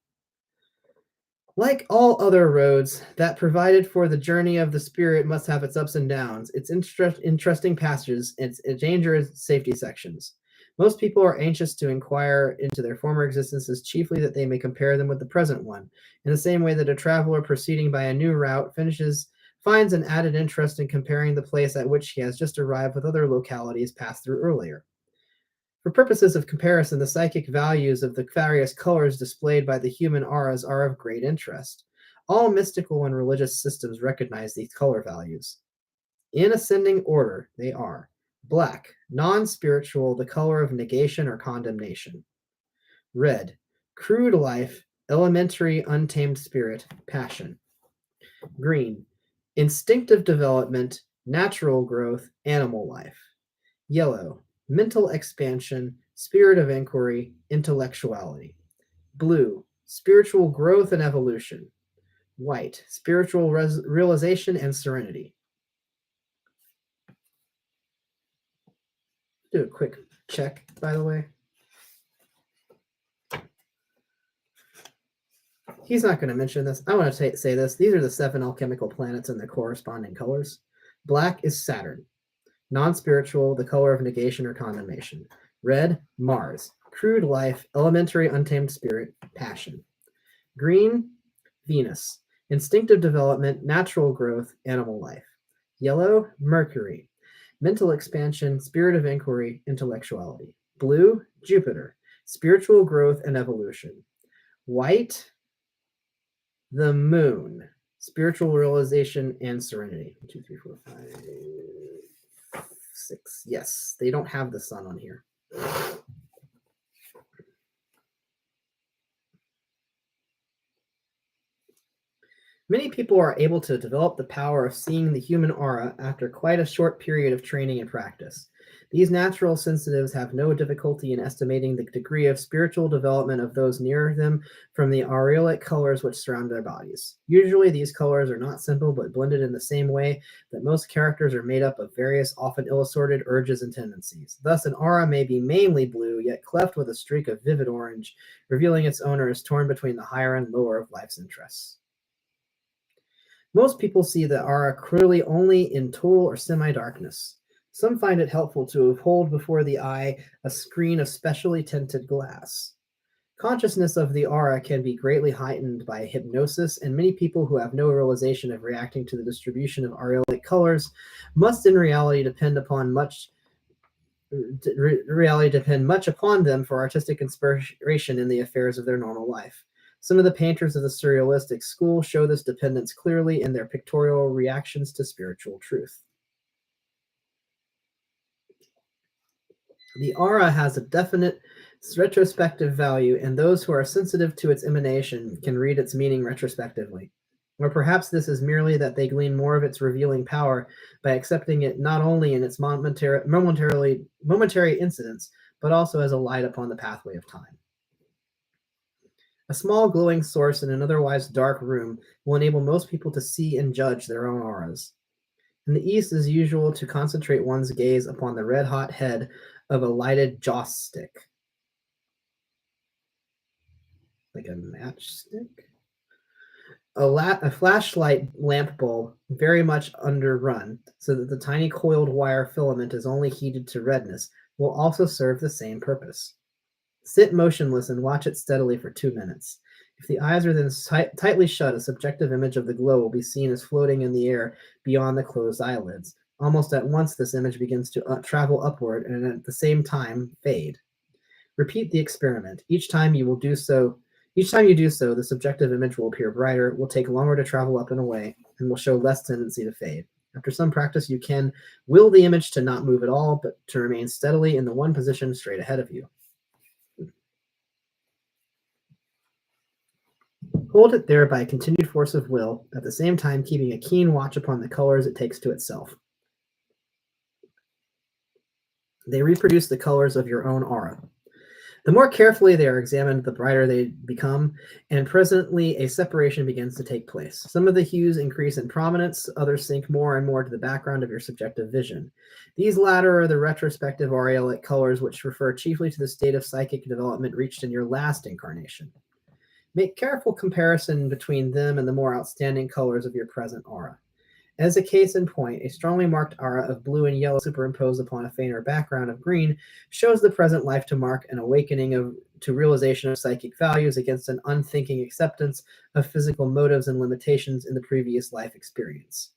Like all other roads that provided for the journey of the spirit must have its ups and downs, its interesting passages, its dangerous safety sections. Most people are anxious to inquire into their former existences, chiefly that they may compare them with the present one, in the same way that a traveler proceeding by a new route finds an added interest in comparing the place at which he has just arrived with other localities passed through earlier. For purposes of comparison, the psychic values of the various colors displayed by the human auras are of great interest. All mystical and religious systems recognize these color values. In ascending order, they are black, non-spiritual, the color of negation or condemnation; red, crude life, elementary, untamed spirit, passion; green, instinctive development, natural growth, animal life; yellow, mental expansion, spirit of inquiry, intellectuality; blue, spiritual growth and evolution; white, spiritual realization and serenity. Do a quick check, by the way. He's not going to mention this. I want to say this. These are the 7 alchemical planets and their corresponding colors. Black is Saturn. Non-spiritual, the color of negation or condemnation. Red, Mars. Crude life, elementary untamed spirit, passion. Green, Venus. Instinctive development, natural growth, animal life. Yellow, Mercury. Mental expansion, spirit of inquiry, intellectuality. Blue, Jupiter. Spiritual growth and evolution. White, the moon. Spiritual realization and serenity. 1, 2, 3, 4, 5, 6. Yes, they don't have the sun on here. Many people are able to develop the power of seeing the human aura after quite a short period of training and practice. These natural sensitives have no difficulty in estimating the degree of spiritual development of those near them from the aureolic colors which surround their bodies. Usually these colors are not simple but blended in the same way that most characters are made up of various, often ill-assorted urges and tendencies. Thus, an aura may be mainly blue, yet cleft with a streak of vivid orange, revealing its owner is torn between the higher and lower of life's interests. Most people see the aura clearly only in total or semi-darkness. Some find it helpful to hold before the eye a screen of specially tinted glass. Consciousness of the aura can be greatly heightened by hypnosis, and many people who have no realization of reacting to the distribution of aureolic colors must in reality depend much upon them for artistic inspiration in the affairs of their normal life. Some of the painters of the surrealistic school show this dependence clearly in their pictorial reactions to spiritual truth. The aura has a definite retrospective value, and those who are sensitive to its emanation can read its meaning retrospectively. Or perhaps this is merely that they glean more of its revealing power by accepting it not only in its momentary incidents, but also as a light upon the pathway of time. A small glowing source in an otherwise dark room will enable most people to see and judge their own auras. In the East, it is usual to concentrate one's gaze upon the red-hot head of a lighted joss stick. Like a matchstick? A flashlight lamp bulb, very much underrun, so that the tiny coiled wire filament is only heated to redness, will also serve the same purpose. Sit motionless and watch it steadily for 2 minutes. If the eyes are then tightly shut, a subjective image of the glow will be seen as floating in the air beyond the closed eyelids. Almost at once, this image begins to travel upward and at the same time fade. Repeat the experiment. Each time you do so, the subjective image will appear brighter, will take longer to travel up and away, and will show less tendency to fade. After some practice, you can will the image to not move at all, but to remain steadily in the one position straight ahead of you. Hold it there by a continued force of will, at the same time keeping a keen watch upon the colors it takes to itself. They reproduce the colors of your own aura. The more carefully they are examined, the brighter they become, and presently a separation begins to take place. Some of the hues increase in prominence, others sink more and more to the background of your subjective vision. These latter are the retrospective aureolic colors, which refer chiefly to the state of psychic development reached in your last incarnation. Make careful comparison between them and the more outstanding colors of your present aura. As a case in point, a strongly marked aura of blue and yellow superimposed upon a fainter background of green shows the present life to mark an awakening to realization of psychic values against an unthinking acceptance of physical motives and limitations in the previous life experience.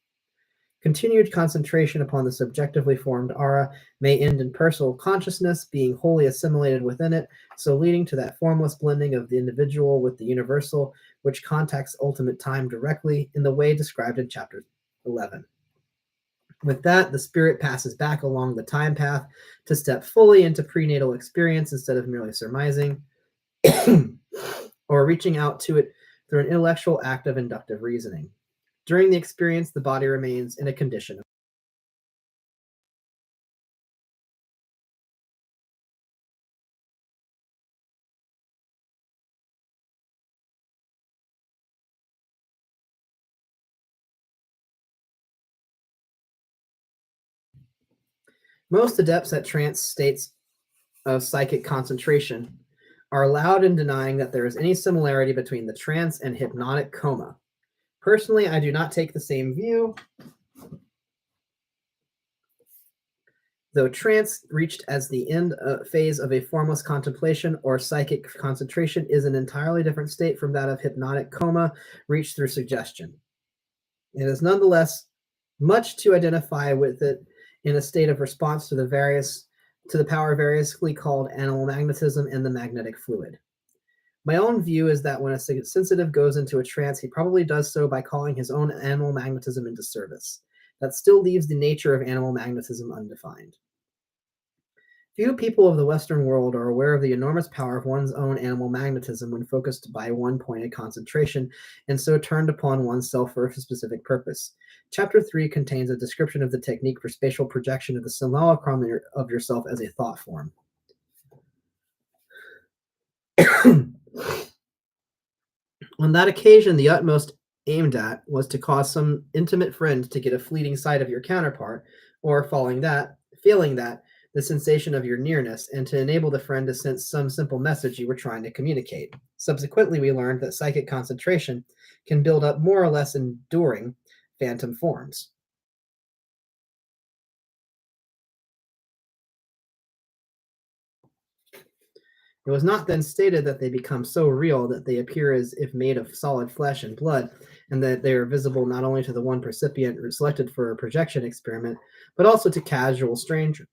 Continued concentration upon the subjectively formed aura may end in personal consciousness being wholly assimilated within it, so leading to that formless blending of the individual with the universal, which contacts ultimate time directly in the way described in Chapter 11. With that, the spirit passes back along the time path to step fully into prenatal experience instead of merely surmising or reaching out to it through an intellectual act of inductive reasoning. During the experience, the body remains in a condition. Most adepts at trance states of psychic concentration are loud in denying that there is any similarity between the trance and hypnotic coma. Personally, I do not take the same view, though trance reached as the end phase of a formless contemplation or psychic concentration is an entirely different state from that of hypnotic coma reached through suggestion. It is nonetheless much to identify with it in a state of response to the power variously called animal magnetism and the magnetic fluid. My own view is that when a sensitive goes into a trance, he probably does so by calling his own animal magnetism into service. That still leaves the nature of animal magnetism undefined. Few people of the Western world are aware of the enormous power of one's own animal magnetism when focused by one pointed concentration, and so turned upon oneself for a specific purpose. Chapter 3 contains a description of the technique for spatial projection of the simulacrum of yourself as a thought form. On that occasion, the utmost aimed at was to cause some intimate friend to get a fleeting sight of your counterpart, or failing that, the sensation of your nearness, and to enable the friend to sense some simple message you were trying to communicate. Subsequently, we learned that psychic concentration can build up more or less enduring phantom forms. It was not then stated that they become so real that they appear as if made of solid flesh and blood, and that they are visible not only to the one recipient selected for a projection experiment, but also to casual strangers.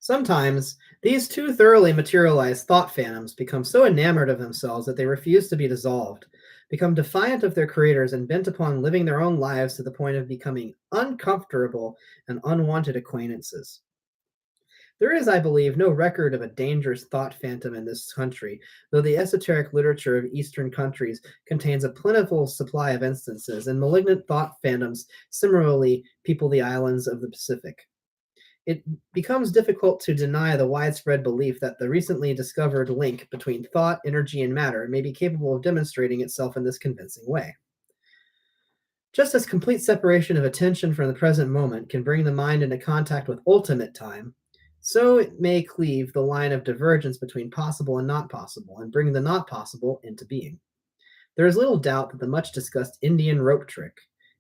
Sometimes these too thoroughly materialized thought phantoms become so enamored of themselves that they refuse to be dissolved, become defiant of their creators, and bent upon living their own lives to the point of becoming uncomfortable and unwanted acquaintances. There is, I believe, no record of a dangerous thought phantom in this country, though the esoteric literature of Eastern countries contains a plentiful supply of instances, and malignant thought phantoms similarly people the islands of the Pacific. It becomes difficult to deny the widespread belief that the recently discovered link between thought, energy, and matter may be capable of demonstrating itself in this convincing way. Just as complete separation of attention from the present moment can bring the mind into contact with ultimate time, so it may cleave the line of divergence between possible and not possible, and bring the not possible into being. There is little doubt that the much discussed Indian rope trick,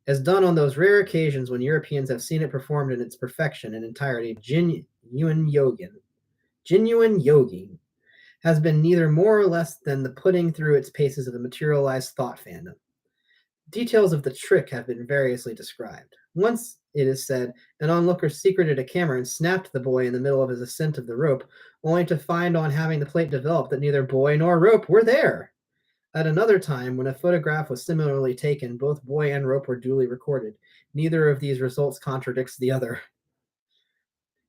as done on those rare occasions when Europeans have seen it performed in its perfection and entirety, genuine yogi, has been neither more or less than the putting through its paces of a materialized thought fandom. Details of the trick have been variously described. Once, it is said, an onlooker secreted a camera and snapped the boy in the middle of his ascent of the rope, only to find on having the plate developed that neither boy nor rope were there. At another time, when a photograph was similarly taken, both boy and rope were duly recorded. Neither of these results contradicts the other.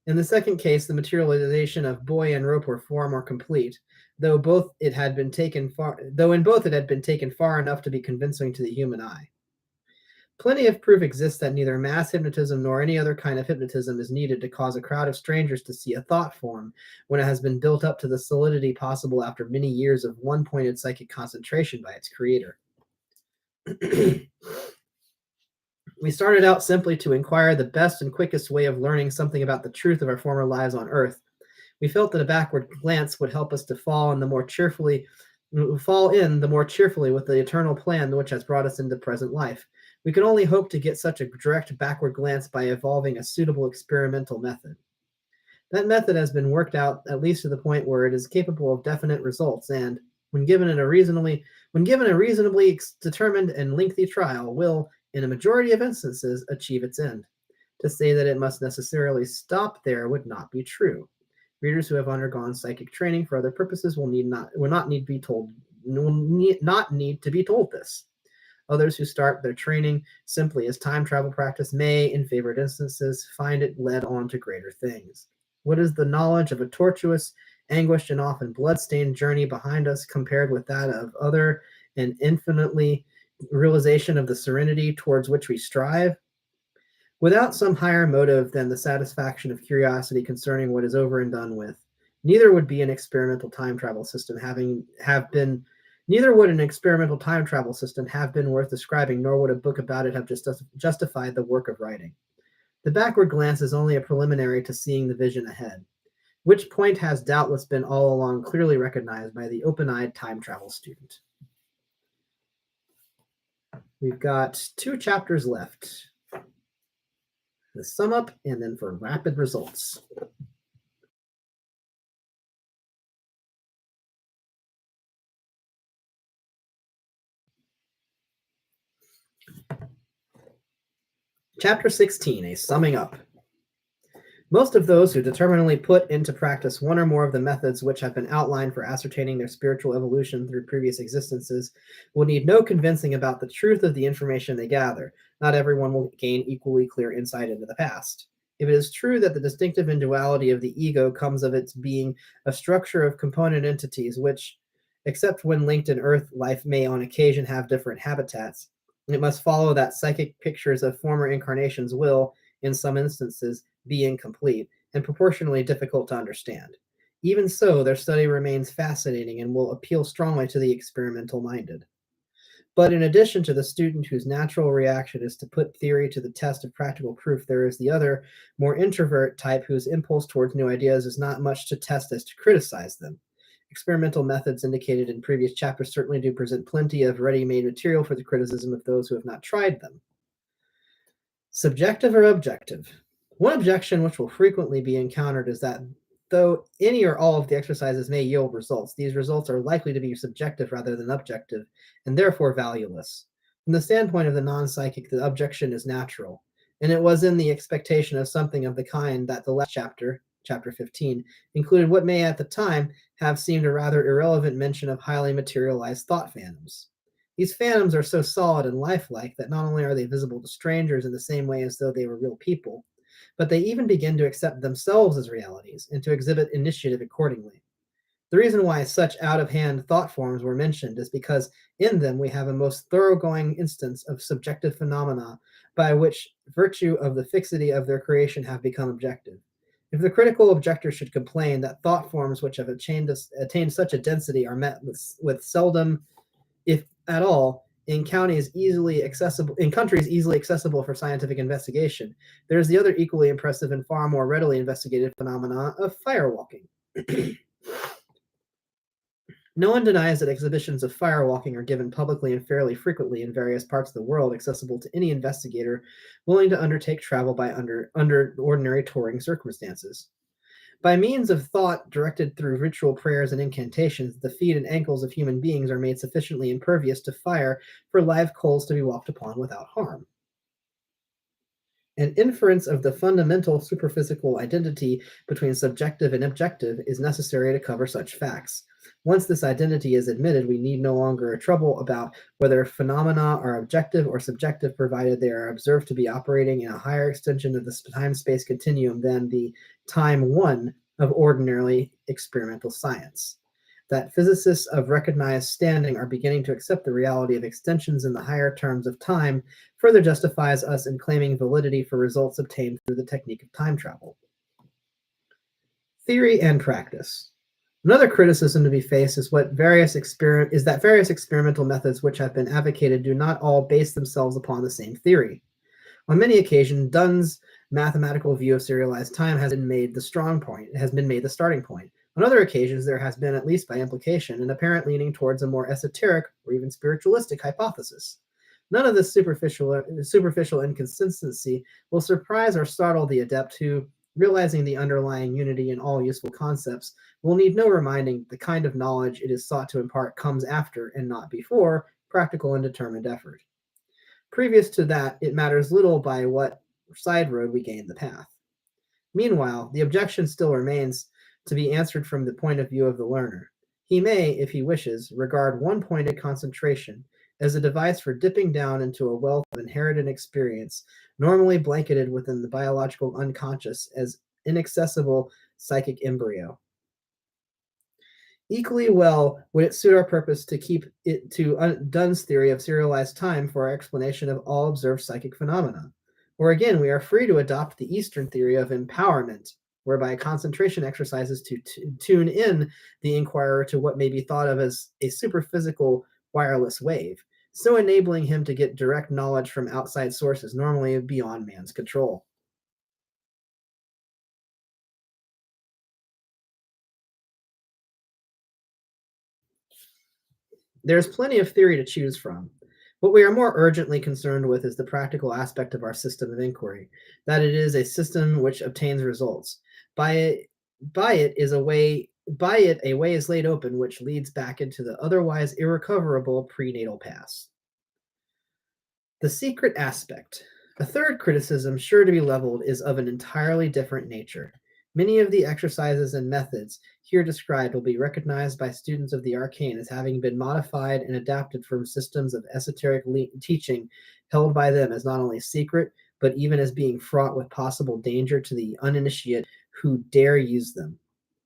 In the second case, the materialization of boy and rope were far more complete, though in both it had been taken far enough to be convincing to the human eye. Plenty of proof exists that neither mass hypnotism nor any other kind of hypnotism is needed to cause a crowd of strangers to see a thought form when it has been built up to the solidity possible after many years of one-pointed psychic concentration by its creator. We started out simply to inquire the best and quickest way of learning something about the truth of our former lives on Earth. We felt that a backward glance would help us to fall in the more cheerfully with the eternal plan which has brought us into present life. We could only hope to get such a direct backward glance by evolving a suitable experimental method. That method has been worked out at least to the point where it is capable of definite results, and when given a reasonably determined and lengthy trial, will, in a majority of instances, achieve its end. To say that it must necessarily stop there would not be true. Readers who have undergone psychic training for other purposes will not need to be told this. Others who start their training simply as time travel practice may, in favored instances, find it led on to greater things. What is the knowledge of a tortuous, anguished, and often blood-stained journey behind us compared with that of other and infinitely realization of the serenity towards which we strive? Without some higher motive than the satisfaction of curiosity concerning what is over and done with, Neither would be an experimental time travel system having have been Neither would an experimental time travel system have been worth describing, nor would a book about it have justified the work of writing. The backward glance is only a preliminary to seeing the vision ahead, which point has doubtless been all along clearly recognized by the open-eyed time travel student. We've got 2 chapters left. The sum up and then for rapid results. Chapter 16, a summing up. Most of those who determinedly put into practice one or more of the methods which have been outlined for ascertaining their spiritual evolution through previous existences will need no convincing about the truth of the information they gather. Not everyone will gain equally clear insight into the past. If it is true that the distinctive individuality of the ego comes of its being a structure of component entities which, except when linked in earth life, may on occasion have different habitats, it must follow that psychic pictures of former incarnations will, in some instances, be incomplete and proportionally difficult to understand. Even so, their study remains fascinating and will appeal strongly to the experimental minded. But in addition to the student whose natural reaction is to put theory to the test of practical proof, there is the other, more introvert type whose impulse towards new ideas is not much to test as to criticize them. Experimental methods indicated in previous chapters certainly do present plenty of ready-made material for the criticism of those who have not tried them. Subjective or objective? One objection which will frequently be encountered is that though any or all of the exercises may yield results, these results are likely to be subjective rather than objective, and therefore valueless. From the standpoint of the non-psychic, the objection is natural, and it was in the expectation of something of the kind that the last chapter, chapter 15, included what may at the time have seemed a rather irrelevant mention of highly materialized thought phantoms. These phantoms are so solid and lifelike that not only are they visible to strangers in the same way as though they were real people, but they even begin to accept themselves as realities and to exhibit initiative accordingly. The reason why such out-of-hand thought forms were mentioned is because in them we have a most thoroughgoing instance of subjective phenomena by which virtue of the fixity of their creation have become objective. If the critical objector should complain that thought forms which have attained such a density are met with seldom, if at all, in countries easily accessible for scientific investigation, there is the other equally impressive and far more readily investigated phenomena of firewalking. No one denies that exhibitions of firewalking are given publicly and fairly frequently in various parts of the world, accessible to any investigator willing to undertake travel by under ordinary touring circumstances. By means of thought directed through ritual prayers and incantations, the feet and ankles of human beings are made sufficiently impervious to fire for live coals to be walked upon without harm. An inference of the fundamental superphysical identity between subjective and objective is necessary to cover such facts. Once this identity is admitted, we need no longer trouble about whether phenomena are objective or subjective, provided they are observed to be operating in a higher extension of the time-space continuum than the time one of ordinarily experimental science. That physicists of recognized standing are beginning to accept the reality of extensions in the higher terms of time further justifies us in claiming validity for results obtained through the technique of time travel. Theory and practice. Another criticism to be faced is that various experimental methods which have been advocated do not all base themselves upon the same theory. On many occasions, Dunn's mathematical view of serialized time has been made the starting point. On other occasions, there has been, at least by implication, an apparent leaning towards a more esoteric or even spiritualistic hypothesis. None of this superficial inconsistency will surprise or startle the adept who, realizing the underlying unity in all useful concepts, will need no reminding the kind of knowledge it is sought to impart comes after, and not before, practical and determined effort. Previous to that, it matters little by what side road we gain the path. Meanwhile, the objection still remains to be answered from the point of view of the learner. He may, if he wishes, regard one-pointed concentration as a device for dipping down into a wealth of inherited experience, normally blanketed within the biological unconscious as inaccessible psychic embryo. Equally well would it suit our purpose to keep it to Dunn's theory of serialized time for our explanation of all observed psychic phenomena. Or again, we are free to adopt the Eastern theory of empowerment whereby concentration exercises to tune in the inquirer to what may be thought of as a superphysical wireless wave, so enabling him to get direct knowledge from outside sources normally beyond man's control. There's plenty of theory to choose from. What we are more urgently concerned with is the practical aspect of our system of inquiry, that it is a system which obtains results. By it, by it a way is laid open which leads back into the otherwise irrecoverable prenatal past. The secret aspect. A third criticism sure to be leveled is of an entirely different nature. Many of the exercises and methods here described will be recognized by students of the arcane as having been modified and adapted from systems of esoteric teaching held by them as not only secret, but even as being fraught with possible danger to the uninitiate who dare use them.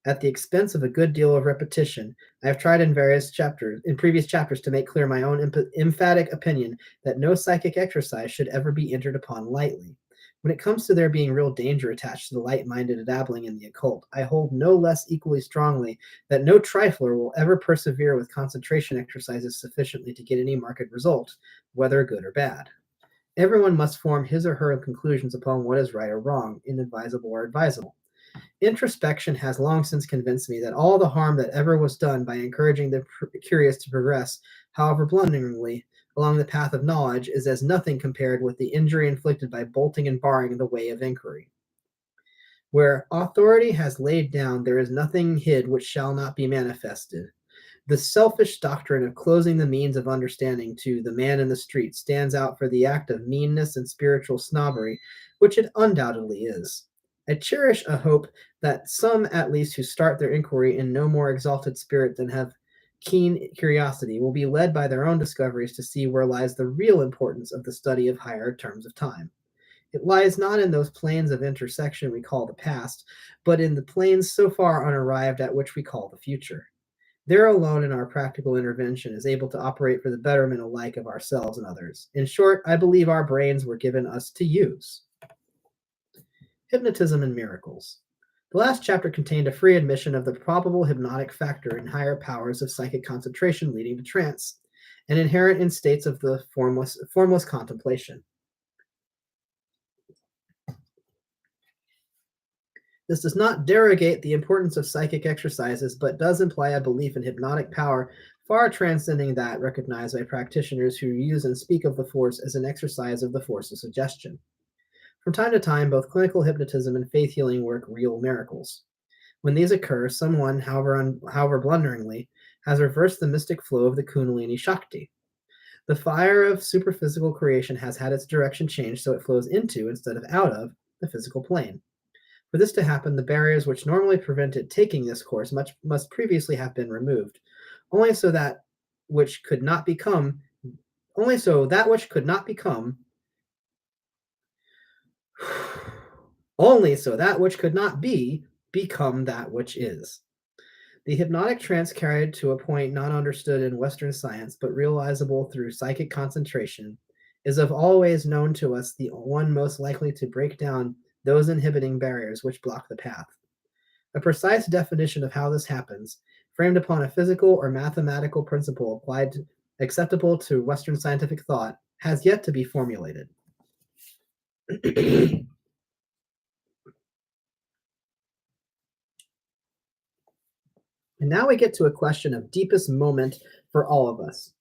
At the expense of a good deal of repetition, I have tried in previous chapters, to make clear my own emphatic opinion that no psychic exercise should ever be entered upon lightly. When it comes to there being real danger attached to the light-minded dabbling in the occult, I hold no less equally strongly that no trifler will ever persevere with concentration exercises sufficiently to get any marked result, whether good or bad. Everyone must form his or her conclusions upon what is right or wrong, inadvisable or advisable. Introspection has long since convinced me that all the harm that ever was done by encouraging the curious to progress, however blunderingly, along the path of knowledge is as nothing compared with the injury inflicted by bolting and barring the way of inquiry. Where authority has laid down, there is nothing hid which shall not be manifested. The selfish doctrine of closing the means of understanding to the man in the street stands out for the act of meanness and spiritual snobbery, which it undoubtedly is. I cherish a hope that some, at least, who start their inquiry in no more exalted spirit than have keen curiosity, will be led by their own discoveries to see where lies the real importance of the study of higher terms of time. It lies not in those planes of intersection we call the past, but in the planes so far unarrived at which we call the future. There alone in our practical intervention is able to operate for the betterment alike of ourselves and others. In short, I believe our brains were given us to use. Hypnotism and miracles. The last chapter contained a free admission of the probable hypnotic factor in higher powers of psychic concentration leading to trance, and inherent in states of the formless contemplation. This does not derogate the importance of psychic exercises, but does imply a belief in hypnotic power far transcending that recognized by practitioners who use and speak of the force as an exercise of the force of suggestion. From time to time, both clinical hypnotism and faith healing work real miracles. When these occur, someone, however blunderingly, has reversed the mystic flow of the Kundalini Shakti. The fire of superphysical creation has had its direction changed so it flows into, instead of out of, the physical plane. For this to happen, the barriers which normally prevent it taking this course must previously have been removed, only so that which could not become, only so that which could not become, only so that which could not be, become that which is. The hypnotic trance carried to a point not understood in Western science, but realizable through psychic concentration, is of always known to us the one most likely to break down those inhibiting barriers which block the path. A precise definition of how this happens, framed upon a physical or mathematical principle acceptable to Western scientific thought, has yet to be formulated. And now we get to a question of deepest moment for all of us.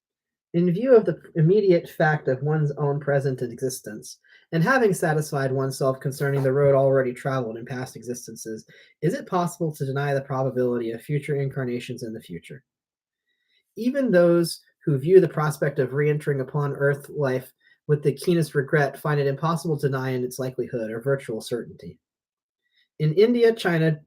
In view of the immediate fact of one's own present existence, and having satisfied oneself concerning the road already traveled in past existences, is it possible to deny the probability of future incarnations in the future? Even those who view the prospect of re-entering upon Earth life with the keenest regret find it impossible to deny in its likelihood or virtual certainty. In India, China,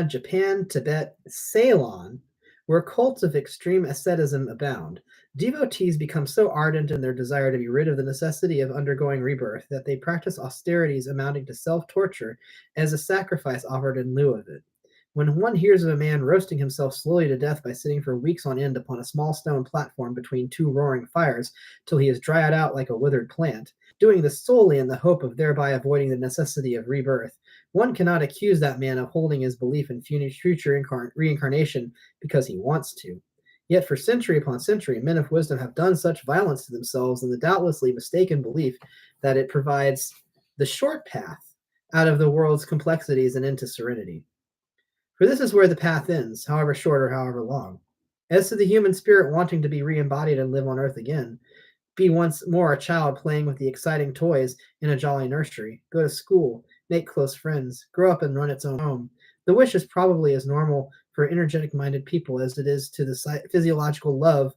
Japan, Tibet, Ceylon, where cults of extreme asceticism abound, devotees become so ardent in their desire to be rid of the necessity of undergoing rebirth that they practice austerities amounting to self-torture as a sacrifice offered in lieu of it. When one hears of a man roasting himself slowly to death by sitting for weeks on end upon a small stone platform between two roaring fires till he is dried out like a withered plant, doing this solely in the hope of thereby avoiding the necessity of rebirth, one cannot accuse that man of holding his belief in future reincarnation because he wants to. Yet for century upon century, men of wisdom have done such violence to themselves in the doubtlessly mistaken belief that it provides the short path out of the world's complexities and into serenity. For this is where the path ends, however short or however long. As to the human spirit wanting to be re-embodied and live on earth again, be once more a child playing with the exciting toys in a jolly nursery, go to school, make close friends, grow up and run its own home. The wish is probably as normal for energetic minded people as it is to the physiological love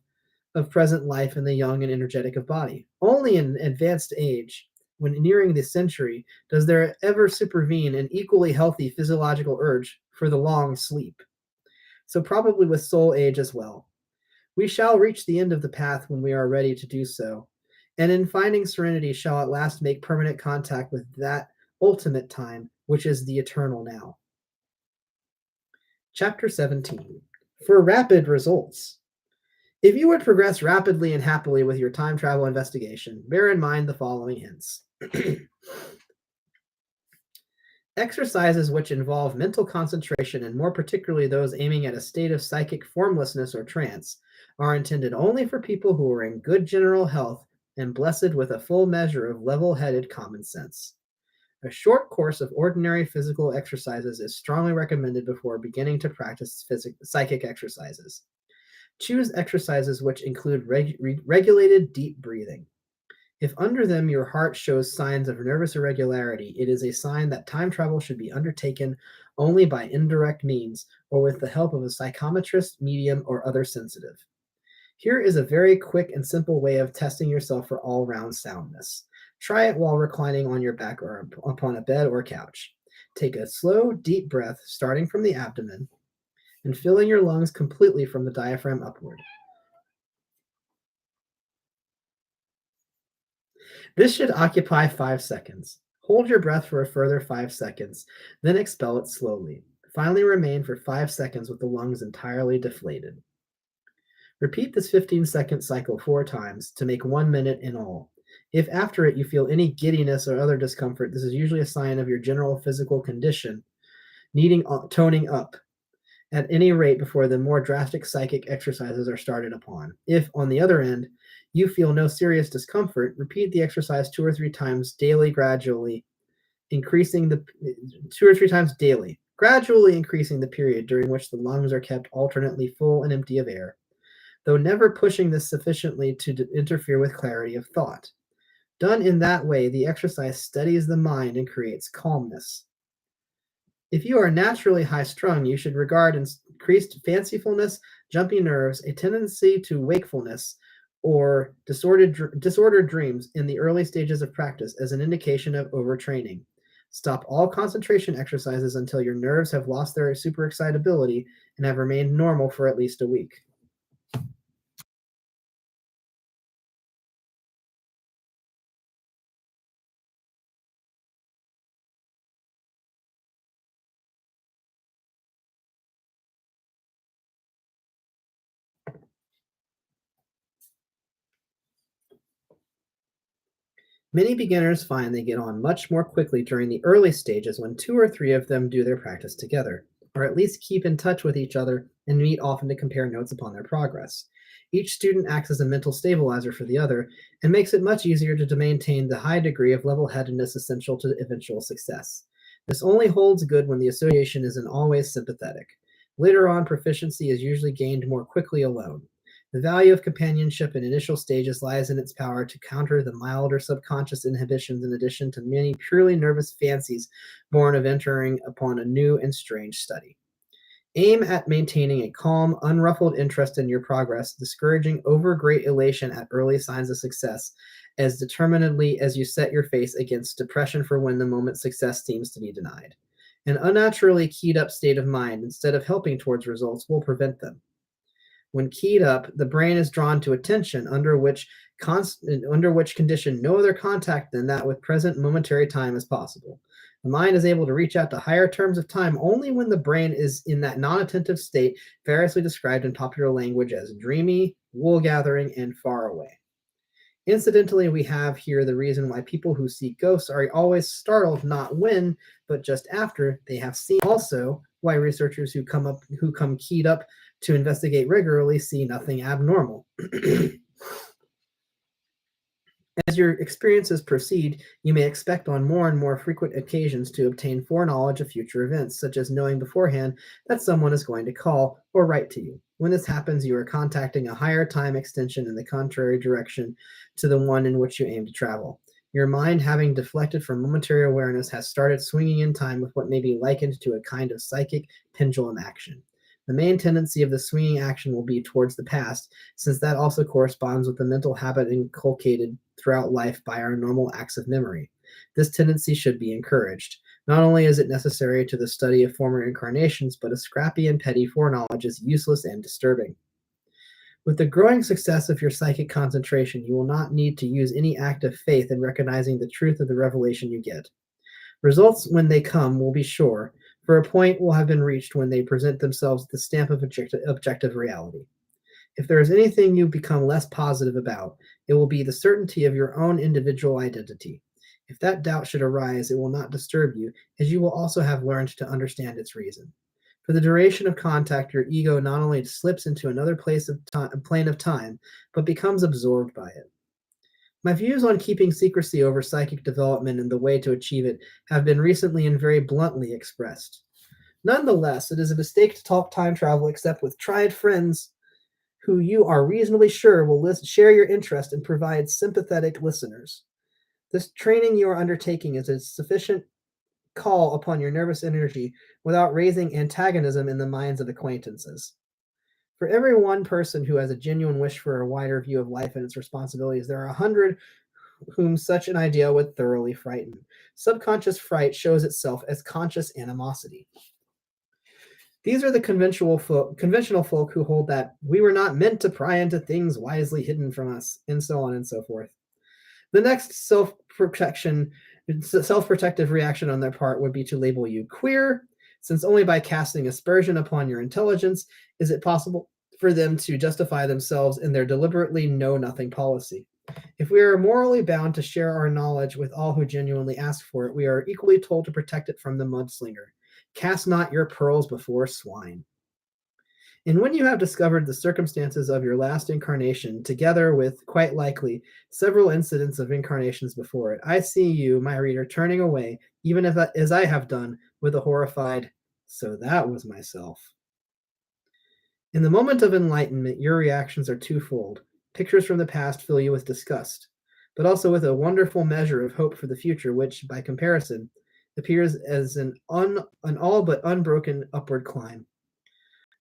of present life in the young and energetic of body. Only in advanced age, when nearing the century, does there ever supervene an equally healthy physiological urge for the long sleep. So, probably with soul age as well. We shall reach the end of the path when we are ready to do so, and in finding serenity shall at last make permanent contact with that ultimate time, which is the eternal now. Chapter 17. For rapid results. If you would progress rapidly and happily with your time travel investigation, bear in mind the following hints. Exercises which involve mental concentration, and more particularly those aiming at a state of psychic formlessness or trance, are intended only for people who are in good general health and blessed with a full measure of level-headed common sense. A short course of ordinary physical exercises is strongly recommended before beginning to practice psychic exercises. Choose exercises which include regulated deep breathing. If under them your heart shows signs of nervous irregularity, it is a sign that time travel should be undertaken only by indirect means or with the help of a psychometrist, medium, or other sensitive. Here is a very quick and simple way of testing yourself for all-round soundness. Try it while reclining on your back or upon a bed or couch. Take a slow, deep breath starting from the abdomen and filling your lungs completely from the diaphragm upward. This should occupy 5 seconds. Hold your breath for a further 5 seconds, then expel it slowly. Finally, remain for 5 seconds with the lungs entirely deflated. Repeat this 15-second cycle 4 times to make 1 minute in all. If after it you feel any giddiness or other discomfort, this is usually a sign of your general physical condition needing toning up at any rate before the more drastic psychic exercises are started upon. If, on the other end, you feel no serious discomfort, repeat the exercise 2 or 3 times daily, gradually increasing the 2 or 3 times daily, gradually increasing the period during which the lungs are kept alternately full and empty of air, though never pushing this sufficiently to interfere with clarity of thought. Done in that way, the exercise steadies the mind and creates calmness. If you are naturally high-strung, you should regard increased fancifulness, jumpy nerves, a tendency to wakefulness, or disordered dreams in the early stages of practice as an indication of overtraining. Stop all concentration exercises until your nerves have lost their superexcitability and have remained normal for at least a week. Many beginners find they get on much more quickly during the early stages when 2 or 3 of them do their practice together, or at least keep in touch with each other and meet often to compare notes upon their progress. Each student acts as a mental stabilizer for the other and makes it much easier to maintain the high degree of level-headedness essential to eventual success. This only holds good when the association isn't always sympathetic. Later on, proficiency is usually gained more quickly alone. The value of companionship in initial stages lies in its power to counter the milder subconscious inhibitions in addition to many purely nervous fancies born of entering upon a new and strange study. Aim at maintaining a calm, unruffled interest in your progress, discouraging over-great elation at early signs of success as determinedly as you set your face against depression for when the moment success seems to be denied. An unnaturally keyed-up state of mind, instead of helping towards results, will prevent them. When keyed up, the brain is drawn to attention under which condition no other contact than that with present momentary time is possible. The mind is able to reach out to higher terms of time only when the brain is in that non-attentive state variously described in popular language as dreamy, wool-gathering, and far away. Incidentally, we have here the reason why people who see ghosts are always startled not when, but just after they have seen. Also, why researchers who come keyed up to investigate regularly see nothing abnormal. As your experiences proceed, you may expect on more and more frequent occasions to obtain foreknowledge of future events, such as knowing beforehand that someone is going to call or write to you. When this happens, you are contacting a higher time extension in the contrary direction to the one in which you aim to travel. Your mind, having deflected from momentary awareness, has started swinging in time with what may be likened to a kind of psychic pendulum action. The main tendency of the swinging action will be towards the past, since that also corresponds with the mental habit inculcated throughout life by our normal acts of memory. This tendency should be encouraged. Not only is it necessary to the study of former incarnations, but a scrappy and petty foreknowledge is useless and disturbing. With the growing success of your psychic concentration, you will not need to use any act of faith in recognizing the truth of the revelation you get. Results, when they come, will be sure, for a point will have been reached when they present themselves with the stamp of objective reality. If there is anything you become less positive about, it will be the certainty of your own individual identity. If that doubt should arise, it will not disturb you, as you will also have learned to understand its reason. For the duration of contact, your ego not only slips into another plane of time, but becomes absorbed by it. My views on keeping secrecy over psychic development and the way to achieve it have been recently and very bluntly expressed. Nonetheless, it is a mistake to talk time travel except with tried friends who you are reasonably sure will share your interest and provide sympathetic listeners. This training you are undertaking is a sufficient call upon your nervous energy without raising antagonism in the minds of acquaintances. For every one person who has a genuine wish for a wider view of life and its responsibilities, there are 100 whom such an idea would thoroughly frighten. Subconscious fright shows itself as conscious animosity. These are the conventional folk who hold that we were not meant to pry into things wisely hidden from us, and so on and so forth. The next self-protective reaction on their part would be to label you queer, since only by casting aspersion upon your intelligence is it possible for them to justify themselves in their deliberately know-nothing policy. If we are morally bound to share our knowledge with all who genuinely ask for it, we are equally told to protect it from the mudslinger. Cast not your pearls before swine. And when you have discovered the circumstances of your last incarnation, together with, quite likely, several incidents of incarnations before it, I see you, my reader, turning away, even as I have done, with a horrified, "So that was myself." In the moment of enlightenment, your reactions are twofold. Pictures from the past fill you with disgust, but also with a wonderful measure of hope for the future, which, by comparison, appears as an all but unbroken upward climb.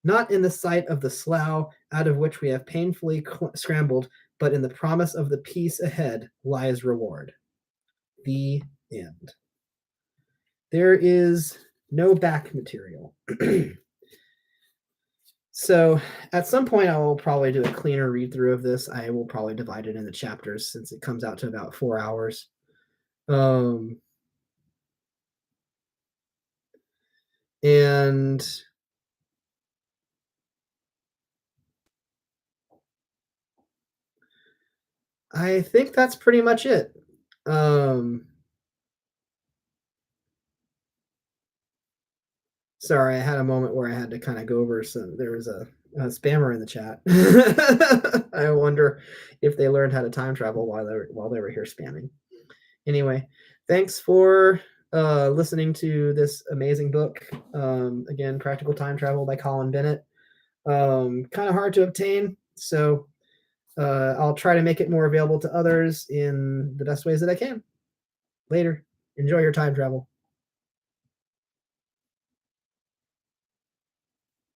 Not in the sight of the slough out of which we have painfully scrambled, but in the promise of the peace ahead lies reward. The end. There is no back material. So at some point I will probably do a cleaner read through of this. I will probably divide it into chapters since it comes out to about 4 hours. And I think that's pretty much it. Sorry, I had a moment where I had to kind of go over some. There was a spammer in the chat. I wonder if they learned how to time travel while they were here spamming. Anyway, thanks for listening to this amazing book. Again, Practical Time Travel by Colin Bennett. Kind of hard to obtain, so I'll try to make it more available to others in the best ways that I can. Later. Enjoy your time travel.